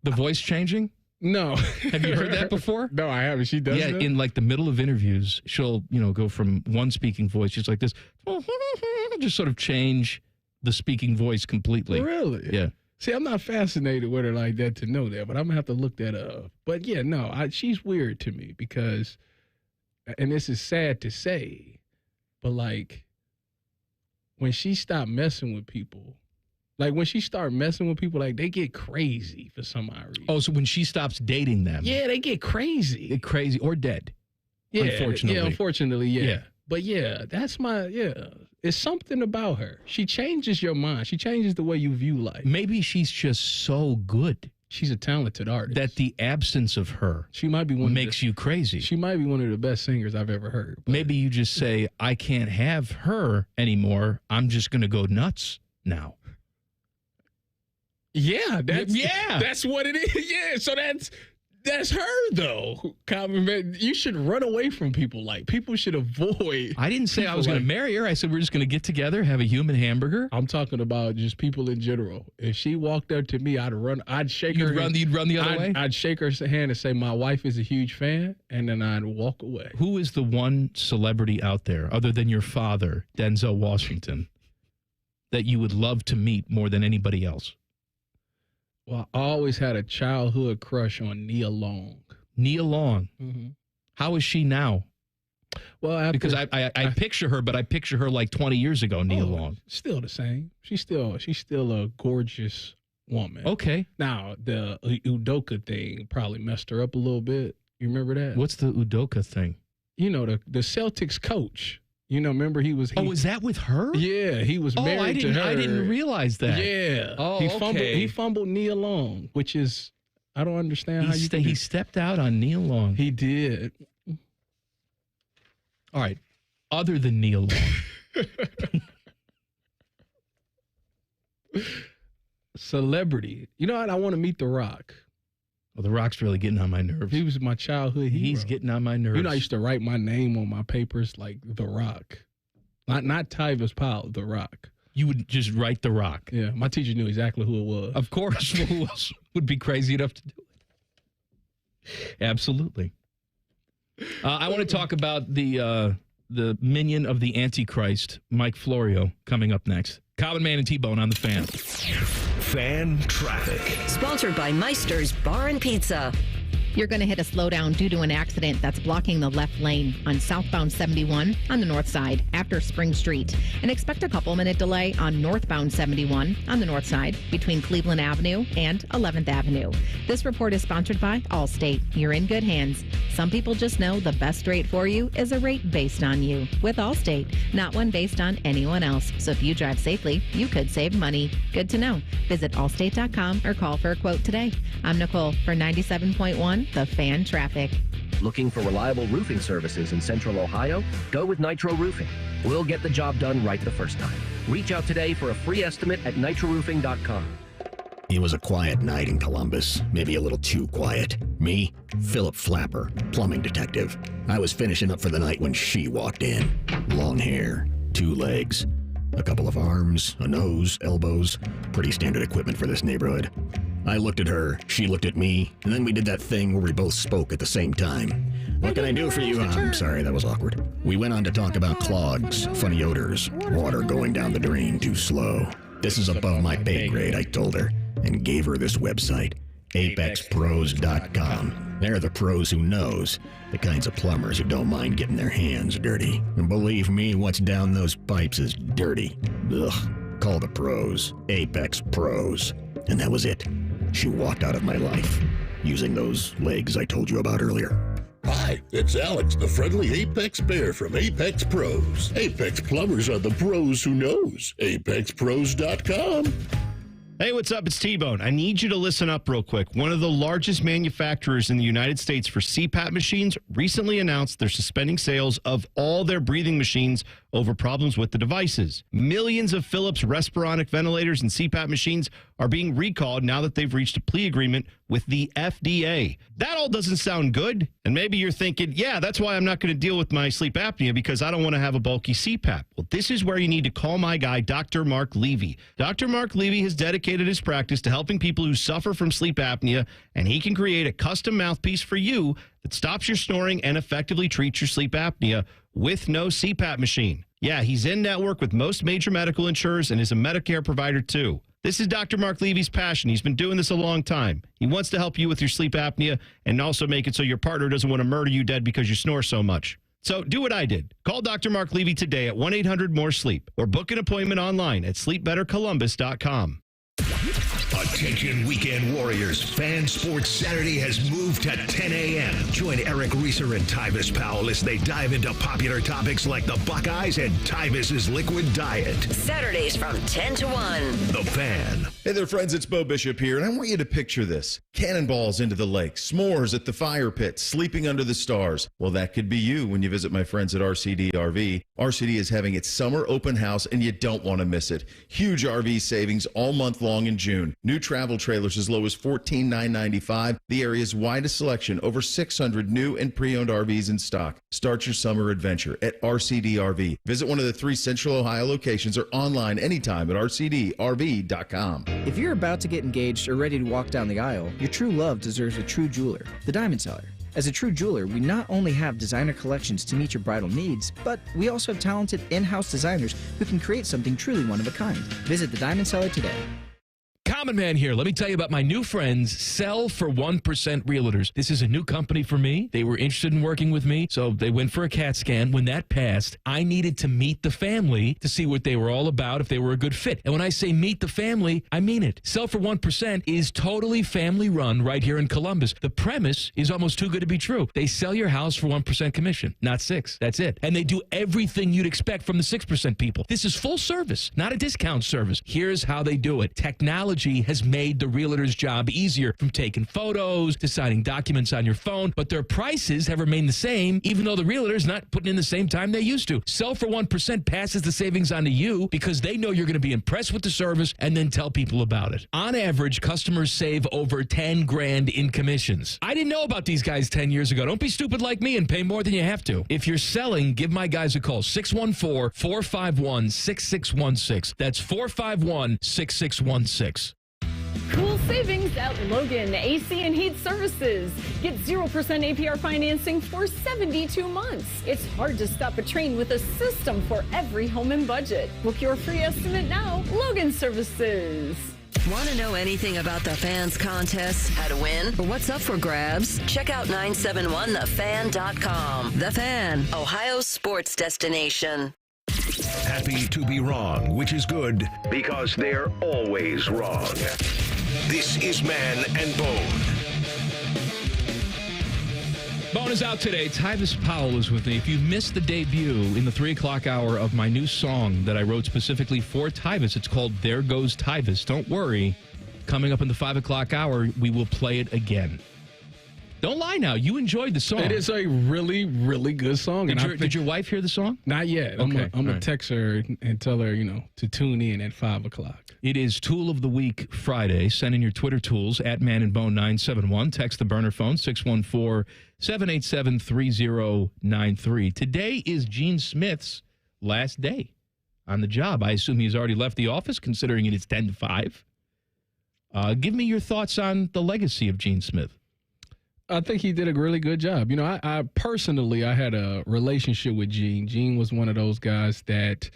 The voice changing? No. Have you heard that before? No, I haven't. She does that? In like the middle of interviews, she'll, go from one speaking voice, just like this, just sort of change the speaking voice completely. Really? Yeah. See, I'm not fascinated with her like that to know that, but I'm going to have to look that up. But yeah, no, she's weird to me because, and this is sad to say, but like when she stopped messing with people, like when she started messing with people, like they get crazy for some odd reason. Oh, so when she stops dating them. Yeah, they get crazy. Get crazy or dead. Yeah, unfortunately. Yeah, unfortunately, yeah. But yeah, it's something about her. She changes your mind. She changes the way you view life. Maybe she's just so good. She's a talented artist. That the absence of her makes you crazy. She might be one of the best singers I've ever heard. But maybe you just say, I can't have her anymore. I'm just going to go nuts now. Yeah, that's what it is. Yeah, so that's her though. Common, you should run away from people. Like people should avoid. I didn't say I was going to marry her. I said we're just going to get together, have a human hamburger. I'm talking about just people in general. If she walked up to me, I'd run. I'd shake her. You'd run the other way. I'd shake her hand and say, "My wife is a huge fan," and then I'd walk away. Who is the one celebrity out there, other than your father, Denzel Washington, that you would love to meet more than anybody else? Well, I always had a childhood crush on Nia Long. Nia Long. Mm-hmm. How is she now? Well, because I picture her, but I picture her like 20 years ago, Nia Long. Still the same. She's still a gorgeous woman. Okay. Now, the Udoka thing probably messed her up a little bit. You remember that? What's the Udoka thing? You know, the Celtics coach. You know, remember was that with her? Yeah, he was married to her. I didn't realize that. Yeah. Oh, He fumbled Nia Long, which is, I don't understand how he stepped out on Nia Long. He did. All right. Other than Nia Long. Celebrity. You know what? I want to meet The Rock. Well, The Rock's really getting on my nerves. He was my childhood hero. He's getting on my nerves. You know, I used to write my name on my papers like The Rock. Not Tyvis Powell, The Rock. You would just write The Rock? Yeah, my teacher knew exactly who it was. Of course. Who else would be crazy enough to do it? Absolutely. I want to talk about the minion of the Antichrist, Mike Florio, coming up next. Common Man and T-Bone on the Fan. Fan Traffic. Sponsored by Meister's Bar and Pizza. You're going to hit a slowdown due to an accident that's blocking the left lane on southbound 71 on the north side after Spring Street. And expect a couple-minute delay on northbound 71 on the north side between Cleveland Avenue and 11th Avenue. This report is sponsored by Allstate. You're in good hands. Some people just know the best rate for you is a rate based on you with Allstate, not one based on anyone else. So if you drive safely, you could save money. Good to know. Visit allstate.com or call for a quote today. I'm Nicole for 97.1 The Fan Traffic. Looking for reliable roofing services in Central Ohio? Go with Nitro Roofing. We'll get the job done right the first time. Reach out today for a free estimate at nitroroofing.com. It was a quiet night in Columbus, maybe a little too quiet. Me, Philip Flapper, plumbing detective. I was finishing up for the night when she walked in. Long hair, 2 legs, a couple of arms, a nose, elbows. Pretty standard equipment for this neighborhood. I looked at her, she looked at me, and then we did that thing where we both spoke at the same time. What can I do for you? I'm sorry, that was awkward. We went on to talk about clogs, funny odors, water going down the drain too slow. This is above my pay grade, I told her, and gave her this website, apexpros.com. They're the pros who knows, the kinds of plumbers who don't mind getting their hands dirty. And believe me, what's down those pipes is dirty. Ugh, call the pros, Apex Pros. And that was it. She walked out of my life, using those legs I told you about earlier. Hi, Hi, it's Alex, the friendly Apex Bear from Apex Pros. Apex plumbers are the pros who knows. ApexPros.com. Hey, what's up? It's T-Bone. I need you to listen up real quick. One of the largest manufacturers in the United States for CPAP machines recently announced they're suspending sales of all their breathing machines over problems with the devices. Millions of Philips Respironic ventilators and CPAP machines are being recalled now that they've reached a plea agreement with the FDA. That all doesn't sound good. And maybe you're thinking, yeah, that's why I'm not going to deal with my sleep apnea because I don't want to have a bulky CPAP. Well, this is where you need to call my guy, Dr. Mark Levy. Dr. Mark Levy has dedicated his practice to helping people who suffer from sleep apnea, and he can create a custom mouthpiece for you that stops your snoring and effectively treats your sleep apnea with no CPAP machine. Yeah, he's in network with most major medical insurers and is a Medicare provider too. This is Dr. Mark Levy's passion. He's been doing this a long time. He wants to help you with your sleep apnea and also make it so your partner doesn't want to murder you dead because you snore so much. So do what I did. Call Dr. Mark Levy today at 1-800-MORE-SLEEP or book an appointment online at sleepbettercolumbus.com. Attention weekend warriors. Fan Sports Saturday has moved to 10 a.m. Join Eric Reeser and Tyvis Powell as they dive into popular topics like the Buckeyes and Tyvis's liquid diet. Saturdays from 10 to 1. The Fan. Hey there, friends. It's Bo Bishop here, and I want you to picture this. Cannonballs into the lake, s'mores at the fire pit, sleeping under the stars. Well, that could be you when you visit my friends at RCD RV. RCD is having its summer open house, and you don't want to miss it. Huge RV savings all month long in June. New travel trailers as low as $14,995. The area's widest selection, over 600 new and pre-owned RVs in stock. Start your summer adventure at RCD RV. Visit one of the 3 Central Ohio locations or online anytime at rcdrv.com. If you're about to get engaged or ready to walk down the aisle, your true love deserves a true jeweler, the Diamond Seller. As a true jeweler, we not only have designer collections to meet your bridal needs, but we also have talented in-house designers who can create something truly one of a kind. Visit the Diamond Seller today. Common Man here. Let me tell you about my new friends, Sell for 1% Realtors. This is a new company for me. They were interested in working with me, so they went for a CAT scan. When that passed, I needed to meet the family to see what they were all about, if they were a good fit. And when I say meet the family, I mean it. Sell for 1% is totally family run right here in Columbus. The premise is almost too good to be true. They sell your house for 1% commission, not 6. That's it. And they do everything you'd expect from the 6% people. This is full service, not a discount service. Here's how they do it. Technology has made the realtor's job easier, from taking photos to signing documents on your phone, but their prices have remained the same, even though the realtor's not putting in the same time they used to. Sell for 1% passes the savings on to you because they know you're going to be impressed with the service and then tell people about it. On average, customers save over $10,000 in commissions. I didn't know about these guys 10 years ago. Don't be stupid like me and pay more than you have to. If you're selling, give my guys a call, 614-451-6616. That's 451-6616. Cool savings at Logan AC and Heat Services. Get 0% APR financing for 72 months. It's hard to stop a train with a system for every home and budget. Book your free estimate now. Logan Services. Want to know anything about the Fans contest, how to win, or what's up for grabs? Check out 971thefan.com. The Fan, Ohio's sports destination. Happy to be wrong, which is good because they're always wrong. This is Man and Bone. Bone is out today. Tyvis Powell is with me. If you've missed the debut in the 3 o'clock hour of my new song that I wrote specifically for Tyvis, it's called There Goes Tyvis. Don't worry. Coming up in the 5 o'clock hour, we will play it again. Don't lie now. You enjoyed the song. It is a really, really good song. Did your wife hear the song? Not yet. Okay. I'm going to text her and tell her, to tune in at 5 o'clock. It is Tool of the Week Friday. Send in your Twitter tools at Man and Bone 971. Text the burner phone 614-787-3093. Today is Gene Smith's last day on the job. I assume he's already left the office, considering it is 10 to 5. Give me your thoughts on the legacy of Gene Smith. I think he did a really good job. I personally, I had a relationship with Gene. Gene was one of those guys that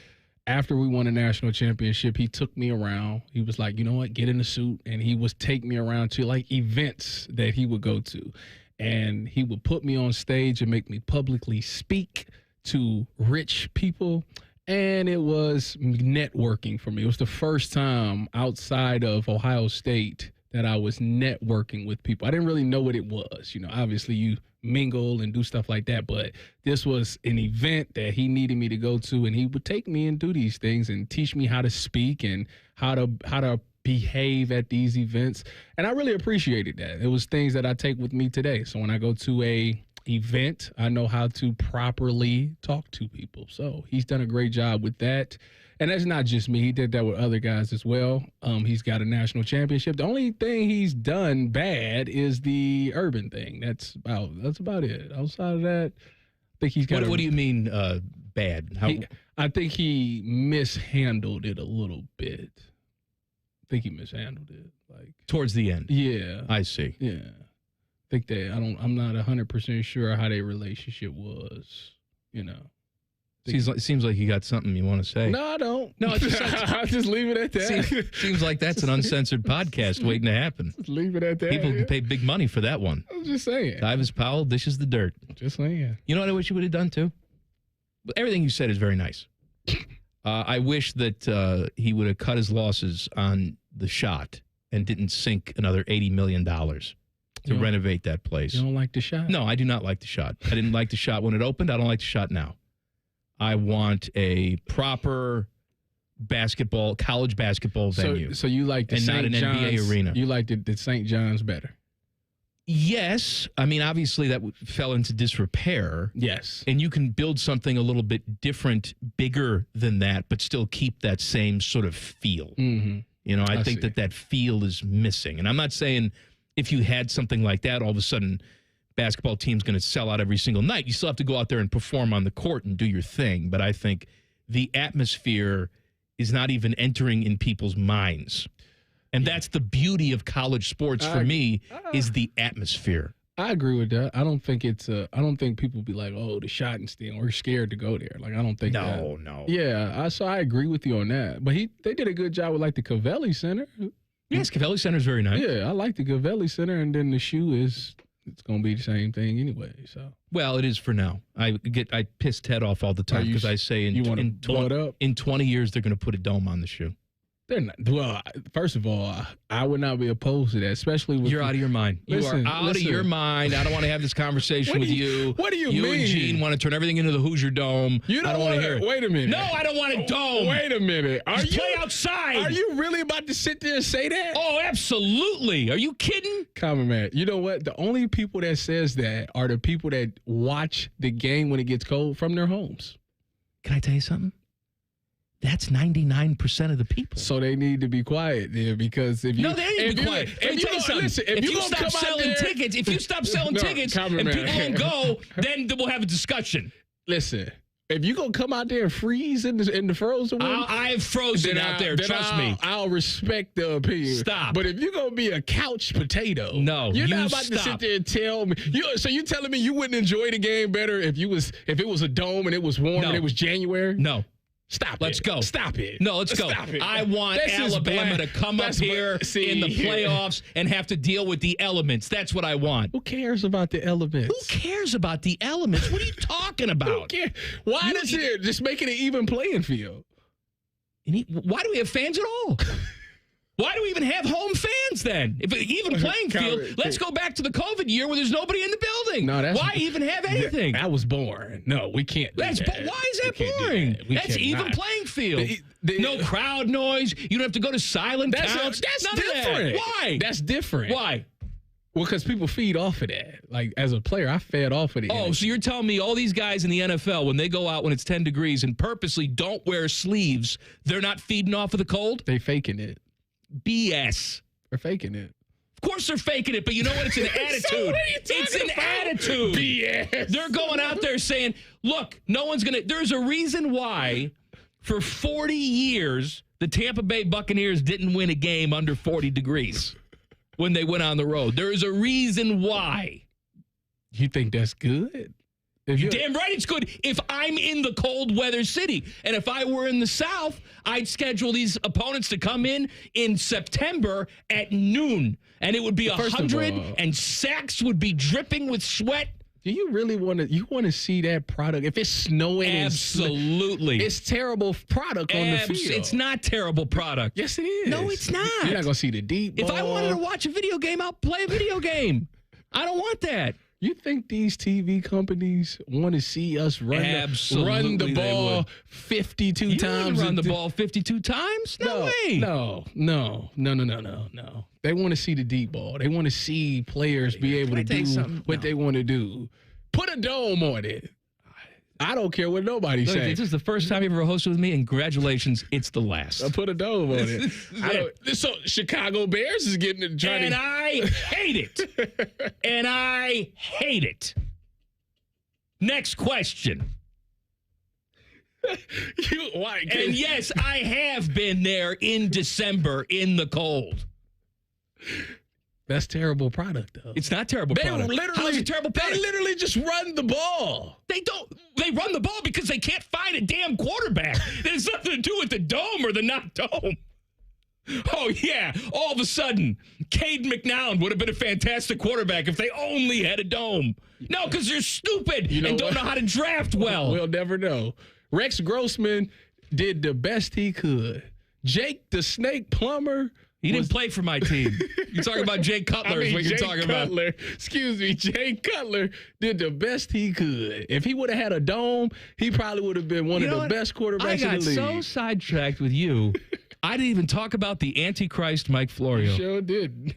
after we won a national championship, he took me around. He was like, you know what, get in a suit. And he would take me around to like events that he would go to. And he would put me on stage and make me publicly speak to rich people. And it was networking for me. It was the first time outside of Ohio State that I was networking with people. I didn't really know what it was. You know, obviously you mingle and do stuff like that, but this was an event that he needed me to go to, and he would take me and do these things and teach me how to speak and how to behave at these events. And I really appreciated that. It was things that I take with me today. So when I go to a event, I know how to properly talk to people. So he's done a great job with that. And that's not just me. He did that with other guys as well. He's got a national championship. The only thing he's done bad is the urban thing. That's about it. Outside of that, I think he's got. What do you mean bad? I think he mishandled it a little bit. I think he mishandled it, like towards the end. Yeah, I see. Yeah, I think that I'm not 100% sure how their relationship was. You know. Seems like you got something you want to say. No, I don't. No, it's just I'll just leave it at that. Seems like that's an uncensored podcast waiting to happen. Just leave it at that. People can pay big money for that one. I'm just saying. Tyvis Powell dishes the dirt. Just saying. You know what I wish you would have done too? Everything you said is very nice. I wish that he would have cut his losses on the shot and didn't sink another $80 million to renovate that place. You don't like the shot? No, I do not like the shot. I didn't like the shot when it opened. I don't like the shot now. I want a proper college basketball venue. So you like the St. John's, not an NBA arena. You like the St. John's better? Yes. I mean, obviously that fell into disrepair. Yes. And you can build something a little bit different, bigger than that, but still keep that same sort of feel. Mm-hmm. You know, I think that feel is missing. And I'm not saying if you had something like that, all of a sudden basketball team's going to sell out every single night. You still have to go out there and perform on the court and do your thing. But I think the atmosphere is not even entering in people's minds. And that's the beauty of college sports for me is the atmosphere. I agree with that. I don't think I don't think people be like, oh, the Schottenstein, we're scared to go there. Like, I don't think No. Yeah, so I agree with you on that. But they did a good job with, like, the Covelli Center. Yes, Covelli Center is very nice. Yeah, I like the Covelli Center, and then the shoe it's going to be the same thing anyway. So, well, it is for now. I piss Ted off all the time because I say in 20 years they're going to put a dome on the shoe. They're not. Well, first of all, I would not be opposed to that, especially with you're out of your mind. You are out of your mind. I don't want to have this conversation with you. What do you mean? You and Gene want to turn everything into the Hoosier Dome. I don't want to hear it. Wait a minute. No, I don't want a dome. Wait a minute. Play outside. Are you really about to sit there and say that? Oh, absolutely. Are you kidding? Common man. You know what? The only people that says that are the people that watch the game when it gets cold from their homes. Can I tell you something? That's 99% of the people. So they need to be quiet there because if you no, they need to be quiet. Let me tell you something. Listen, if you stop selling tickets, if you stop selling tickets and people don't go, then we'll have a discussion. Listen, if you gonna come out there and freeze in the frozen room, I've frozen out there. Trust me. I'll respect the opinion. Stop. But if you're gonna be a couch potato, you're not about to sit there and tell me. So you telling me you wouldn't enjoy the game better if it was a dome and it was warm and it was January? No. Stop Let's go. Stop it. No, let's go. Stop it. I want Alabama to come up here in the playoffs and have to deal with the elements. That's what I want. Who cares about the elements? Who cares about the elements? What are you talking about? Why does it just make it an even playing field? Why do we have fans at all? Why do we even have home fans then? If even playing field, let's go back to the COVID year where there's nobody in the building. Why even have anything? That was boring. No, we can't do that. Why is that boring? That's even playing field. No crowd noise. You don't have to go to silent counts. That's different. Why? That's different. Why? Well, because people feed off of that. Like, as a player, I fed off of it. Oh, so you're telling me all these guys in the NFL, when they go out when it's 10 degrees and purposely don't wear sleeves, they're not feeding off of the cold? They faking it. BS. They're faking it. Of course they're faking it, but you know what? It's an attitude. So what are you it's an about? attitude. BS. They're going out there saying, look, no one's going to. There's a reason why for 40 years the Tampa Bay Buccaneers didn't win a game under 40 degrees when they went on the road. There is a reason why. You think that's good? You're damn right it's good. If I'm in the cold weather city, and if I were in the South, I'd schedule these opponents to come in September at noon, and it would be 100, and sacks would be dripping with sweat. Do you really want to see that product? If it's snowing, absolutely, it's terrible product on the field. It's not terrible product. Yes, it is. No, it's not. You're not gonna see the deep ball. If I wanted to watch a video game, I'll play a video game. I don't want that. You think these TV companies want to see us run the ball 52 times? Run the ball 52 times? No way. No. They want to see the deep ball. They want to see players be able to do what they want to do. Put a dome on it. I don't care what nobody says. This is the first time you ever hosted with me, and congratulations, it's the last. I put a dome on it. So Chicago Bears is getting it. I hate it. And I hate it. Next question. And yes, I have been there in December in the cold. That's terrible product, though. It's not terrible product. How is it terrible product? They literally just run the ball. They don't. They run the ball because they can't find a damn quarterback. There's nothing to do with the dome or the not dome. Oh, yeah. All of a sudden, Cade McNown would have been a fantastic quarterback if they only had a dome. No, because they're stupid and don't know how to draft well. We'll never know. Rex Grossman did the best he could. Jake the Snake Plumber. He didn't play for my team. You're talking about Jay Cutler is what you're talking about. Excuse me. Jay Cutler did the best he could. If he would have had a dome, he probably would have been one of the best quarterbacks in the league. I got so sidetracked with you, I didn't even talk about the Antichrist Mike Florio. You sure did.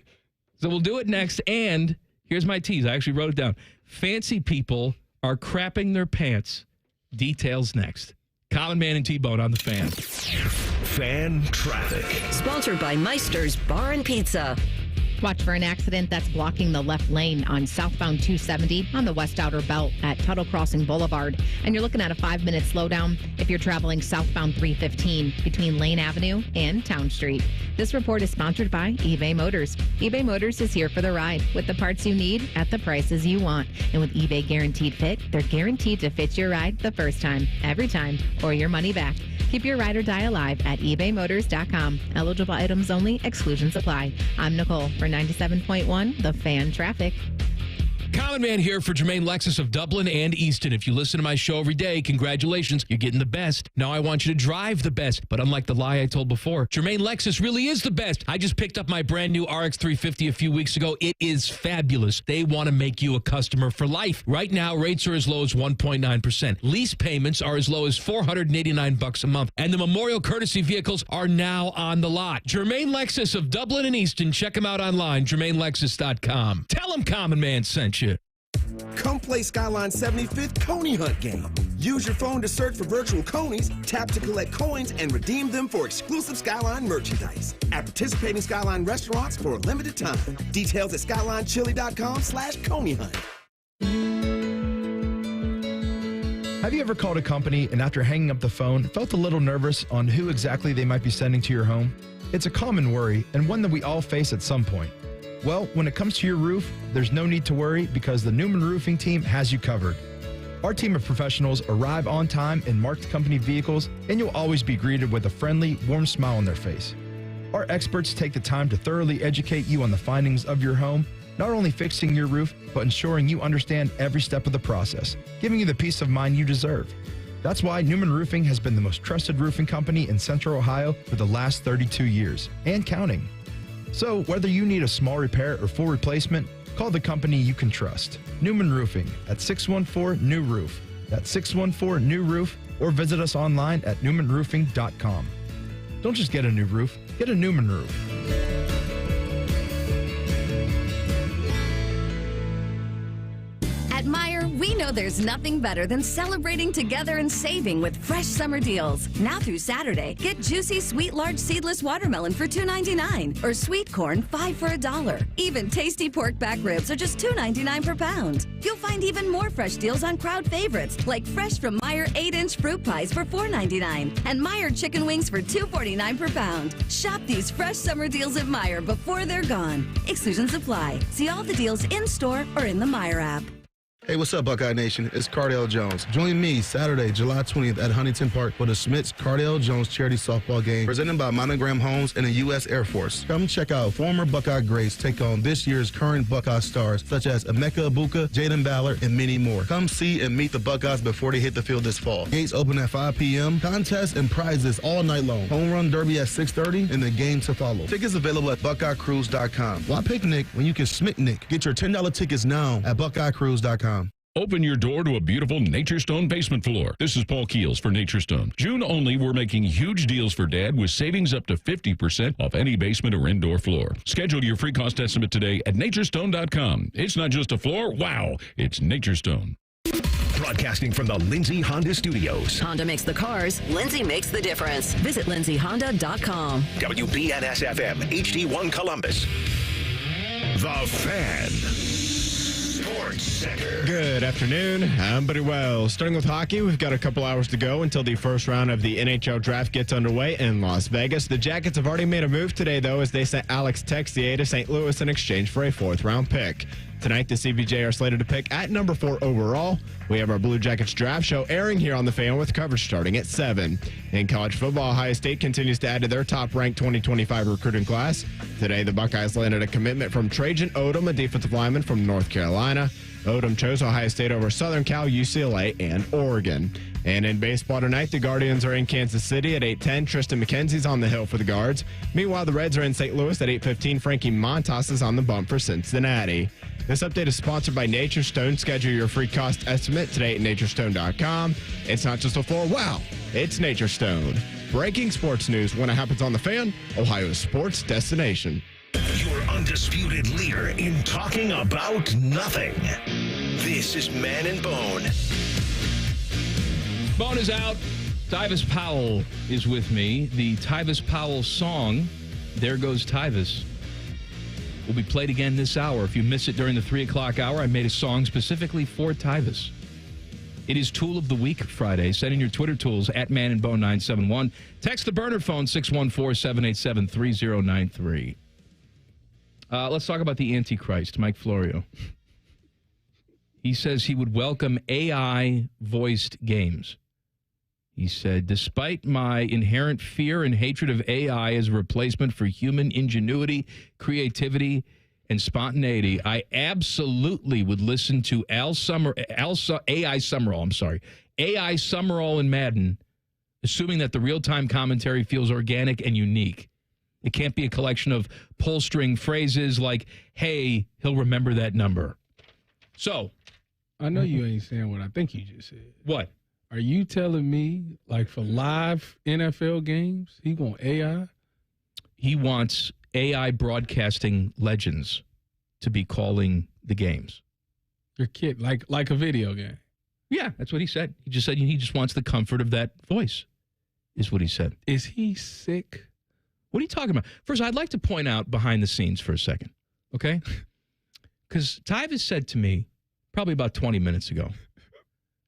So we'll do it next. And here's my tease. I actually wrote it down. Fancy people are crapping their pants. Details next. Common Man and T-Bone on the Fan. Fan traffic. Sponsored by Meister's Bar and Pizza. Watch for an accident that's blocking the left lane on southbound 270 on the west outer belt at Tuttle Crossing Boulevard. And you're looking at a 5-minute slowdown if you're traveling southbound 315 between Lane Avenue and Town Street. This report is sponsored by eBay Motors. eBay Motors is here for the ride with the parts you need at the prices you want. And with eBay Guaranteed Fit, they're guaranteed to fit your ride the first time, every time, or your money back. Keep your ride or die alive at ebaymotors.com. Eligible items only. Exclusions apply. I'm Nicole for 97.1 The Fan Traffic. Common Man here for Jermaine Lexus of Dublin and Easton. If you listen to my show every day, congratulations, you're getting the best. Now I want you to drive the best. But unlike the lie I told before, Jermaine Lexus really is the best. I just picked up my brand new RX 350 a few weeks ago. It is fabulous. They want to make you a customer for life. Right now, rates are as low as 1.9%. Lease payments are as low as $489 a month. And the Memorial Courtesy vehicles are now on the lot. Jermaine Lexus of Dublin and Easton. Check them out online, JermaineLexus.com. Tell them Common Man sent you. Come play Skyline 75th Coney Hunt game. Use your phone to search for virtual conies, tap to collect coins, and redeem them for exclusive Skyline merchandise at participating Skyline restaurants for a limited time. Details at SkylineChili.com/Coney Hunt. Have you ever called a company and after hanging up the phone, felt a little nervous on who exactly they might be sending to your home? It's a common worry and one that we all face at some point. Well, when it comes to your roof, there's no need to worry because the Newman Roofing team has you covered. Our team of professionals arrive on time in marked company vehicles, and you'll always be greeted with a friendly, warm smile on their face. Our experts take the time to thoroughly educate you on the findings of your home, not only fixing your roof, but ensuring you understand every step of the process, giving you the peace of mind you deserve. That's why Newman Roofing has been the most trusted roofing company in Central Ohio for the last 32 years, and counting. So, whether you need a small repair or full replacement, call the company you can trust. Newman Roofing at 614-NEW-ROOF. That's 614-NEW-ROOF, or visit us online at newmanroofing.com. Don't just get a new roof, get a Newman roof. At Meijer, we know there's nothing better than celebrating together and saving with fresh summer deals. Now through Saturday, get juicy sweet large seedless watermelon for $2.99 or sweet corn 5 for $1. Even tasty pork back ribs are just $2.99 per pound. You'll find even more fresh deals on crowd favorites like fresh from Meijer 8-inch fruit pies for $4.99 and Meijer chicken wings for $2.49 per pound. Shop these fresh summer deals at Meijer before they're gone. Exclusions apply. See all the deals in store or in the Meijer app. Hey, what's up, Buckeye Nation? It's Cardale Jones. Join me Saturday, July 20th at Huntington Park for the Smiths Cardale Jones charity softball game presented by Monogram Homes and the U.S. Air Force. Come check out former Buckeye greats take on this year's current Buckeye stars such as Emeka Ibuka, Jaden Ballard, and many more. Come see and meet the Buckeyes before they hit the field this fall. Gates open at 5 p.m. Contests and prizes all night long. Home run derby at 6:30 and the game to follow. Tickets available at BuckeyeCruise.com. Why picnic when you can Smicknick? Get your $10 tickets now at BuckeyeCruise.com. Open your door to a beautiful Nature Stone basement floor. This is Paul Keels for Nature Stone. June only, we're making huge deals for Dad with savings up to 50% off any basement or indoor floor. Schedule your free cost estimate today at naturestone.com. It's not just a floor. Wow, it's Nature Stone. Broadcasting from the Lindsay Honda Studios. Honda makes the cars. Lindsay makes the difference. Visit lindsayhonda.com. WBNS-FM, HD1 Columbus. The Fan. Sports Center. Good afternoon. I'm Buddy Wells. Starting with hockey, we've got a couple hours to go until the first round of the NHL draft gets underway in Las Vegas. The Jackets have already made a move today, though, as they sent Alex Texier to St. Louis in exchange for a fourth-round pick. Tonight, the CBJ are slated to pick at number 4 overall. We have our Blue Jackets draft show airing here on The Fan with coverage starting at 7. In college football, Ohio State continues to add to their top-ranked 2025 recruiting class. Today, the Buckeyes landed a commitment from Trajan Odom, a defensive lineman from North Carolina. Odom chose Ohio State over Southern Cal, UCLA, and Oregon. And in baseball tonight, the Guardians are in Kansas City at 8:10. Tristan McKenzie's on the hill for the Guards. Meanwhile, the Reds are in St. Louis at 8:15. Frankie Montas is on the bump for Cincinnati. This update is sponsored by Nature Stone. Schedule your free cost estimate today at naturestone.com. It's not just a floor. Wow, it's Nature Stone. Breaking sports news when it happens on The Fan, Ohio's sports destination. Your undisputed leader in talking about nothing. This is Man and Bone. Bone is out. Tyvis Powell is with me. The Tyvis Powell song, There Goes Tyvis, will be played again this hour. If you miss it during the 3 o'clock hour, I made a song specifically for Tyvis. It is Tool of the Week Friday. Send in your Twitter tools at Man and Bone 971. Text the burner phone 614-787-3093. Let's talk about the Antichrist, Mike Florio. He says he would welcome AI-voiced games. He said, despite my inherent fear and hatred of AI as a replacement for human ingenuity, creativity, and spontaneity, I absolutely would listen to AI Summerall in Madden, assuming that the real-time commentary feels organic and unique. It can't be a collection of pull-string phrases like, hey, he'll remember that number. So, I know you ain't saying what I think you just said. What? Are you telling me, like, for live NFL games, he want AI? He wants AI broadcasting legends to be calling the games. Your kid, like a video game. Yeah, that's what he said. He just said he just wants the comfort of that voice, is what he said. Is he sick? What are you talking about? First, I'd like to point out behind the scenes for a second, okay? Because Tyvis said to me probably about 20 minutes ago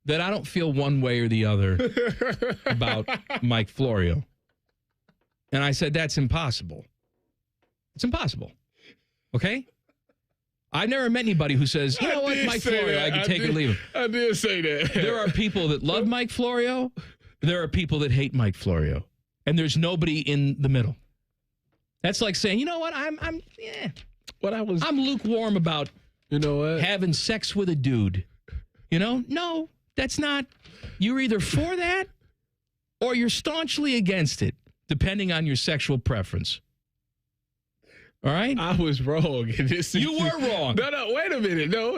that I don't feel one way or the other about Mike Florio. And I said, that's impossible. It's impossible. Okay? I've never met anybody who says, you know what, Mike Florio, I can take or leave him. I did say that. There are people that love Mike Florio. There are people that hate Mike Florio. And there's nobody in the middle. That's like saying, you know what, I'm lukewarm about, you know what, having sex with a dude. You know, no, that's not. You're either for that or you're staunchly against it, depending on your sexual preference. All right? I was wrong. You were wrong. No, wait a minute. No.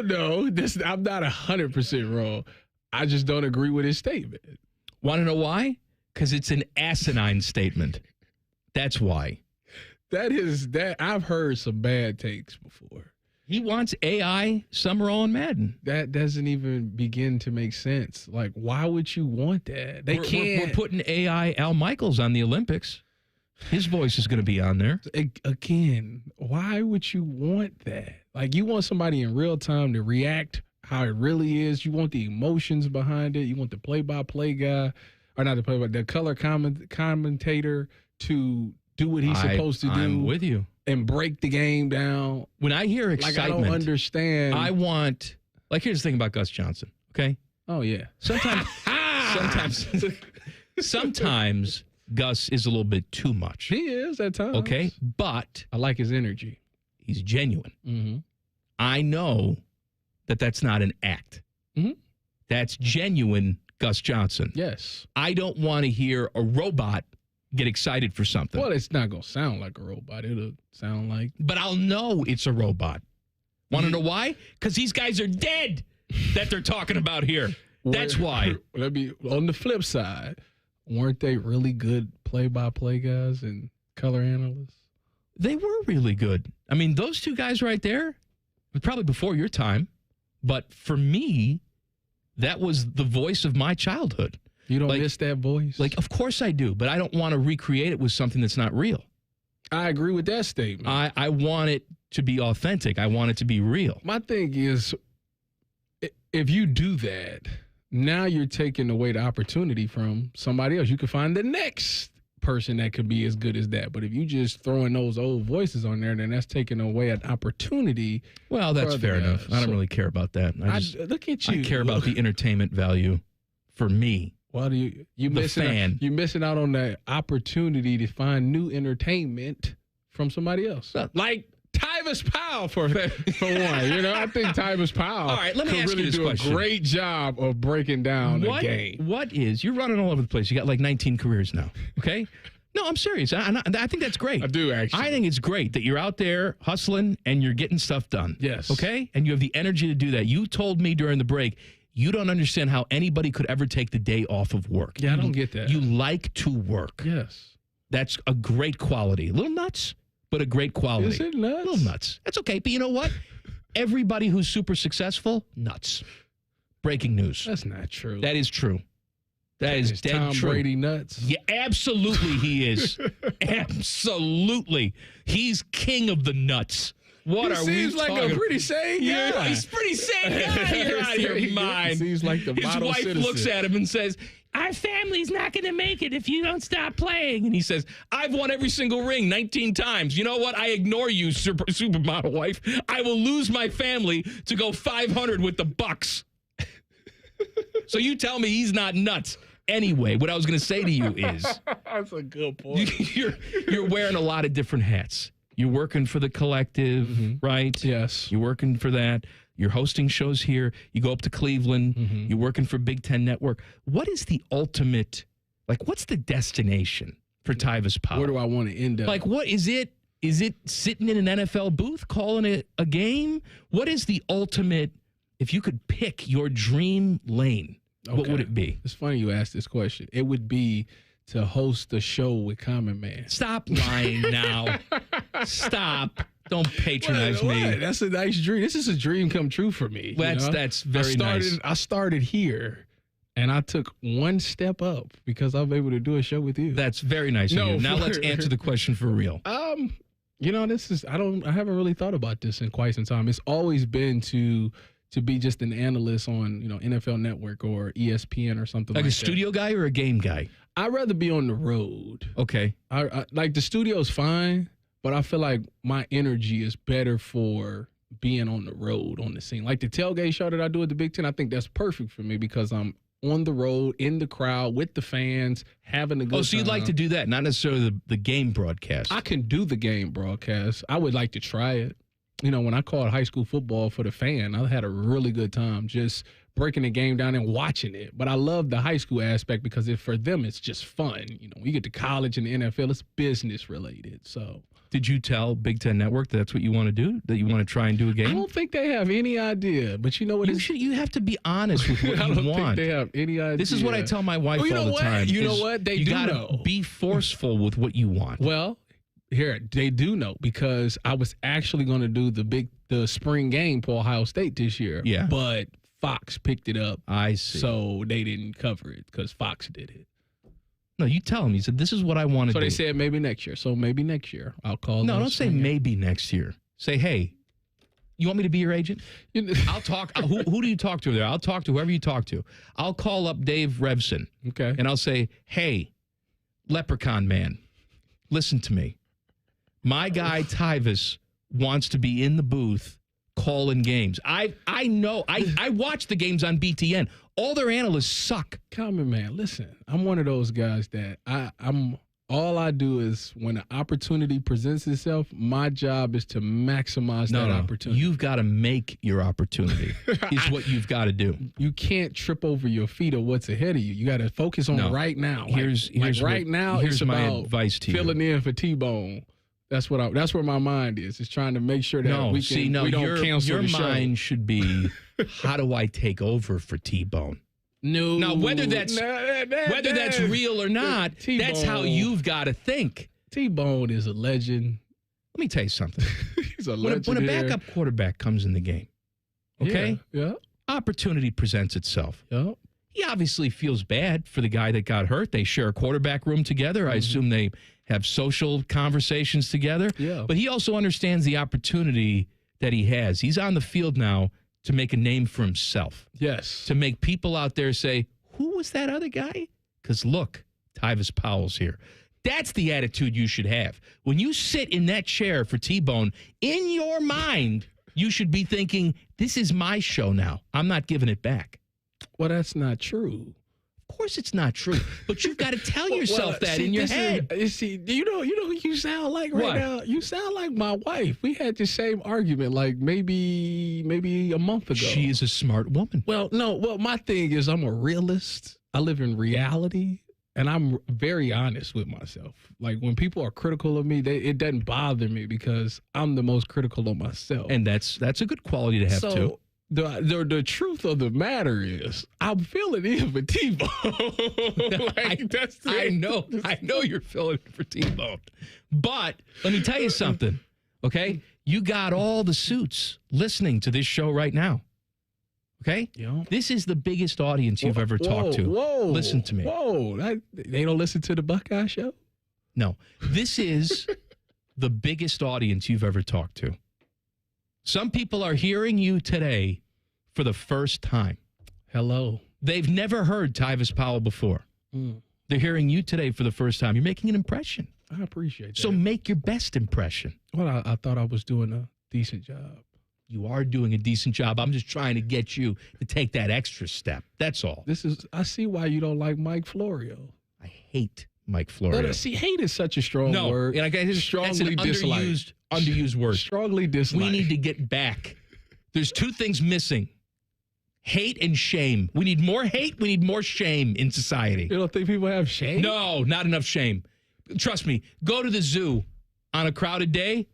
I'm not 100% wrong. I just don't agree with his statement. Want to know why? Because it's an asinine statement. That's why. That I've heard some bad takes before. He wants AI Summerall and Madden. That doesn't even begin to make sense. Like, why would you want that? We're putting AI Al Michaels on the Olympics. His voice is going to be on there. Again, why would you want that? Like, you want somebody in real time to react how it really is. You want the emotions behind it. You want the play-by-play guy, or not the play-by, the color commentator to do what he's supposed to do. I'm with you. And break the game down. When I hear excitement, I don't understand. I want, Like, here's the thing about Gus Johnson, okay? Oh, yeah. Sometimes Gus is a little bit too much. He is at times. Okay? But I like his energy. He's genuine. Mm-hmm. I know that that's not an act. Mm-hmm. That's genuine Gus Johnson. Yes. I don't want to hear a robot get excited for something. Well, it's not going to sound like a robot. It'll sound like... But I'll know it's a robot. Want to know why? Because these guys are dead that they're talking about here. That's why. On the flip side, weren't they really good play-by-play guys and color analysts? They were really good. I mean, those two guys right there, probably before your time, but for me, that was the voice of my childhood. You don't miss that voice? Like, of course I do, but I don't want to recreate it with something that's not real. I agree with that statement. I want it to be authentic. I want it to be real. My thing is, if you do that, now you're taking away the opportunity from somebody else. You can find the next person that could be as good as that. But if you just throwing those old voices on there, then that's taking away an opportunity. Well, that's fair enough. I don't really care about that. Look at you. I care about the entertainment value for me. Well, you missing out on the opportunity to find new entertainment from somebody else. Like Tyvis Powell for one. I think Tyvis Powell all right, let me ask really you this do question. a great job of breaking down the game. You're running all over the place. You got like 19 careers now, okay? No, I'm serious. I think that's great. I do, actually. I think it's great that you're out there hustling and you're getting stuff done. Yes. Okay? And you have the energy to do that. You told me during the break, you don't understand how anybody could ever take the day off of work. Yeah, I don't get that. You like to work. Yes. That's a great quality. A little nuts, but a great quality. Is it nuts? A little nuts. That's okay. But you know what? Everybody who's super successful, nuts. Breaking news. That's not true. That is true. That is dead Tom true. Brady nuts? Yeah, absolutely he is. Absolutely. He's king of the nuts. What are we seems like talking? a pretty sane guy. Yeah, he's pretty sane guy. You're out of your mind. Seems like the His model wife citizen. looks at him and says, our family's not going to make it if you don't stop playing. And he says, I've won every single ring 19 times. You know what? I ignore you, supermodel wife. I will lose my family to go 500 with the Bucks. So you tell me he's not nuts. Anyway, what I was going to say to you is... That's a good point. You're wearing a lot of different hats. You're working for the collective, right? Yes. You're working for that. You're hosting shows here. You go up to Cleveland. You're working for Big Ten Network. What is the ultimate, what's the destination for Tyvis Powell? Where do I want to end up? What is it? Is it sitting in an NFL booth calling it a game? What is the ultimate, if you could pick your dream lane, what would it be? It's funny you asked this question. It would be to host a show with Common Man. Stop lying now. Stop. Don't patronize me. That's a nice dream. This is a dream come true for me. That's very nice. I started here, and I took one step up because I'm able to do a show with you. That's very nice of you. Now let's answer the question for real. This is I haven't really thought about this in quite some time. It's always been to be just an analyst on NFL Network or ESPN or something like that. Like a studio guy or a game guy? I'd rather be on the road. Okay. I like the studio's fine, but I feel like my energy is better for being on the road, on the scene. Like the tailgate show that I do at the Big Ten, I think that's perfect for me because I'm on the road, in the crowd, with the fans, having a good time. Oh, so you'd like to do that, not necessarily the game broadcast. I can do the game broadcast. I would like to try it. When I called high school football for the fan, I had a really good time just breaking the game down and watching it. But I love the high school aspect because for them, it's just fun. When you get to college and the NFL, it's business related. So, did you tell Big Ten Network that's what you want to do? That you want to try and do a game? I don't think they have any idea. But you know what? You have to be honest with what I you don't want. think they have any idea. This is what I tell my wife all the time. You know what? They you do gotta know. Be forceful with what you want. Well, here they do know because I was actually going to do the spring game for Ohio State this year. Yeah, but Fox picked it up. I see. So they didn't cover it because Fox did it. No, you tell them. You said, this is what I want to do. So they said maybe next year. So maybe next year I'll call. No, don't say maybe next year. Say, hey, you want me to be your agent? I'll talk. Who do you talk to there? I'll talk to whoever you talk to. I'll call up Dave Revson. Okay. And I'll say, hey, Leprechaun Man, listen to me. My guy Tyvis wants to be in the booth calling games. I know. I watch the games on BTN. All their analysts suck. Common man, listen, I'm one of those guys that I'm all I do is when an opportunity presents itself, my job is to maximize that opportunity. You've got to make your opportunity is what you've got to do. You can't trip over your feet or what's ahead of you. You got to focus on right now. Here's my advice to you. Filling in for T-Bone. That's where my mind is. It's trying to make sure that we don't cancel the show. Your mind should be, how do I take over for T-Bone? No. Now, whether that's real or not, T-Bone. That's how you've got to think. T-Bone is a legend. Let me tell you something. He's a legend. When a backup quarterback comes in the game, okay? Yeah. Opportunity presents itself. Yeah. He obviously feels bad for the guy that got hurt. They share a quarterback room together. I assume they have social conversations together. Yeah. But he also understands the opportunity that he has. He's on the field now to make a name for himself. Yes. To make people out there say, who was that other guy? Because look, Tyvis Powell's here. That's the attitude you should have. When you sit in that chair for T-Bone, in your mind, you should be thinking, this is my show now. I'm not giving it back. Well, that's not true. Of course it's not true, but you've got to tell yourself that in your head. You know who you sound like right now? You sound like my wife. We had the same argument like maybe a month ago. She is a smart woman. Well, no. Well, my thing is I'm a realist. I live in reality, and I'm very honest with myself. Like when people are critical of me, it doesn't bother me because I'm the most critical of myself. And that's a good quality to have too. The truth of the matter is, I'm filling in for T-Bone. I know you're filling in for T-Bone. But let me tell you something, okay? You got all the suits listening to this show right now, okay? Yeah. This is the biggest audience you've ever talked to. Whoa. Listen to me. Whoa. They don't listen to the Buckeye Show? No. This is the biggest audience you've ever talked to. Some people are hearing you today for the first time. Hello. They've never heard Tyvis Powell before. They're hearing you today for the first time. You're making an impression. I appreciate that. So make your best impression. Well, I thought I was doing a decent job. You are doing a decent job. I'm just trying to get you to take that extra step. That's all. I see why you don't like Mike Florio. I hate Mike Florio. But see, hate is such a strong word. And that's an underused word. Strongly disliked. We need to get back. There's two things missing. Hate and shame. We need more hate. We need more shame in society. You don't think people have shame? No, not enough shame. Trust me. Go to the zoo on a crowded day,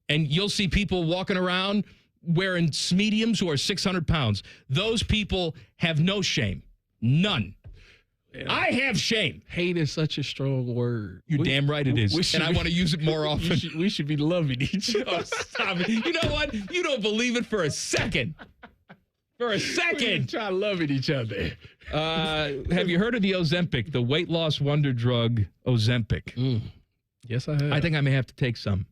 and you'll see people walking around wearing mediums who are 600 pounds. Those people have no shame. None. Yeah. I have shame. Hate is such a strong word. You're damn right it is. And I want to use it more often. We should be loving each other. Oh, stop it. You know what? You don't believe it for a second. For a second. Try loving each other. Have you heard of the Ozempic, the weight loss wonder drug Ozempic? Yes, I have. I think I may have to take some.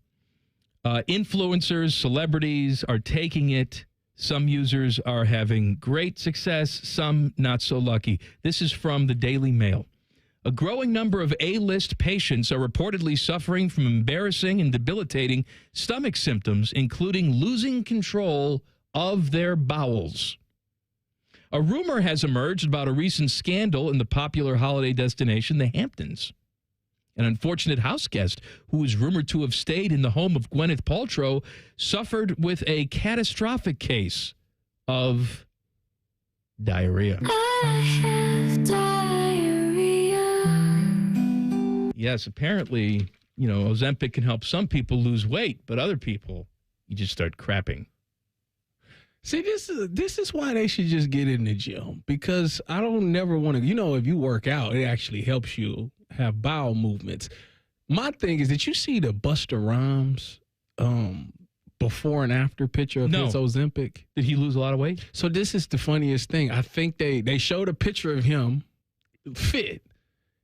Influencers, celebrities are taking it. Some users are having great success, some not so lucky. This is from the Daily Mail. A growing number of A-list patients are reportedly suffering from embarrassing and debilitating stomach symptoms, including losing control of their bowels. A rumor has emerged about a recent scandal in the popular holiday destination, the Hamptons. An unfortunate house guest who was rumored to have stayed in the home of Gwyneth Paltrow suffered with a catastrophic case of diarrhea. I have diarrhea. Yes, apparently, Ozempic can help some people lose weight, but other people, you just start crapping. See, this is why they should just get in the gym, because I don't never want to, if you work out, it actually helps you have bowel movements. My thing is that you see the Busta Rhymes before and after picture of his Ozempic. Did he lose a lot of weight? So this is the funniest thing. I think they showed a picture of him fit.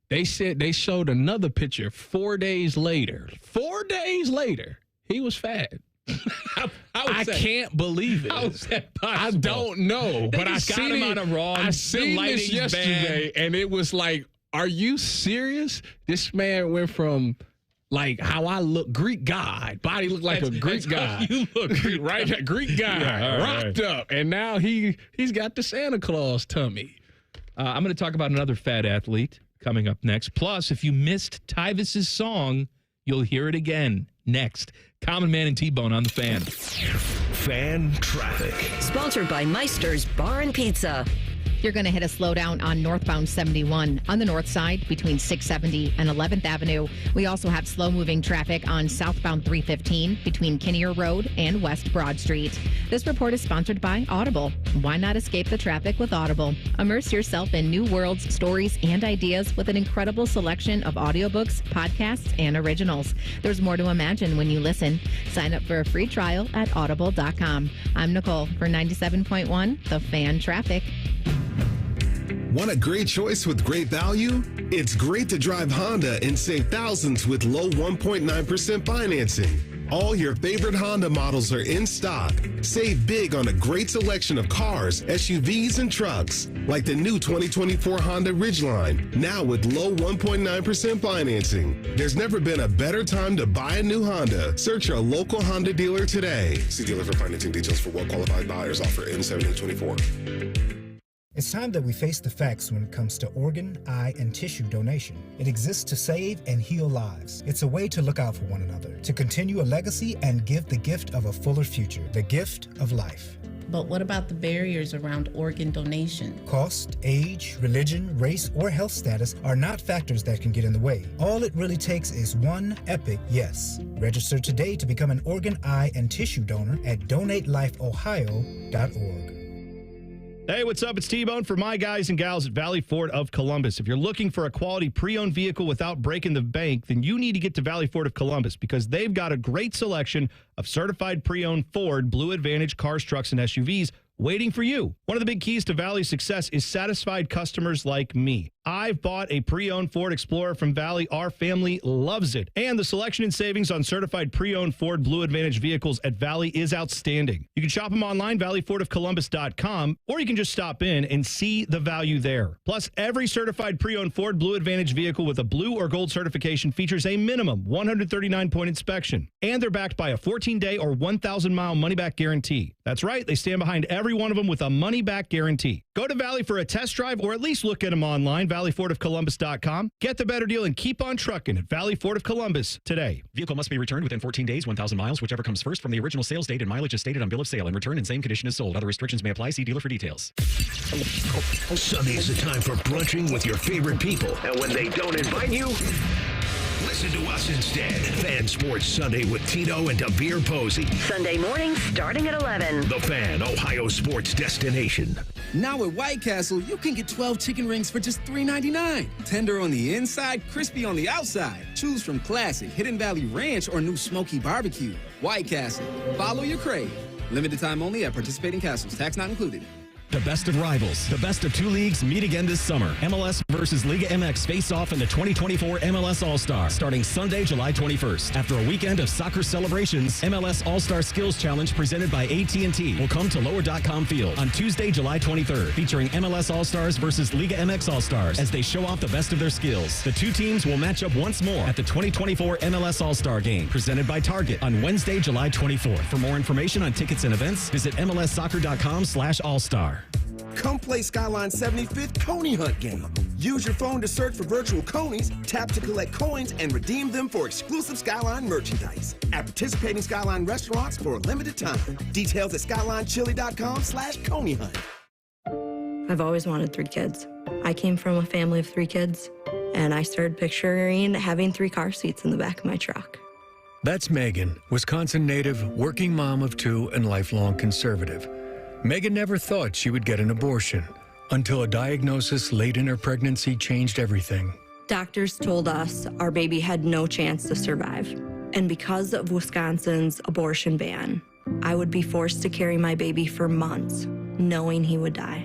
They said they showed another picture 4 days later. 4 days later, he was fat. I can't believe it. How is that possible? I don't know, but I got him on a wrong. I seen this yesterday, and it was like, are you serious? This man went from like how I look, Greek god. Body looked like a Greek god. You look Greek, right? Greek guy, Yeah, rocked up. And now he's got the Santa Claus tummy. I'm going to talk about another fat athlete coming up next. Plus, if you missed Tyvis's song, you'll hear it again next. Common Man and T-Bone on the Fan. Fan traffic. Sponsored by Meister's Bar and Pizza. You're going to hit a slowdown on northbound 71 on the north side between 670 and 11th Avenue. We also have slow-moving traffic on southbound 315 between Kinnear Road and West Broad Street. This report is sponsored by Audible. Why not escape the traffic with Audible? Immerse yourself in new worlds, stories, and ideas with an incredible selection of audiobooks, podcasts, and originals. There's more to imagine when you listen. Sign up for a free trial at audible.com. I'm Nicole for 97.1 The Fan Traffic. Want a great choice with great value? It's great to drive Honda and save thousands with low 1.9% financing. All your favorite Honda models are in stock. Save big on a great selection of cars, SUVs, and trucks, like the new 2024 Honda Ridgeline, now with low 1.9% financing. There's never been a better time to buy a new Honda. Search your local Honda dealer today. See dealer for financing details for well-qualified buyers. Offer ends 7/8/24. It's time that we face the facts when it comes to organ, eye, and tissue donation. It exists to save and heal lives. It's a way to look out for one another, to continue a legacy and give the gift of a fuller future, the gift of life. But what about the barriers around organ donation? Cost, age, religion, race, or health status are not factors that can get in the way. All it really takes is one epic yes. Register today to become an organ, eye, and tissue donor at donatelifeohio.org. Hey, what's up? It's T-Bone for my guys and gals at Valley Ford of Columbus. If you're looking for a quality pre-owned vehicle without breaking the bank, then you need to get to Valley Ford of Columbus because they've got a great selection of certified pre-owned Ford Blue Advantage cars, trucks, and SUVs waiting for you. One of the big keys to Valley's success is satisfied customers like me. I've bought a pre-owned Ford Explorer from Valley. Our family loves it. And the selection and savings on certified pre-owned Ford Blue Advantage vehicles at Valley is outstanding. You can shop them online, valleyfordofcolumbus.com, or you can just stop in and see the value there. Plus, every certified pre-owned Ford Blue Advantage vehicle with a blue or gold certification features a minimum 139-point inspection. And they're backed by a 14-day or 1,000-mile money-back guarantee. That's right, they stand behind every one of them with a money-back guarantee. Go to Valley for a test drive or at least look at them online, valleyfordofcolumbus.com. Get the better deal and keep on trucking at Valley Ford of Columbus today. Vehicle must be returned within 14 days, 1,000 miles, whichever comes first from the original sales date and mileage is stated on bill of sale and return in same condition as sold. Other restrictions may apply. See dealer for details. Sunday is the time for brunching with your favorite people. And when they don't invite you, listen to us instead. Fan Sports Sunday with Tito and DeVere Posey. Sunday morning starting at 11. The Fan, Ohio sports destination. Now at White Castle, you can get 12 chicken rings for just $3.99. Tender on the inside, crispy on the outside. Choose from classic, Hidden Valley Ranch, or new smoky barbecue. White Castle. Follow your crave. Limited time only at participating castles. Tax not included. The best of rivals, the best of two leagues meet again this summer. MLS versus Liga MX face off in the 2024 MLS All-Star, starting Sunday, July 21st. After a weekend of soccer celebrations, MLS All-Star Skills Challenge presented by AT&T will come to Lower.com Field on Tuesday, July 23rd, featuring MLS All-Stars versus Liga MX All-Stars as they show off the best of their skills. The two teams will match up once more at the 2024 MLS All-Star Game, presented by Target on Wednesday, July 24th. For more information on tickets and events, visit MLSsoccer.com/All-Star. Come play Skyline's 75th Coney Hunt game. Use your phone to search for virtual conies, tap to collect coins, and redeem them for exclusive Skyline merchandise at participating Skyline restaurants for a limited time. Details at skylinechili.com/Coney Hunt. I've always wanted 3 kids. I came from a family of 3 kids, and I started picturing having 3 car seats in the back of my truck. That's Megan, Wisconsin native, working mom of 2, and lifelong conservative. Megan never thought she would get an abortion until a diagnosis late in her pregnancy changed everything. Doctors told us our baby had no chance to survive. And because of Wisconsin's abortion ban, I would be forced to carry my baby for months, knowing he would die.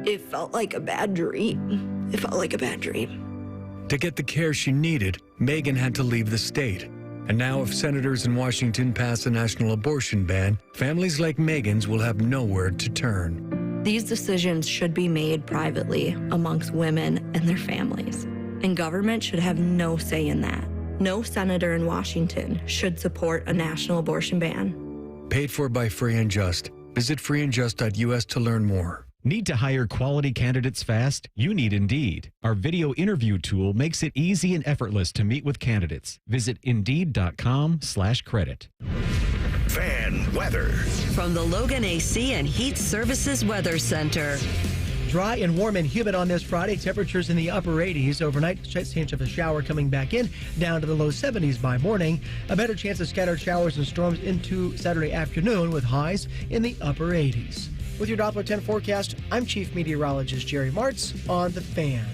It felt like a bad dream. It felt like a bad dream. To get the care she needed, Megan had to leave the state. And now if senators in Washington pass a national abortion ban, families like Megan's will have nowhere to turn. These decisions should be made privately amongst women and their families. And government should have no say in that. No senator in Washington should support a national abortion ban. Paid for by Free and Just. Visit freeandjust.us to learn more. Need to hire quality candidates fast? You need Indeed. Our video interview tool makes it easy and effortless to meet with candidates. Visit Indeed.com/credit. Fan weather. From the Logan AC and Heat Services Weather Center. Dry and warm and humid on this Friday. Temperatures in the upper 80s overnight. Chance of a shower coming back in, down to the low 70s by morning. A better chance of scattered showers and storms into Saturday afternoon with highs in the upper 80s. With your Doppler 10 forecast, I'm Chief Meteorologist Jerry Martz on The Fan.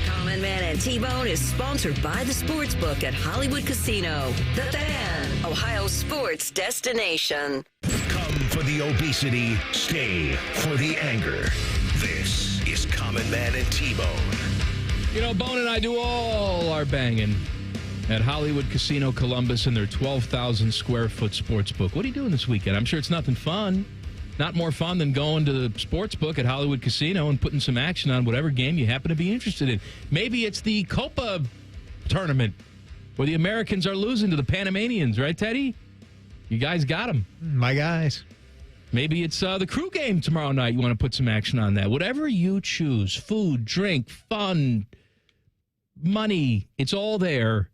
Common Man and T-Bone is sponsored by the Sportsbook at Hollywood Casino. The Fan, Ohio sports destination. Come for the obesity, stay for the anger. This is Common Man and T-Bone. You know, Bone and I do all our banging at Hollywood Casino Columbus in their 12,000 square foot sports book. What are you doing this weekend? I'm sure it's nothing fun. Not more fun than going to the sports book at Hollywood Casino and putting some action on whatever game you happen to be interested in. Maybe it's the Copa tournament where the Americans are losing to the Panamanians, right, Teddy? You guys got them. My guys. Maybe it's the crew game tomorrow night. You want to put some action on that. Whatever you choose, food, drink, fun, money, it's all there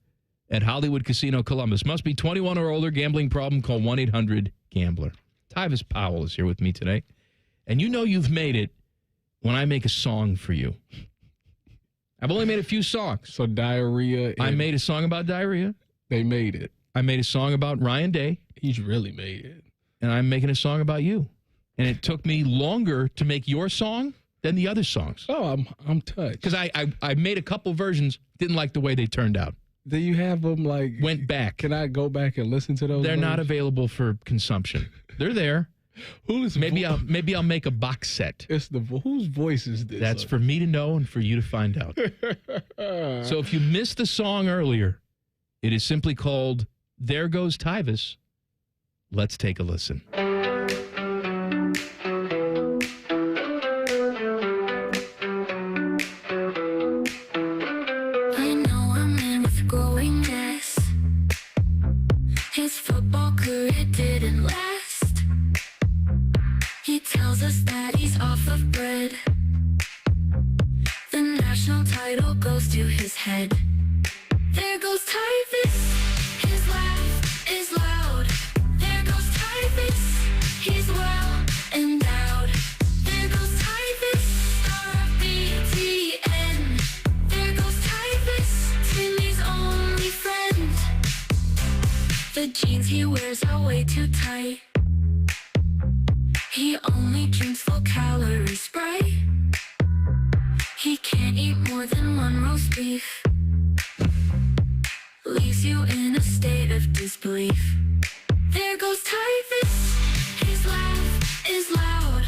at Hollywood Casino Columbus. Must be 21 or older. Gambling problem, call 1-800-GAMBLER. Tyvis Powell is here with me today. And you know you've made it when I make a song for you. I've only made a few songs. So diarrhea. I made a song about diarrhea. They made it. I made a song about Ryan Day. He's really made it. And I'm making a song about you. And it took me longer to make your song than the other songs. Oh, I'm touched. Because I made a couple versions, didn't like the way they turned out. Do you have them went back? Can I go back and listen to those? They're not available for consumption. They're there. Maybe I'll make a box set. It's whose voice is this? That's for me to know and for you to find out. So if you missed the song earlier, it is simply called There Goes Tyvis. Let's take a listen. His football career didn't last. He tells us that he's off of bread. The national title goes to his head. There goes Tyvis. His laugh is loud. There goes Tyvis. He's well endowed. There goes Tyvis. Star of BTN. There goes Tyvis. Timmy's only friend. The jeans he wears are way too tight. He only drinks full calorie Sprite. He can't eat more than one roast beef. Leaves you in a state of disbelief. There goes Tyvis. His laugh is loud.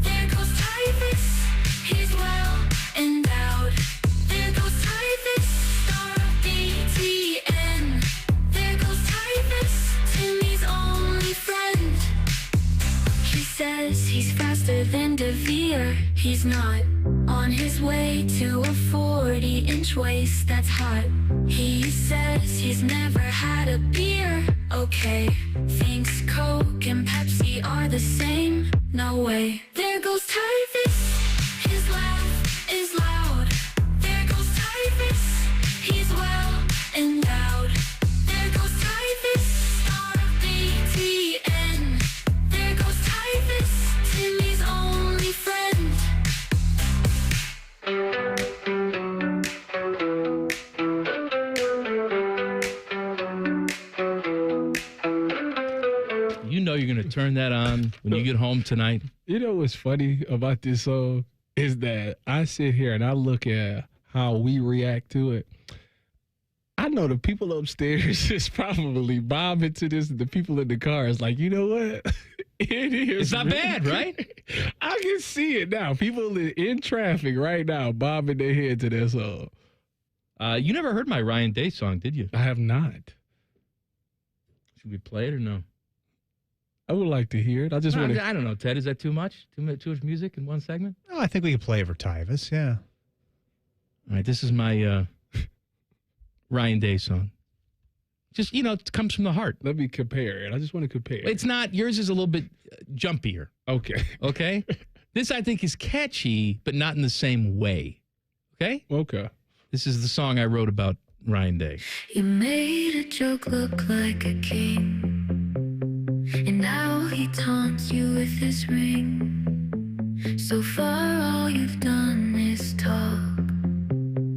There goes Tyvis. He's well endowed. There goes Tyvis. Star of BTN. There goes Tyvis. Timmy's only friend. He says he's faster than DeVere. He's not. On his way to a 40-inch waist that's hot. He says he's never had a beer. Okay, thinks Coke and Pepsi are the same. No way. There goes Tyvis. His laugh is loud. There goes Tyvis. He's well endowed. There goes Tyvis. Star of BTN. There goes Tyvis. Timmy's only friend. You know you're going to turn that on when you get home tonight. You know what's funny about this song is that I sit here and I look at how we react to it. I know the people upstairs is probably bobbing to this. The people in the car is like, you know what? It is. It's not bad, right? I can see it now. People in traffic right now bobbing their head to that song. You never heard my Ryan Day song, did you? I have not. Should we play it or no? I would like to hear it. I just want to. I don't know, Ted. Is that too much? Too much music in one segment? Oh, I think we could play for Tyvis, yeah. All right, this is my Ryan Day song. Just, it comes from the heart. Let me compare it. I just want to compare. It's not, yours is a little bit jumpier. Okay. Okay? This, I think, is catchy, but not in the same way. Okay? Okay. This is the song I wrote about Ryan Day. You made a joke look like a king, and now he taunts you with his ring. So far all you've done is talk.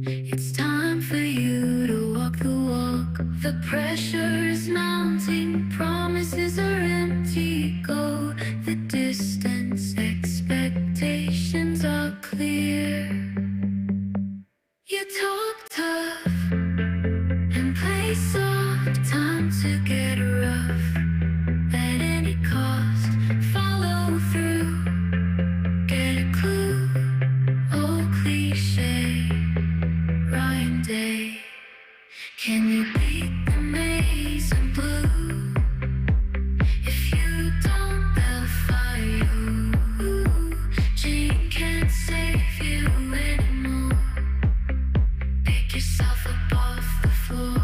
It's time for you to walk the walk. The pressure is mounting, promises are empty. Go the distance, expectations are clear. You talk tough and play soft, time to get rough. At any cost, follow through, get a clue, oh cliche, Ryan Day. Can you beat the maze of blue? If you don't, they'll fire you. Jane can't save you anymore. Pick yourself up off the floor.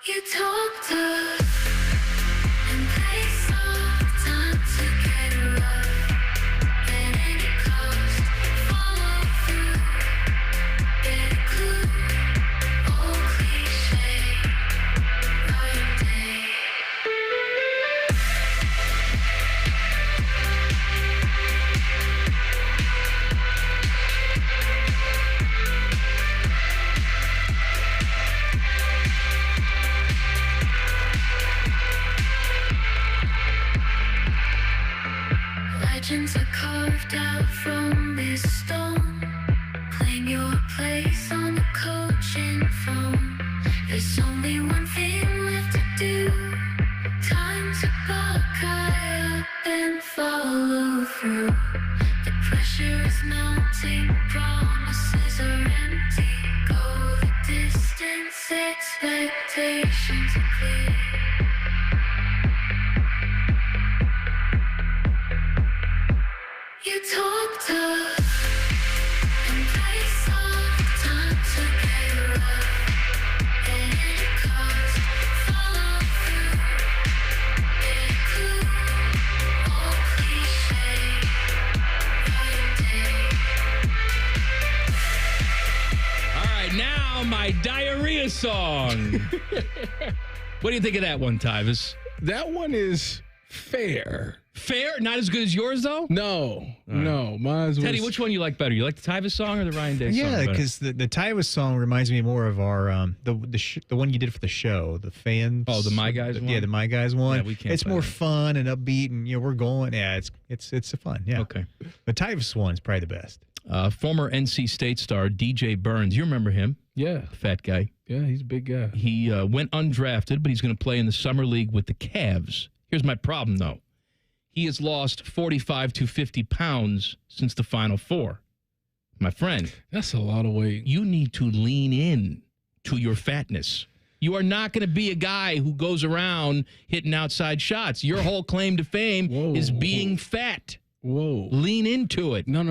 You talk tough and play soft, time to get rough. At any cost, follow through, get a clue, oh cliche, Ryan Day. Legends are carved out from this stone. Claim your place on the coaching phone. There's only one thing left to do. Time to buck high up and follow through. The pressure is mounting, promises are empty. Go the distance, expectations are clear. You talk tough and play soft, time to get rough. At any cost, follow through, get a clue, oh cliche, Ryan Day. All right, now my diarrhea song. What do you think of that one, Tyvis? That one is fair. Fair? Not as good as yours, though? No. Mine's Teddy, was... which one you like better? You like the Tyvis song or the Ryan Day song? Yeah, because the Tyvis song reminds me more of our the one you did for the show, the fans. Oh, the My Guys one? Yeah, the My Guys one. Yeah, we can't it's play more that. fun and upbeat, and we're going. Yeah, it's fun. Yeah. Okay. The Tyvis one's probably the best. Former NC State star DJ Burns. You remember him? Yeah. Fat guy. Yeah, he's a big guy. He went undrafted, but he's going to play in the summer league with the Cavs. Here's my problem, though. He has lost 45 to 50 pounds since the Final Four. My friend. That's a lot of weight. You need to lean in to your fatness. You are not going to be a guy who goes around hitting outside shots. Your whole claim to fame is being fat. Whoa. Lean into it. No.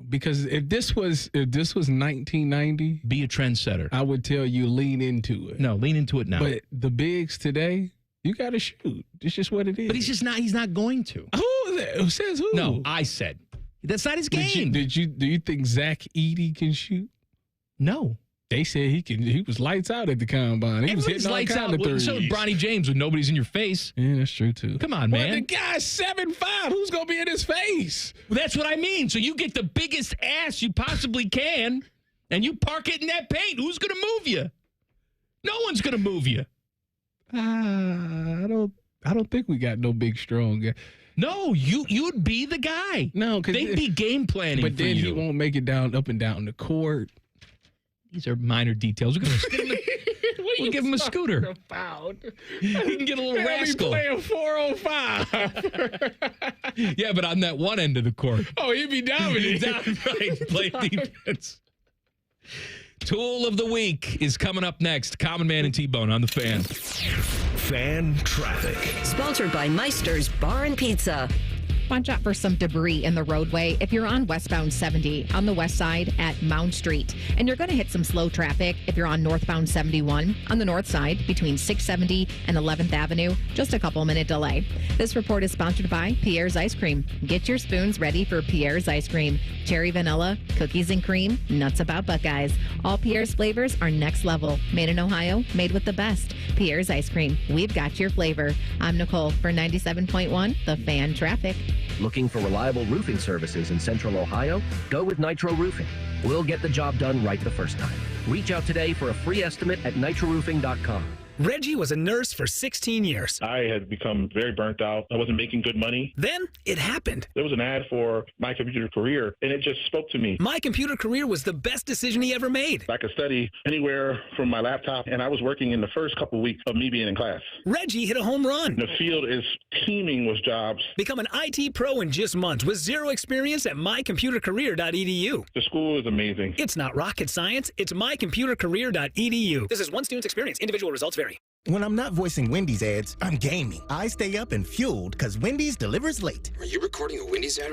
Because if this was 1990, be a trendsetter. I would tell you lean into it. No, lean into it now. But the bigs today, you got to shoot. It's just what it is. But he's not going to. Who says who? No, I said. That's not his game. Do you think Zach Edey can shoot? No. They said he can. He was lights out at the combine. He was hitting all kinds of threes. So is Bronny James when nobody's in your face. Yeah, that's true too. Come on, man. Well, the guy's 7'5". Who's gonna be in his face? Well, that's what I mean. So you get the biggest ass you possibly can, and you park it in that paint. Who's gonna move you? No one's gonna move you. I don't think we got no big strong guy. No, you'd be the guy. No, because they'd be game planning. But for then you. he won't make it up and down the court. These are minor details. We'll give him a scooter. He can get a little rascal. He'll be playing 405. Yeah, but on that one end of the court. Oh, he'd be dominant. Right, play defense. Tool of the Week is coming up next. Common Man and T-Bone on the Fan. Fan Traffic. Sponsored by Meister's Bar and Pizza. Watch out for some debris in the roadway if you're on westbound 70 on the west side at Mound Street. And you're going to hit some slow traffic if you're on northbound 71 on the north side between 670 and 11th Avenue. Just a couple-minute delay. This report is sponsored by Pierre's Ice Cream. Get your spoons ready for Pierre's Ice Cream. Cherry vanilla, cookies and cream, nuts about Buckeyes. All Pierre's flavors are next level. Made in Ohio, made with the best. Pierre's Ice Cream. We've got your flavor. I'm Nicole for 97.1 The Fan Traffic. Looking for reliable roofing services in Central Ohio? Go with Nitro Roofing. We'll get the job done right the first time. Reach out today for a free estimate at nitroroofing.com. Reggie was a nurse for 16 years. I had become very burnt out. I wasn't making good money. Then it happened. There was an ad for My Computer Career, and it just spoke to me. My Computer Career was the best decision he ever made. I could study anywhere from my laptop, and I was working in the first couple of weeks of me being in class. Reggie hit a home run. The field is teeming with jobs. Become an IT pro in just months with zero experience at mycomputercareer.edu. The school is amazing. It's not rocket science. It's mycomputercareer.edu. This is one student's experience. Individual results vary. When I'm not voicing Wendy's ads, I'm gaming. I stay up and fueled because Wendy's delivers late. Are you recording a Wendy's ad?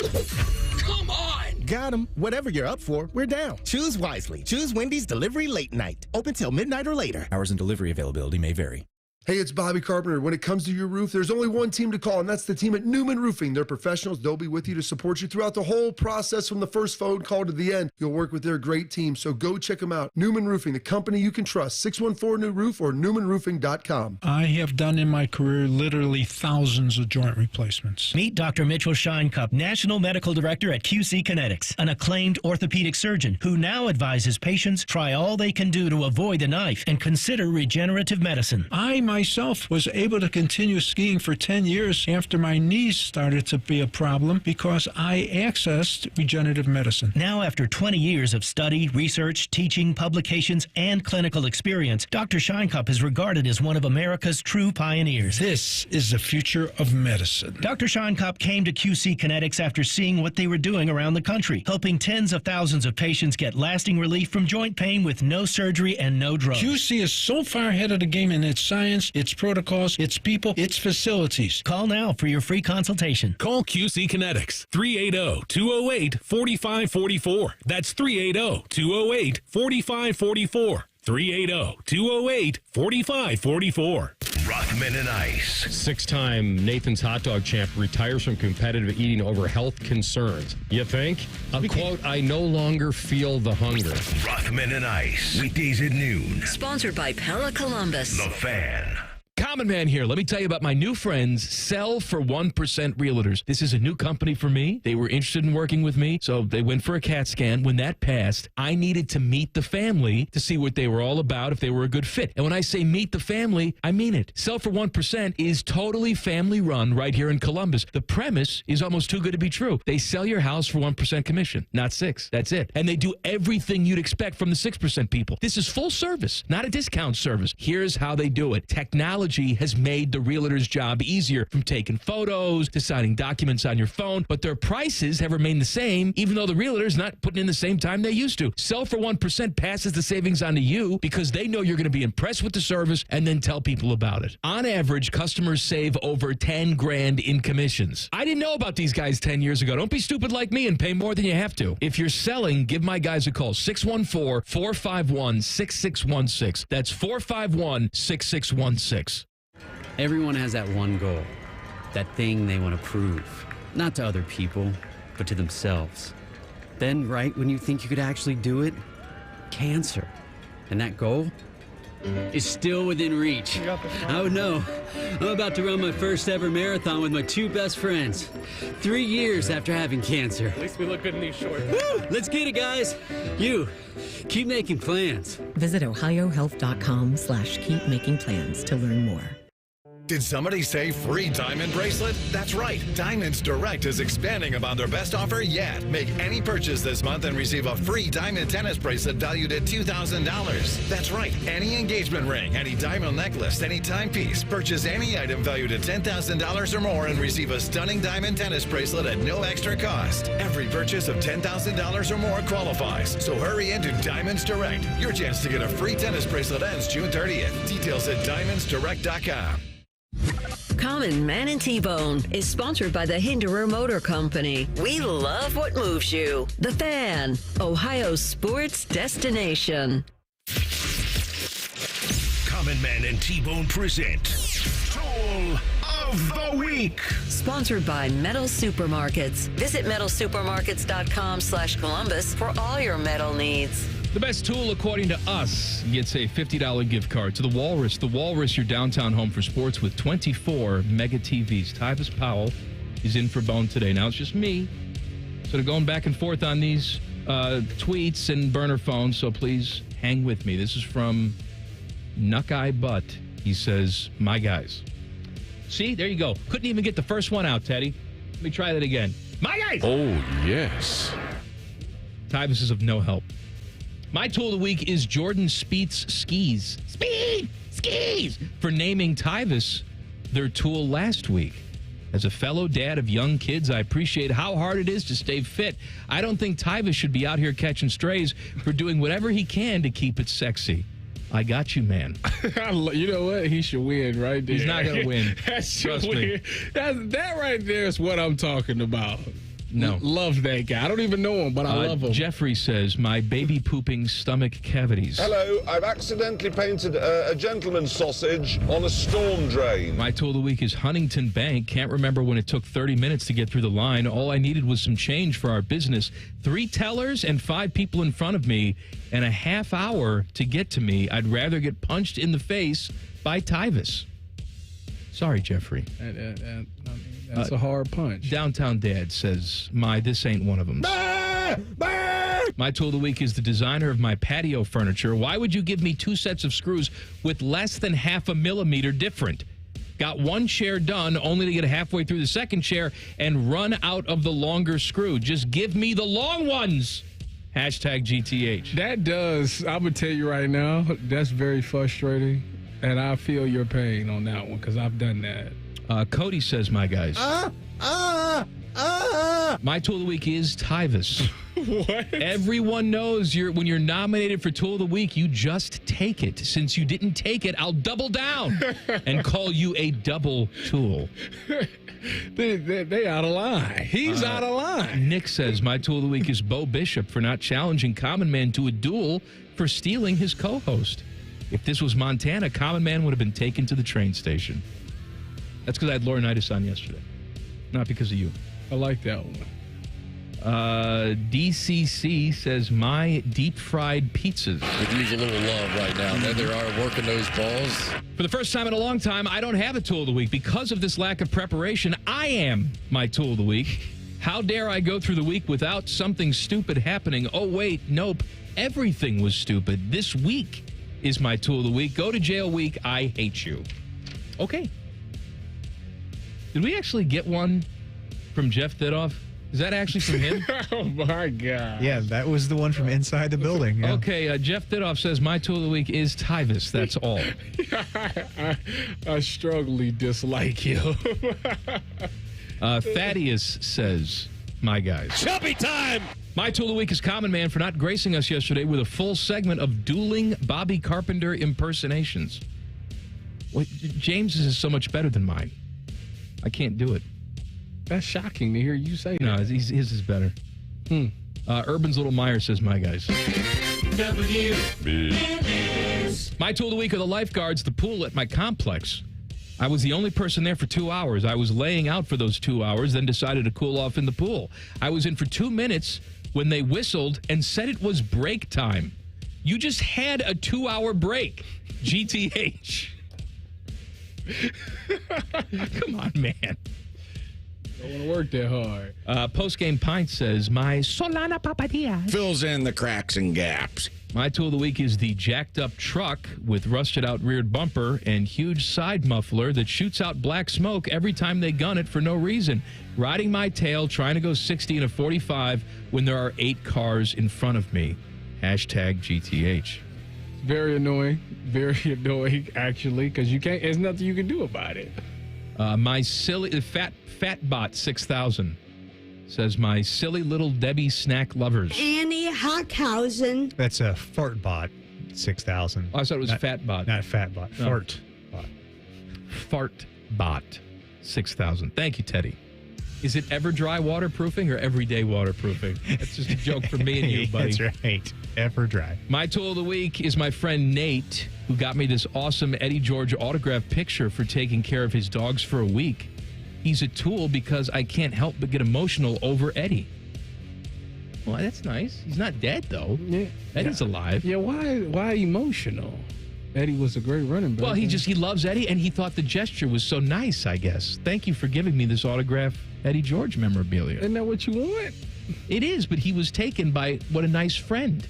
Come on! Got 'em. Whatever you're up for, we're down. Choose wisely. Choose Wendy's Delivery Late Night. Open till midnight or later. Hours and delivery availability may vary. Hey, it's Bobby Carpenter. When it comes to your roof, there's only one team to call, and that's the team at Newman Roofing. They're professionals. They'll be with you to support you throughout the whole process from the first phone call to the end. You'll work with their great team, so go check them out. Newman Roofing, the company you can trust. 614-NEW-ROOF or newmanroofing.com. I have done in my career literally thousands of joint replacements. Meet Dr. Mitchell Scheinkup, National Medical Director at QC Kinetics, an acclaimed orthopedic surgeon who now advises patients try all they can do to avoid the knife and consider regenerative medicine. I myself was able to continue skiing for 10 years after my knees started to be a problem because I accessed regenerative medicine. Now, after 20 years of study, research, teaching, publications, and clinical experience, Dr. Scheinkup is regarded as one of America's true pioneers. This is the future of medicine. Dr. Scheinkup came to QC Kinetics after seeing what they were doing around the country, helping tens of thousands of patients get lasting relief from joint pain with no surgery and no drugs. QC is so far ahead of the game in its science, its protocols, its people, its facilities. Call now for your free consultation. Call QC Kinetics, 380-208-4544. That's 380-208-4544. 380-208-4544. Rockman and Ice. Six-time Nathan's Hot Dog champ retires from competitive eating over health concerns. You think? A quote, I no longer feel the hunger. Rockman and Ice. Weekdays at noon. Sponsored by Pella Columbus. The Fan. Common Man here. Let me tell you about my new friends, Sell for 1% Realtors. This is a new company for me. They were interested in working with me, so they went for a CAT scan. When that passed, I needed to meet the family to see what they were all about, if they were a good fit. And when I say meet the family, I mean it. Sell for 1% is totally family run right here in Columbus. The premise is almost too good to be true. They sell your house for 1% commission, not 6. That's it. And they do everything you'd expect from the 6% people. This is full service, not a discount service. Here's how they do it. Technology has made the realtor's job easier, from taking photos to signing documents on your phone, but their prices have remained the same, even though the realtor's not putting in the same time they used to. Sell for 1% passes the savings on to you because they know you're going to be impressed with the service and then tell people about it. On average, customers save over $10,000 in commissions. I didn't know about these guys 10 years ago. Don't be stupid like me and pay more than you have to. If you're selling, give my guys a call, 614-451-6616. That's 451-6616. Everyone has that one goal, that thing they want to prove, not to other people, but to themselves. Then, right when you think you could actually do it, cancer. And that goal is still within reach. Oh no, I'm about to run my first ever marathon with my 2 best friends. 3 years after having cancer. At least we look good in these shorts. Woo! Let's get it, guys. You, keep making plans. Visit ohiohealth.com/keepmakingplans to learn more. Did somebody say free diamond bracelet? That's right. Diamonds Direct is expanding upon their best offer yet. Make any purchase this month and receive a free diamond tennis bracelet valued at $2,000. That's right. Any engagement ring, any diamond necklace, any timepiece. Purchase any item valued at $10,000 or more and receive a stunning diamond tennis bracelet at no extra cost. Every purchase of $10,000 or more qualifies. So hurry into Diamonds Direct. Your chance to get a free tennis bracelet ends June 30th. Details at diamondsdirect.com. Common Man and T-Bone is sponsored by the Hinderer Motor Company. We love what moves you. The Fan, Ohio's sports destination. Common Man and T-Bone present Tool of the Week. Sponsored by Metal Supermarkets. Visit metalsupermarkets.com/Columbus for all your metal needs. The best tool, according to us, gets a $50 gift card to the Walrus. The Walrus, your downtown home for sports with 24 mega TVs. Tyvis Powell is in for Bone today. Now, it's just me sort of going back and forth on these tweets and burner phones, so please hang with me. This is from Nuck-Eye Butt. He says, my guys. See, there you go. Couldn't even get the first one out, Teddy. Let me try that again. My guys! Oh, yes. Tyvis is of no help. My tool of the week is Jordan Spieth's skis. Skis! For naming Tyvis their tool last week. As a fellow dad of young kids, I appreciate how hard it is to stay fit. I don't think Tyvis should be out here catching strays for doing whatever he can to keep it sexy. I got you, man. You know what? He should win right there. He's not going to win. Trust me. That right there is what I'm talking about. No. Love that guy. I don't even know him, but I love him. Jeffrey says, my baby pooping stomach cavities. Hello, I've accidentally painted a gentleman's sausage on a storm drain. My tool of the week is Huntington Bank. Can't remember when it took 30 minutes to get through the line. All I needed was some change for our business. 3 tellers and 5 people in front of me and a half hour to get to me. I'd rather get punched in the face by Tyvis. Sorry, Jeffrey. That's a hard punch. Downtown Dad says, this ain't one of them. My tool of the week is the designer of my patio furniture. Why would you give me 2 sets of screws with less than half a millimeter different? Got 1 chair done only to get halfway through the second chair and run out of the longer screw. Just give me the long ones. Hashtag GTH. That does. I'm going to tell you right now, that's very frustrating. And I feel your pain on that one because I've done that. Cody says, my guys. My tool of the week is Tyvis. What? Everyone knows when you're nominated for tool of the week, you just take it. Since you didn't take it, I'll double down and call you a double tool. They out of line. He's out of line. Nick says, my tool of the week is Bo Bishop for not challenging Common Man to a duel for stealing his co-host. If this was Montana, Common Man would have been taken to the train station. That's because I had Laurinaitis on yesterday. Not because of you. I like that one. DCC says, my deep-fried pizzas. Could use a little love right now. There they are working those balls. For the first time in a long time, I don't have a tool of the week. Because of this lack of preparation, I am my tool of the week. How dare I go through the week without something stupid happening? Oh, wait, nope. Everything was stupid. This week is my tool of the week. Go to jail week. I hate you. Okay. Did we actually get one from Jeff Thidoff? Is that actually from him? Oh, my God. Yeah, that was the one from inside the building. Yeah. Okay, Jeff Thidoff says, my tool of the week is Tyvis. That's all. I strongly dislike you. Thaddeus says, my guys. Chubby time! My tool of the week is Common Man for not gracing us yesterday with a full segment of dueling Bobby Carpenter impersonations. Well, James's is so much better than mine. I can't do it. That's shocking to hear you say No, that. his is better. Urban's Little Meyer says, my guys. My tool of the week are the lifeguards, the pool at my complex. I was the only person there for 2 hours. I was laying out for those 2 hours, then decided to cool off in the pool. I was in for 2 minutes when they whistled and said it was break time. You just had a 2-hour break. GTH. Come on, man. Don't want to work that hard. Post-game pint says, my Solana Papadilla fills in the cracks and gaps. My tool of the week is the jacked up truck with rusted out rear bumper and huge side muffler that shoots out black smoke every time they gun it for no reason. Riding my tail, trying to go 60 in a 45 when there are 8 cars in front of me. Hashtag GTH. Very annoying, actually, because there's nothing you can do about it. My silly Fatbot 6000 says, my silly little Debbie snack lovers. Annie Hockhausen. That's a Fartbot 6000. Oh, I thought it was Fatbot. Not Fatbot. No. Fartbot. Fartbot. 6,000. Thank you, Teddy. Is it ever dry waterproofing or everyday waterproofing? That's just a joke for me and you, buddy. That's right. Ever dry. My tool of the week is my friend Nate, who got me this awesome Eddie George autograph picture for taking care of his dogs for a week. He's a tool because I can't help but get emotional over Eddie. Well, that's nice. He's not dead, though. Yeah. Eddie's alive. Yeah, why emotional? Eddie was a great running back. Well, he loves Eddie, and he thought the gesture was so nice, I guess. Thank you for giving me this autograph Eddie George memorabilia. Isn't that what you want? It is, but he was taken by what a nice friend.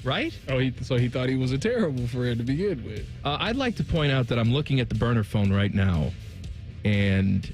Right? So he thought he was a terrible friend to begin with. I'd like to point out that I'm looking at the burner phone right now, and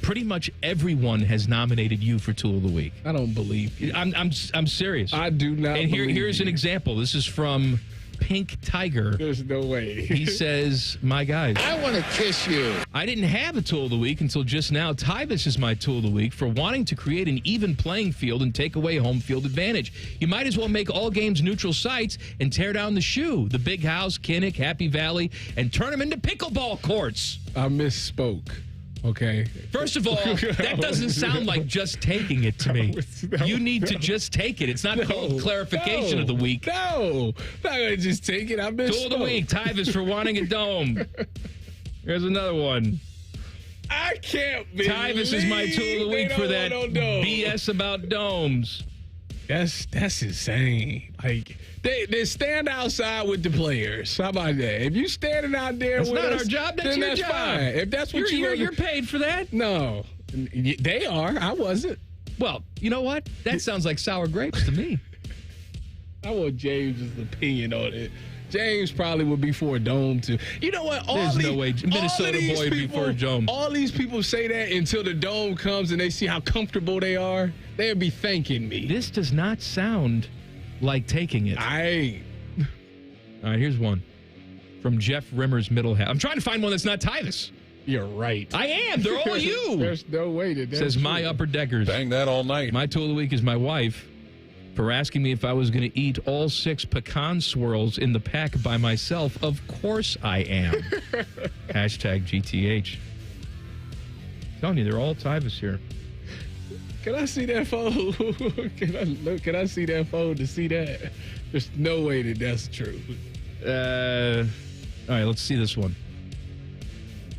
pretty much everyone has nominated you for Tool of the Week. I don't believe you. I'm serious. I do not. And here's an you. example. This is from Pink Tiger. There's no way. He says, my guys, I want to kiss you. I didn't have a Tool of the Week until just now. Tyvis is my Tool of the Week for wanting to create an even playing field and take away home field advantage. You might as well make all games neutral sites and tear down the shoe, the Big House, Kinnick, Happy Valley, and turn them into pickleball courts. I misspoke. Okay. First of all, that doesn't sound like just taking it to me. You need to just take it. It's not called clarification of the week. No, not gonna just take it. I misspoke. Tool of the week, Tyvis for wanting a dome. Here's another one. I can't believe Tyvis is my tool of the week for that BS about domes. That's insane. Like they stand outside with the players. How about that? If you standing out there, that's with not us, our job. That's then your that's job. Fine. If that's what you're paid for that. No, they are. I wasn't. Well, you know what? That sounds like sour grapes to me. I want James's opinion on it. James probably would be for a dome too. You know what? There's no way Minnesota boy would be for a dome. All these people say that until the dome comes and they see how comfortable they are. They'll be thanking me. This does not sound like taking it. I ain't. All right, here's one from Jeff Rimmer's middle half. I'm trying to find one that's not Tyvis. You're right. I am. They're all you. There's no way that that's says true. my upper deckers. Bang that all night. My tool of the week is my wife for asking me if I was going to eat all 6 pecan swirls in the pack by myself. Of course I am. Hashtag GTH. I'm telling you, they're all Tyvis here. Can I see that phone? Can I see that phone to see that? There's no way that that's true. All right, let's see this one.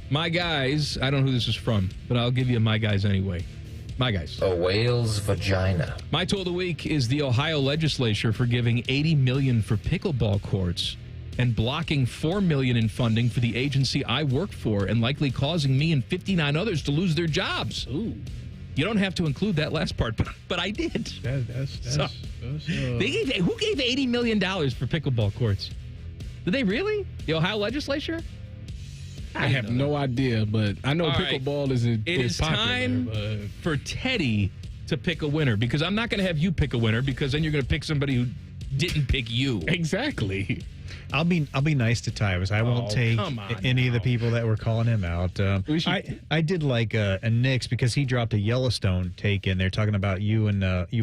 My guys, I don't know who this is from, but I'll give you my guys anyway. My guys. A whale's vagina. My tool of the week is the Ohio legislature for giving $80 million for pickleball courts and blocking $4 million in funding for the agency I work for and likely causing me and 59 others to lose their jobs. Ooh. You don't have to include that last part, but I did. Who gave $80 million for pickleball courts? Did they really? The Ohio legislature? I have no idea, but I know pickleball is popular. It is time for Teddy to pick a winner because I'm not going to have you pick a winner because then you're going to pick somebody who didn't pick you. Exactly. I'll be nice to Tyvis. I won't take any of the people that were calling him out. I did like a Knicks because he dropped a Yellowstone take in there talking about you and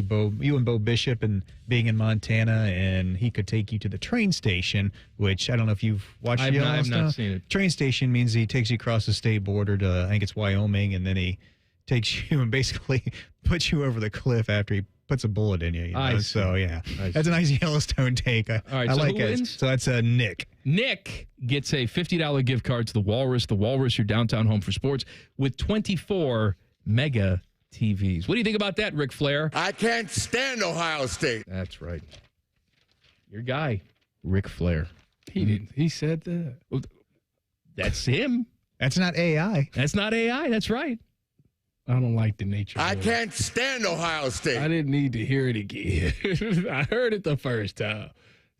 Bo Bishop and being in Montana, and he could take you to the train station. Which I don't know if you've watched Yellowstone. I have not seen it. Train station means he takes you across the state border to I think it's Wyoming, and then he takes you and basically puts you over the cliff after he puts a bullet in you. Know? So, yeah. That's a nice Yellowstone take. I so like who it. wins? So that's Nick. Nick gets a $50 gift card to the Walrus, your downtown home for sports, with 24 mega TVs. What do you think about that, Ric Flair? I can't stand Ohio State. That's right. Your guy, Ric Flair. He didn't. He said that. That's him. That's not AI. That's not AI. That's right. I don't like the nature. I can't stand Ohio State. I didn't need to hear it again. I heard it the first time.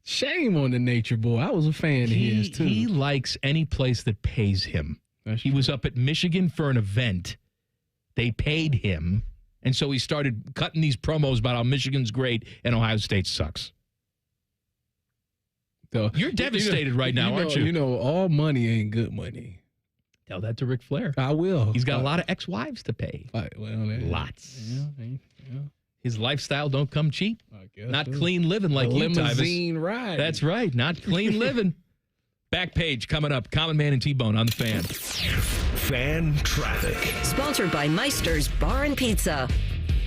Shame on the nature boy. I was a fan of his, too. He likes any place that pays him. He was up at Michigan for an event. They paid him. And so he started cutting these promos about how Michigan's great and Ohio State sucks. So, you're devastated right now, aren't you? You know, all money ain't good money. Tell that to Ric Flair. I will. He's got a lot of ex-wives to pay. Lots. Yeah. His lifestyle don't come cheap. I guess not so. Clean living like you, Tyvis. Limousine ride. That's right. Not clean living. Back page coming up. Common Man and T-Bone on the Fan. Fan Traffic. Sponsored by Meister's Bar and Pizza.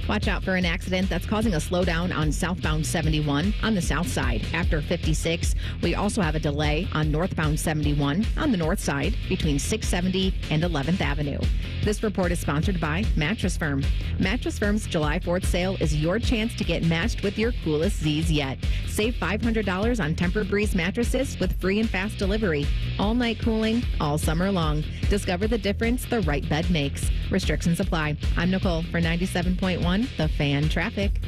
Watch out for an accident that's causing a slowdown on southbound 71 on the south side after 56. We also have a delay on northbound 71 on the north side between 670 and 11th Avenue. This report is sponsored by Mattress Firm. Mattress Firm's July 4th sale is your chance to get matched with your coolest Z's yet. Save $500 on Tempur-Breeze mattresses with free and fast delivery. All night cooling, all summer long. Discover the difference the right bed makes. Restrictions apply. I'm Nicole for 97.1. The Fan Traffic.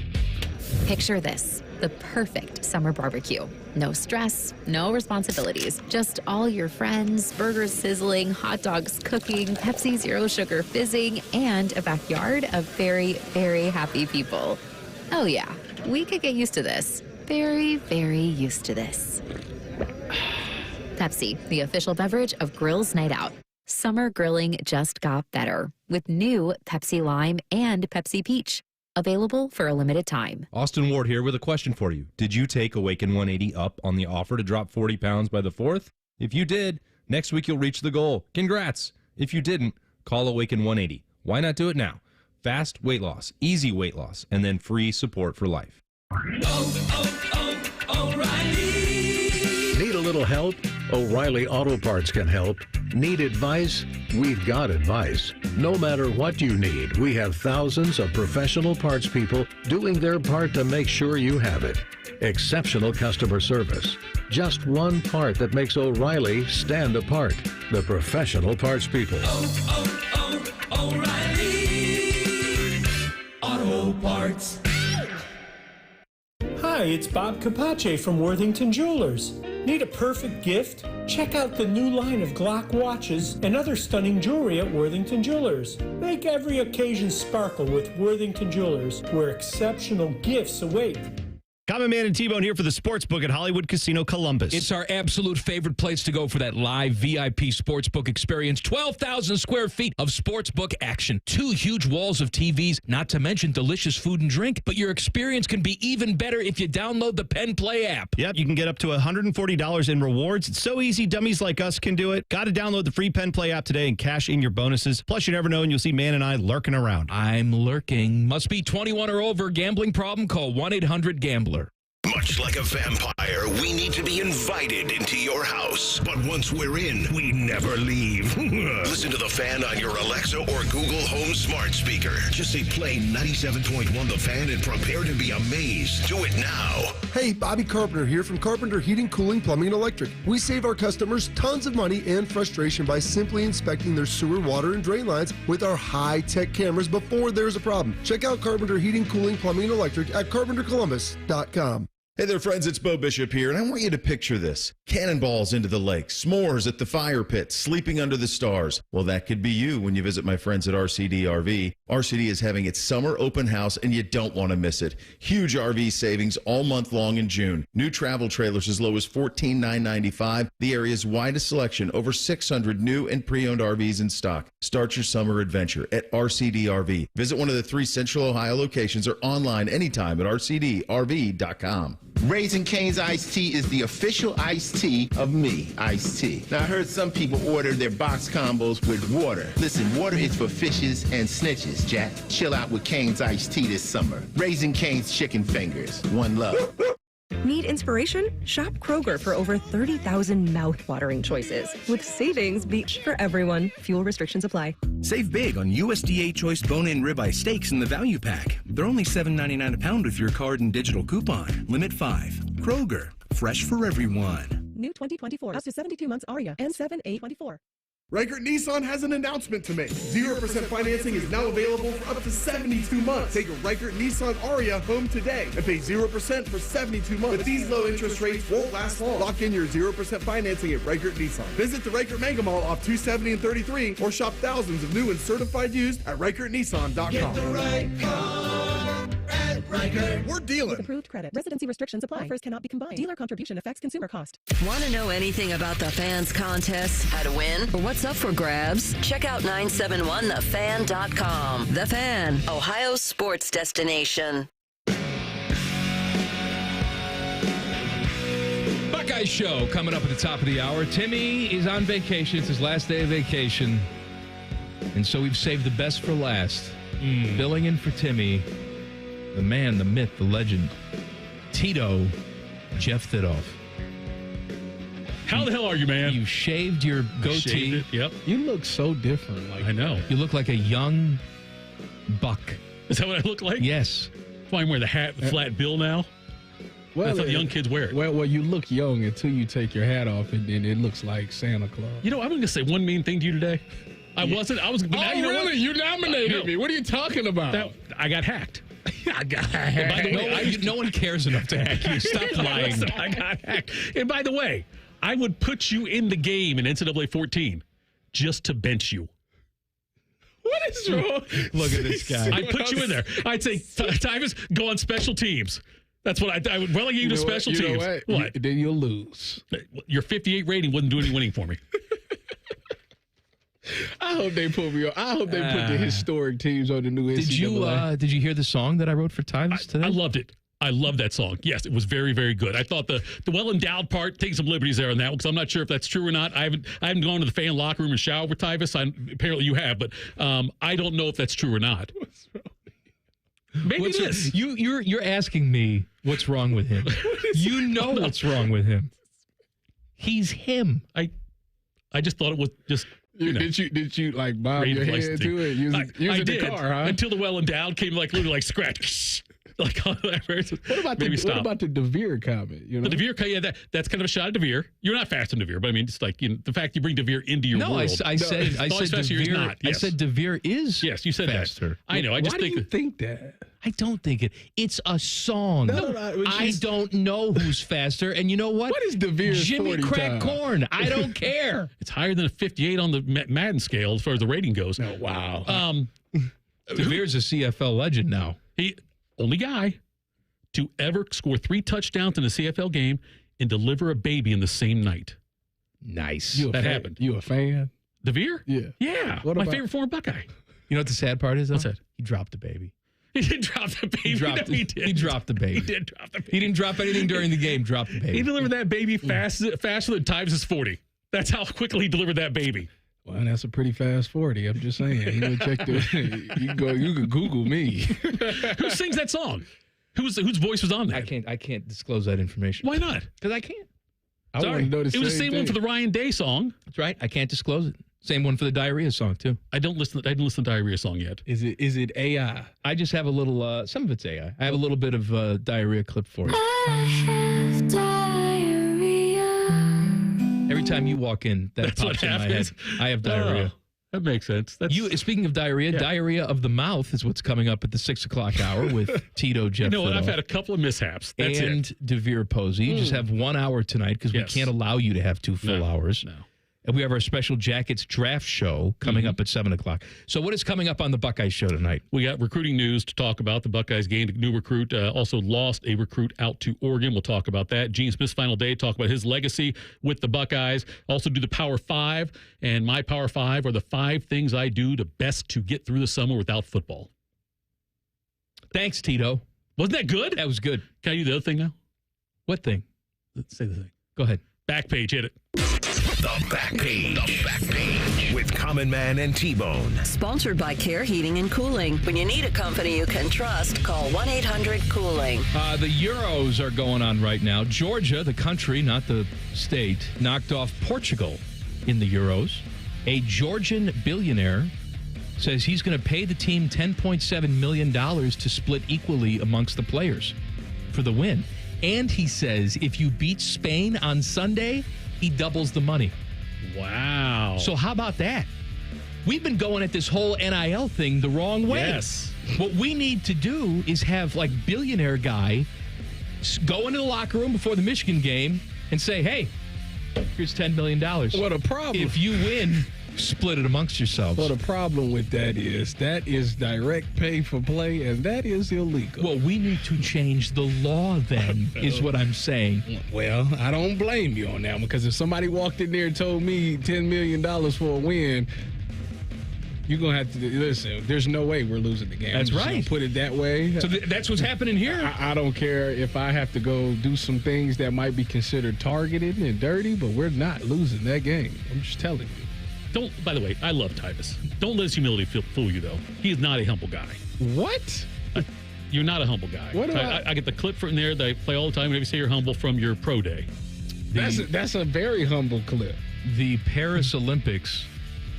Picture this, the perfect summer barbecue. No stress, no responsibilities, just all your friends, burgers sizzling, hot dogs cooking, Pepsi Zero Sugar fizzing, and a backyard of very, very happy people. Oh yeah, we could get used to this. Very, very used to this. Pepsi, the official beverage of Grills Night Out. Summer grilling just got better with new Pepsi Lime and Pepsi Peach. Available for a limited time. Austin Ward here with a question for you. Did you take Awaken 180 up on the offer to drop 40 pounds by the 4th? If you did, next week you'll reach the goal. Congrats. If you didn't, call Awaken 180. Why not do it now? Fast weight loss, easy weight loss, and then free support for life. O'Reilly. Need a little help? O'Reilly Auto Parts can help. Need advice? We've got advice. No matter what you need, we have thousands of professional parts people doing their part to make sure you have it. Exceptional customer service. Just one part that makes O'Reilly stand apart. The professional parts people. O'Reilly Auto Parts. Hi, it's Bob Capace from Worthington Jewelers. Need a perfect gift? Check out the new line of Glock watches and other stunning jewelry at Worthington Jewelers. Make every occasion sparkle with Worthington Jewelers, where exceptional gifts await. Common Man and T-Bone here for the Sportsbook at Hollywood Casino Columbus. It's our absolute favorite place to go for that live VIP sportsbook experience. 12,000 square feet of sportsbook action. 2 huge walls of TVs, not to mention delicious food and drink. But your experience can be even better if you download the Penn Play app. Yep, you can get up to $140 in rewards. It's so easy, dummies like us can do it. Got to download the free Penn Play app today and cash in your bonuses. Plus, you never know, and you'll see Man and I lurking around. I'm lurking. Must be 21 or over. Gambling problem? Call 1-800-GAMBLER. Much like a vampire, we need to be invited into your house. But once we're in, we never leave. Listen to The Fan on your Alexa or Google Home smart speaker. Just say play 97.1 The Fan and prepare to be amazed. Do it now. Hey, Bobby Carpenter here from Carpenter Heating, Cooling, Plumbing, and Electric. We save our customers tons of money and frustration by simply inspecting their sewer, water, and drain lines with our high-tech cameras before there's a problem. Check out Carpenter Heating, Cooling, Plumbing, and Electric at carpentercolumbus.com. Hey there, friends, it's Bo Bishop here, and I want you to picture this. Cannonballs into the lake, s'mores at the fire pit, sleeping under the stars. Well, that could be you when you visit my friends at RCD RV. RCD is having its summer open house, and you don't want to miss it. Huge RV savings all month long in June. New travel trailers as low as $14,995. The area's widest selection, over 600 new and pre-owned RVs in stock. Start your summer adventure at RCD RV. Visit one of the 3 Central Ohio locations or online anytime at rcdrv.com. Raising Cane's Iced Tea is the official iced tea of me, Iced Tea. Now, I heard some people order their box combos with water. Listen, water is for fishes and snitches, Jack. Chill out with Cane's Iced Tea this summer. Raising Cane's Chicken Fingers. One love. Need inspiration? Shop Kroger for over 30,000 mouth-watering choices. With savings, beach for everyone. Fuel restrictions apply. Save big on USDA Choice Bone-In Ribeye Steaks in the value pack. They're only $7.99 a pound with your card and digital coupon. Limit 5. Kroger. Fresh for everyone. New 2024. Up to 72 months ARIA and 7/8/24. Reichert Nissan has an announcement to make. 0% financing is now available for up to 72 months. Take a Reichert Nissan Aria home today and pay 0% for 72 months. But these low interest rates won't last long. Lock in your 0% financing at Reichert Nissan. Visit the Reichert Mega Mall off 270 and 33 or shop thousands of new and certified used at ReichertNissan.com. Get the right car at Reichert. We're dealing. With approved credit. Residency restrictions apply. Offers cannot be combined. Dealer contribution affects consumer cost. Want to know anything about the Fans contest, how to win, or what's up for grabs? Check out 971thefan.com. The Fan, Ohio's sports destination. Buckeye Show coming up at the top of the hour. Timmy is on vacation. It's his last day of vacation. And so we've saved the best for last. Filling in for Timmy, the man, the myth, the legend, Tito, Jeff Thidoff. How the hell are you, man? You shaved your goatee. Yep. You look so different. Like, I know. You look like a young buck. Is that what I look like? Yes. That's why I'm wearing the hat, the flat bill now. Well, that's what the young kids wear. Well, you look young until you take your hat off, and then it looks like Santa Claus. You know, I'm going to say one mean thing to you today. I was. But now, you know really? What? You nominated me. What are you talking about? I got hacked. I got hacked. By the way, no one cares enough to hack you. Stop lying. Listen, I got hacked. And by the way, I would put you in the game in NCAA 14 just to bench you. What is wrong? Look at this guy. I'd put you in there. I'd say, Tyvis, go on special teams. That's what I would relegate you to special teams. What? Then you'll lose. Your 58 rating wouldn't do any winning for me. I hope they put me on. I hope they put the historic teams on the new NCAA. Did you hear the song that I wrote for Tyvis today? I loved it. I love that song. Yes, it was very, very good. I thought the well-endowed part, taking some liberties there on that one, because I'm not sure if that's true or not. I haven't gone to the fan locker room and showered with Tyvis. Apparently you have, but I don't know if that's true or not. What's wrong? Maybe it is. You're asking me what's wrong with him. You know what's wrong with him. He's him. I just thought it was just. Did you like bob your head to it? Using the car, huh? Until the well-endowed came literally like scratch. What about the DeVere comment? You know? The DeVere, that's kind of a shot at DeVere. You're not fast in DeVere, but I mean, just like the fact you bring DeVere into your world. I said DeVere. Yes. I said DeVere is. Yes, you said faster. That. I know. I just Why do you think that? I don't think it. It's a song. No, I don't know who's faster. And you know what? What is DeVere's Jimmy 40 Crack time? Corn. I don't care. It's higher than a 58 on the Madden scale as far as the rating goes. Oh, wow. DeVere's a CFL legend now. He only guy to ever score 3 touchdowns in a CFL game and deliver a baby in the same night. Nice. That happened. You a fan? DeVere? Yeah. Yeah. My favorite former Buckeye. You know what the sad part is, though? What's that? He dropped the baby. He did drop the baby. He dropped the baby. He did drop the baby. He didn't drop anything during the game. Dropped the baby. He delivered that baby faster than Tyvis' 40. That's how quickly he delivered that baby. Well, that's a pretty fast 40. I'm just saying. You can check you can Google me. Who sings that song? Whose voice was on that? I can't disclose that information. Why not? Because I can't. Sorry. It was the same one for the Ryan Day song. That's right. I can't disclose it. Same one for the diarrhea song too. I didn't listen to the diarrhea song yet. Is it AI? I just have a little. Some of it's AI. I have a little bit of diarrhea clip for you. Every time you walk in, that's pops in my head. I have diarrhea. That makes sense. Speaking of diarrhea, diarrhea of the mouth is what's coming up at the 6 o'clock hour with Tito, Jeff. You know what? Thidoff, I've had a couple of mishaps. That's and DeVere Posey. You just have 1 hour tonight because we can't allow you to have 2 full hours. No. And we have our special Jackets draft show coming up at 7 o'clock. So what is coming up on the Buckeyes show tonight? We got recruiting news to talk about. The Buckeyes gained a new recruit, also lost a recruit out to Oregon. We'll talk about that. Gene Smith's final day, talk about his legacy with the Buckeyes. Also do the Power 5. And my Power 5 are the 5 things I do to best to get through the summer without football. Thanks, Tito. Wasn't that good? That was good. Can I do the other thing now? What thing? Let's say the thing. Go ahead. Back page, hit it. The Back Page. The Back Page with Common Man and T-Bone. Sponsored by Care Heating and Cooling. When you need a company you can trust, call 1-800-COOLING. The Euros are going on right now. Georgia, the country, not the state, knocked off Portugal in the Euros. A Georgian billionaire says he's going to pay the team $10.7 million to split equally amongst the players for the win. And he says if you beat Spain on Sunday, he doubles the money. Wow. So how about that? We've been going at this whole NIL thing the wrong way. Yes. What we need to do is have like billionaire guy go into the locker room before the Michigan game and say, hey, here's $10 million. What a problem. If you win, split it amongst yourselves. Well, the problem with that is direct pay for play, and that is illegal. Well, we need to change the law then, is what I'm saying. Well, I don't blame you on that one, because if somebody walked in there and told me $10 million for a win, you're going to have to listen. There's no way we're losing the game. That's right. Put it that way. So that's what's happening here. I don't care if I have to go do some things that might be considered targeted and dirty, but we're not losing that game. I'm just telling you. By the way, I love Tyvis. Don't let his humility fool you, though. He is not a humble guy. What? You're not a humble guy. What I get the clip from there that I play all the time whenever you say you're humble from your pro day. That's a very humble clip. The Paris Olympics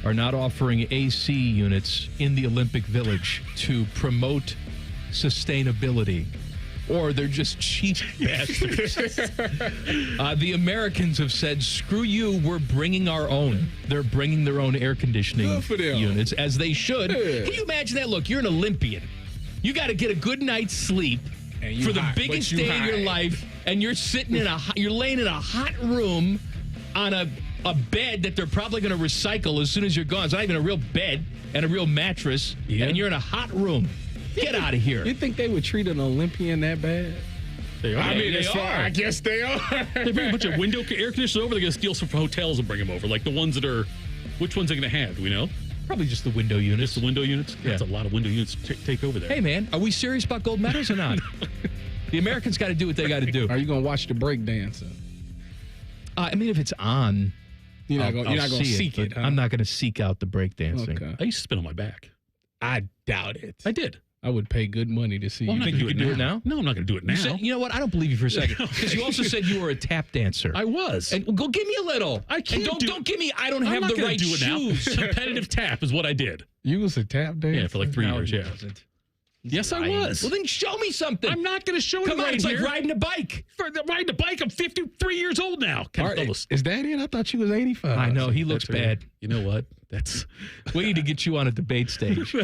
are not offering AC units in the Olympic Village to promote sustainability. Or they're just cheap bastards. The Americans have said, screw you, we're bringing our own. They're bringing their own air conditioning units, as they should. Yeah. Can you imagine that? Look, you're an Olympian. You got to get a good night's sleep for the biggest day of your life, and you're sitting you're laying in a hot room on a bed that they're probably going to recycle as soon as you're gone. It's not even a real bed and a real mattress, and you're in a hot room. Get out of here. You think they would treat an Olympian that bad? They are. I mean, I guess they are. They bring a bunch of window air conditioners over. They're going to steal some from hotels and bring them over. Like the ones that are, which ones are going to have? Do we know? Probably just the window units. Just the window units? Yeah. That's a lot of window units to take over there. Hey, man, are we serious about gold medals or not? The Americans got to do what they got to do. Are you going to watch the break dancing? I mean, if it's on, you're not going to seek it. Huh? I'm not going to seek out the break dancing. Okay. I used to spin on my back. I doubt it. I did. I would pay good money to see you. You think you could do it now? No, I'm not going to do it now. You know what? I don't believe you for a second. Because you also said you were a tap dancer. I was. And go give me a little. I can't. And don't give me. I don't have the right shoes. Competitive tap is what I did. You was a tap dancer? Yeah, for like 3 years. Yeah. Yes, I was. Well, then show me something. I'm not going to show you. Come on, it's like riding a bike. Riding a bike. I'm 53 years old now. Is that it? I thought you was 85. I know. He looks bad. You know what? We need to get you on a debate stage.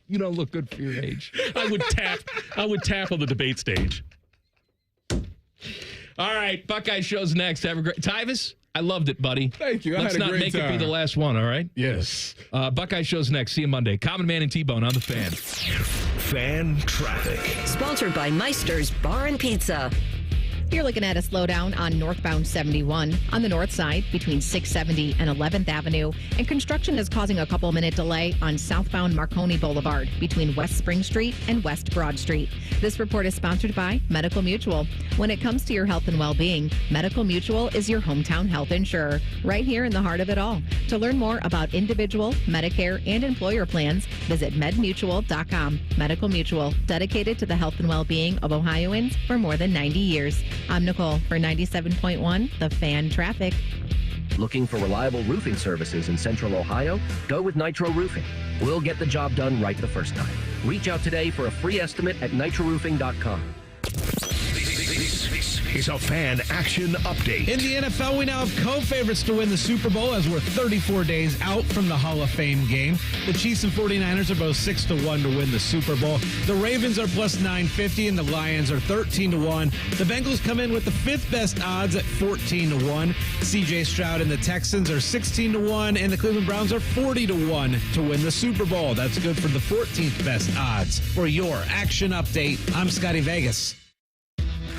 You don't look good for your age. I would tap on the debate stage. All right, Buckeye Show's next. Have a great Tyvis. I loved it, buddy. Thank you. Let's not make it be the last one, all right? Yes. Buckeye Show's next. See you Monday. Common Man and T-Bone on the Fan. Fan traffic. Sponsored by Meister's Bar and Pizza. You're looking at a slowdown on northbound 71 on the north side between 670 and 11th Avenue. And construction is causing a couple-minute delay on southbound Marconi Boulevard between West Spring Street and West Broad Street. This report is sponsored by Medical Mutual. When it comes to your health and well-being, Medical Mutual is your hometown health insurer, right here in the heart of it all. To learn more about individual, Medicare, and employer plans, visit medmutual.com. Medical Mutual, dedicated to the health and well-being of Ohioans for more than 90 years. I'm Nicole for 97.1, The Fan Traffic. Looking for reliable roofing services in Central Ohio? Go with Nitro Roofing. We'll get the job done right the first time. Reach out today for a free estimate at nitroroofing.com. This is a Fan Action Update. In the NFL, we now have co-favorites to win the Super Bowl as we're 34 days out from the Hall of Fame game. The Chiefs and 49ers are both 6-1 to win the Super Bowl. The Ravens are plus 950 and the Lions are 13-1. The Bengals come in with the fifth best odds at 14-1. CJ Stroud and the Texans are 16-1 and the Cleveland Browns are 40-1 to win the Super Bowl. That's good for the 14th best odds. For your Action Update, I'm Scotty Vegas.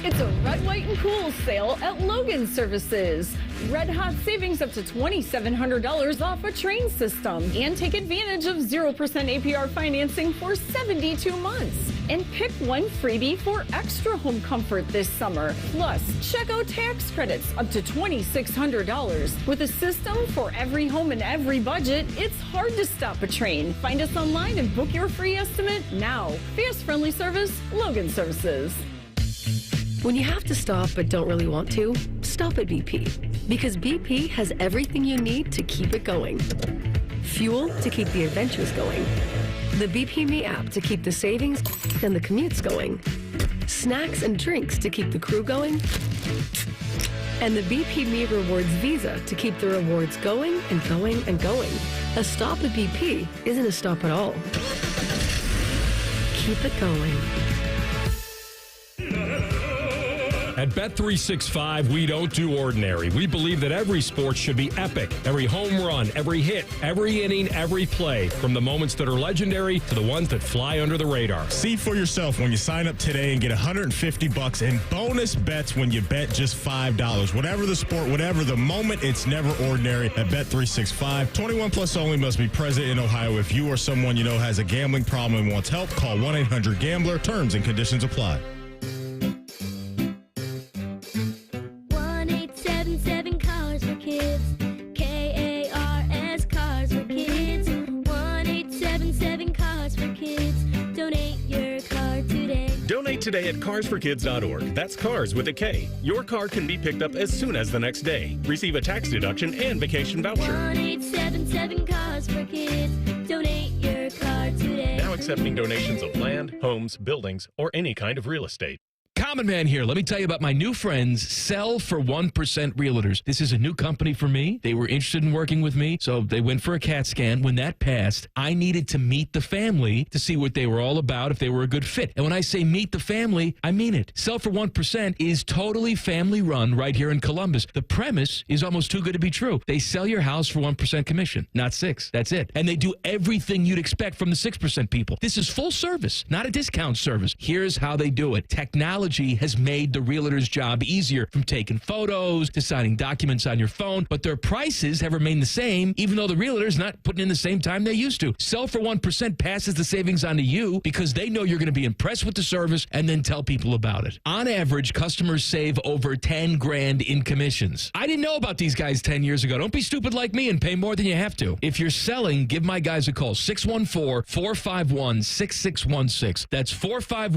It's a red, white, and cool sale at Logan Services. Red hot savings up to $2,700 off a train system. And take advantage of 0% APR financing for 72 months. And pick one freebie for extra home comfort this summer. Plus, check out tax credits up to $2,600. With a system for every home and every budget, it's hard to stop a train. Find us online and book your free estimate now. Fast, friendly service, Logan Services. When you have to stop but don't really want to, stop at BP. Because BP has everything you need to keep it going. Fuel to keep the adventures going. The BP Me app to keep the savings and the commutes going. Snacks and drinks to keep the crew going. And the BP Me Rewards Visa to keep the rewards going and going and going. A stop at BP isn't a stop at all. Keep it going. At Bet365, we don't do ordinary. We believe that every sport should be epic. Every home run, every hit, every inning, every play. From the moments that are legendary to the ones that fly under the radar. See for yourself when you sign up today and get $150 in bonus bets when you bet just $5. Whatever the sport, whatever the moment, it's never ordinary at Bet365. 21 plus only, must be present in Ohio. If you or someone you know has a gambling problem and wants help, call 1-800-GAMBLER. Terms and conditions apply. 1-877 College for Kids. KA Donate today at carsforkids.org. That's cars with a K. Your car can be picked up as soon as the next day. Receive a tax deduction and vacation voucher. 1-877-CARS-FOR-KIDS. Donate your car today. Now accepting donations of land, homes, buildings, or any kind of real estate. Common Man here. Let me tell you about my new friends, Sell for 1% Realtors. This is a new company for me. They were interested in working with me, so they went for a CAT scan. When that passed, I needed to meet the family to see what they were all about, if they were a good fit. And when I say meet the family, I mean it. Sell for 1% is totally family run right here in Columbus. The premise is almost too good to be true. They sell your house for 1% commission, not 6. That's it. And they do everything you'd expect from the 6% people. This is full service, not a discount service. Here's how they do it. Technology has made the realtor's job easier, from taking photos to signing documents on your phone, but their prices have remained the same, even though the realtor's not putting in the same time they used to. Sell for 1% passes the savings on to you because they know you're going to be impressed with the service and then tell people about it. On average, customers save over $10,000 in commissions. I didn't know about these guys 10 years ago. Don't be stupid like me and pay more than you have to. If you're selling, give my guys a call, 614-451-6616. That's 451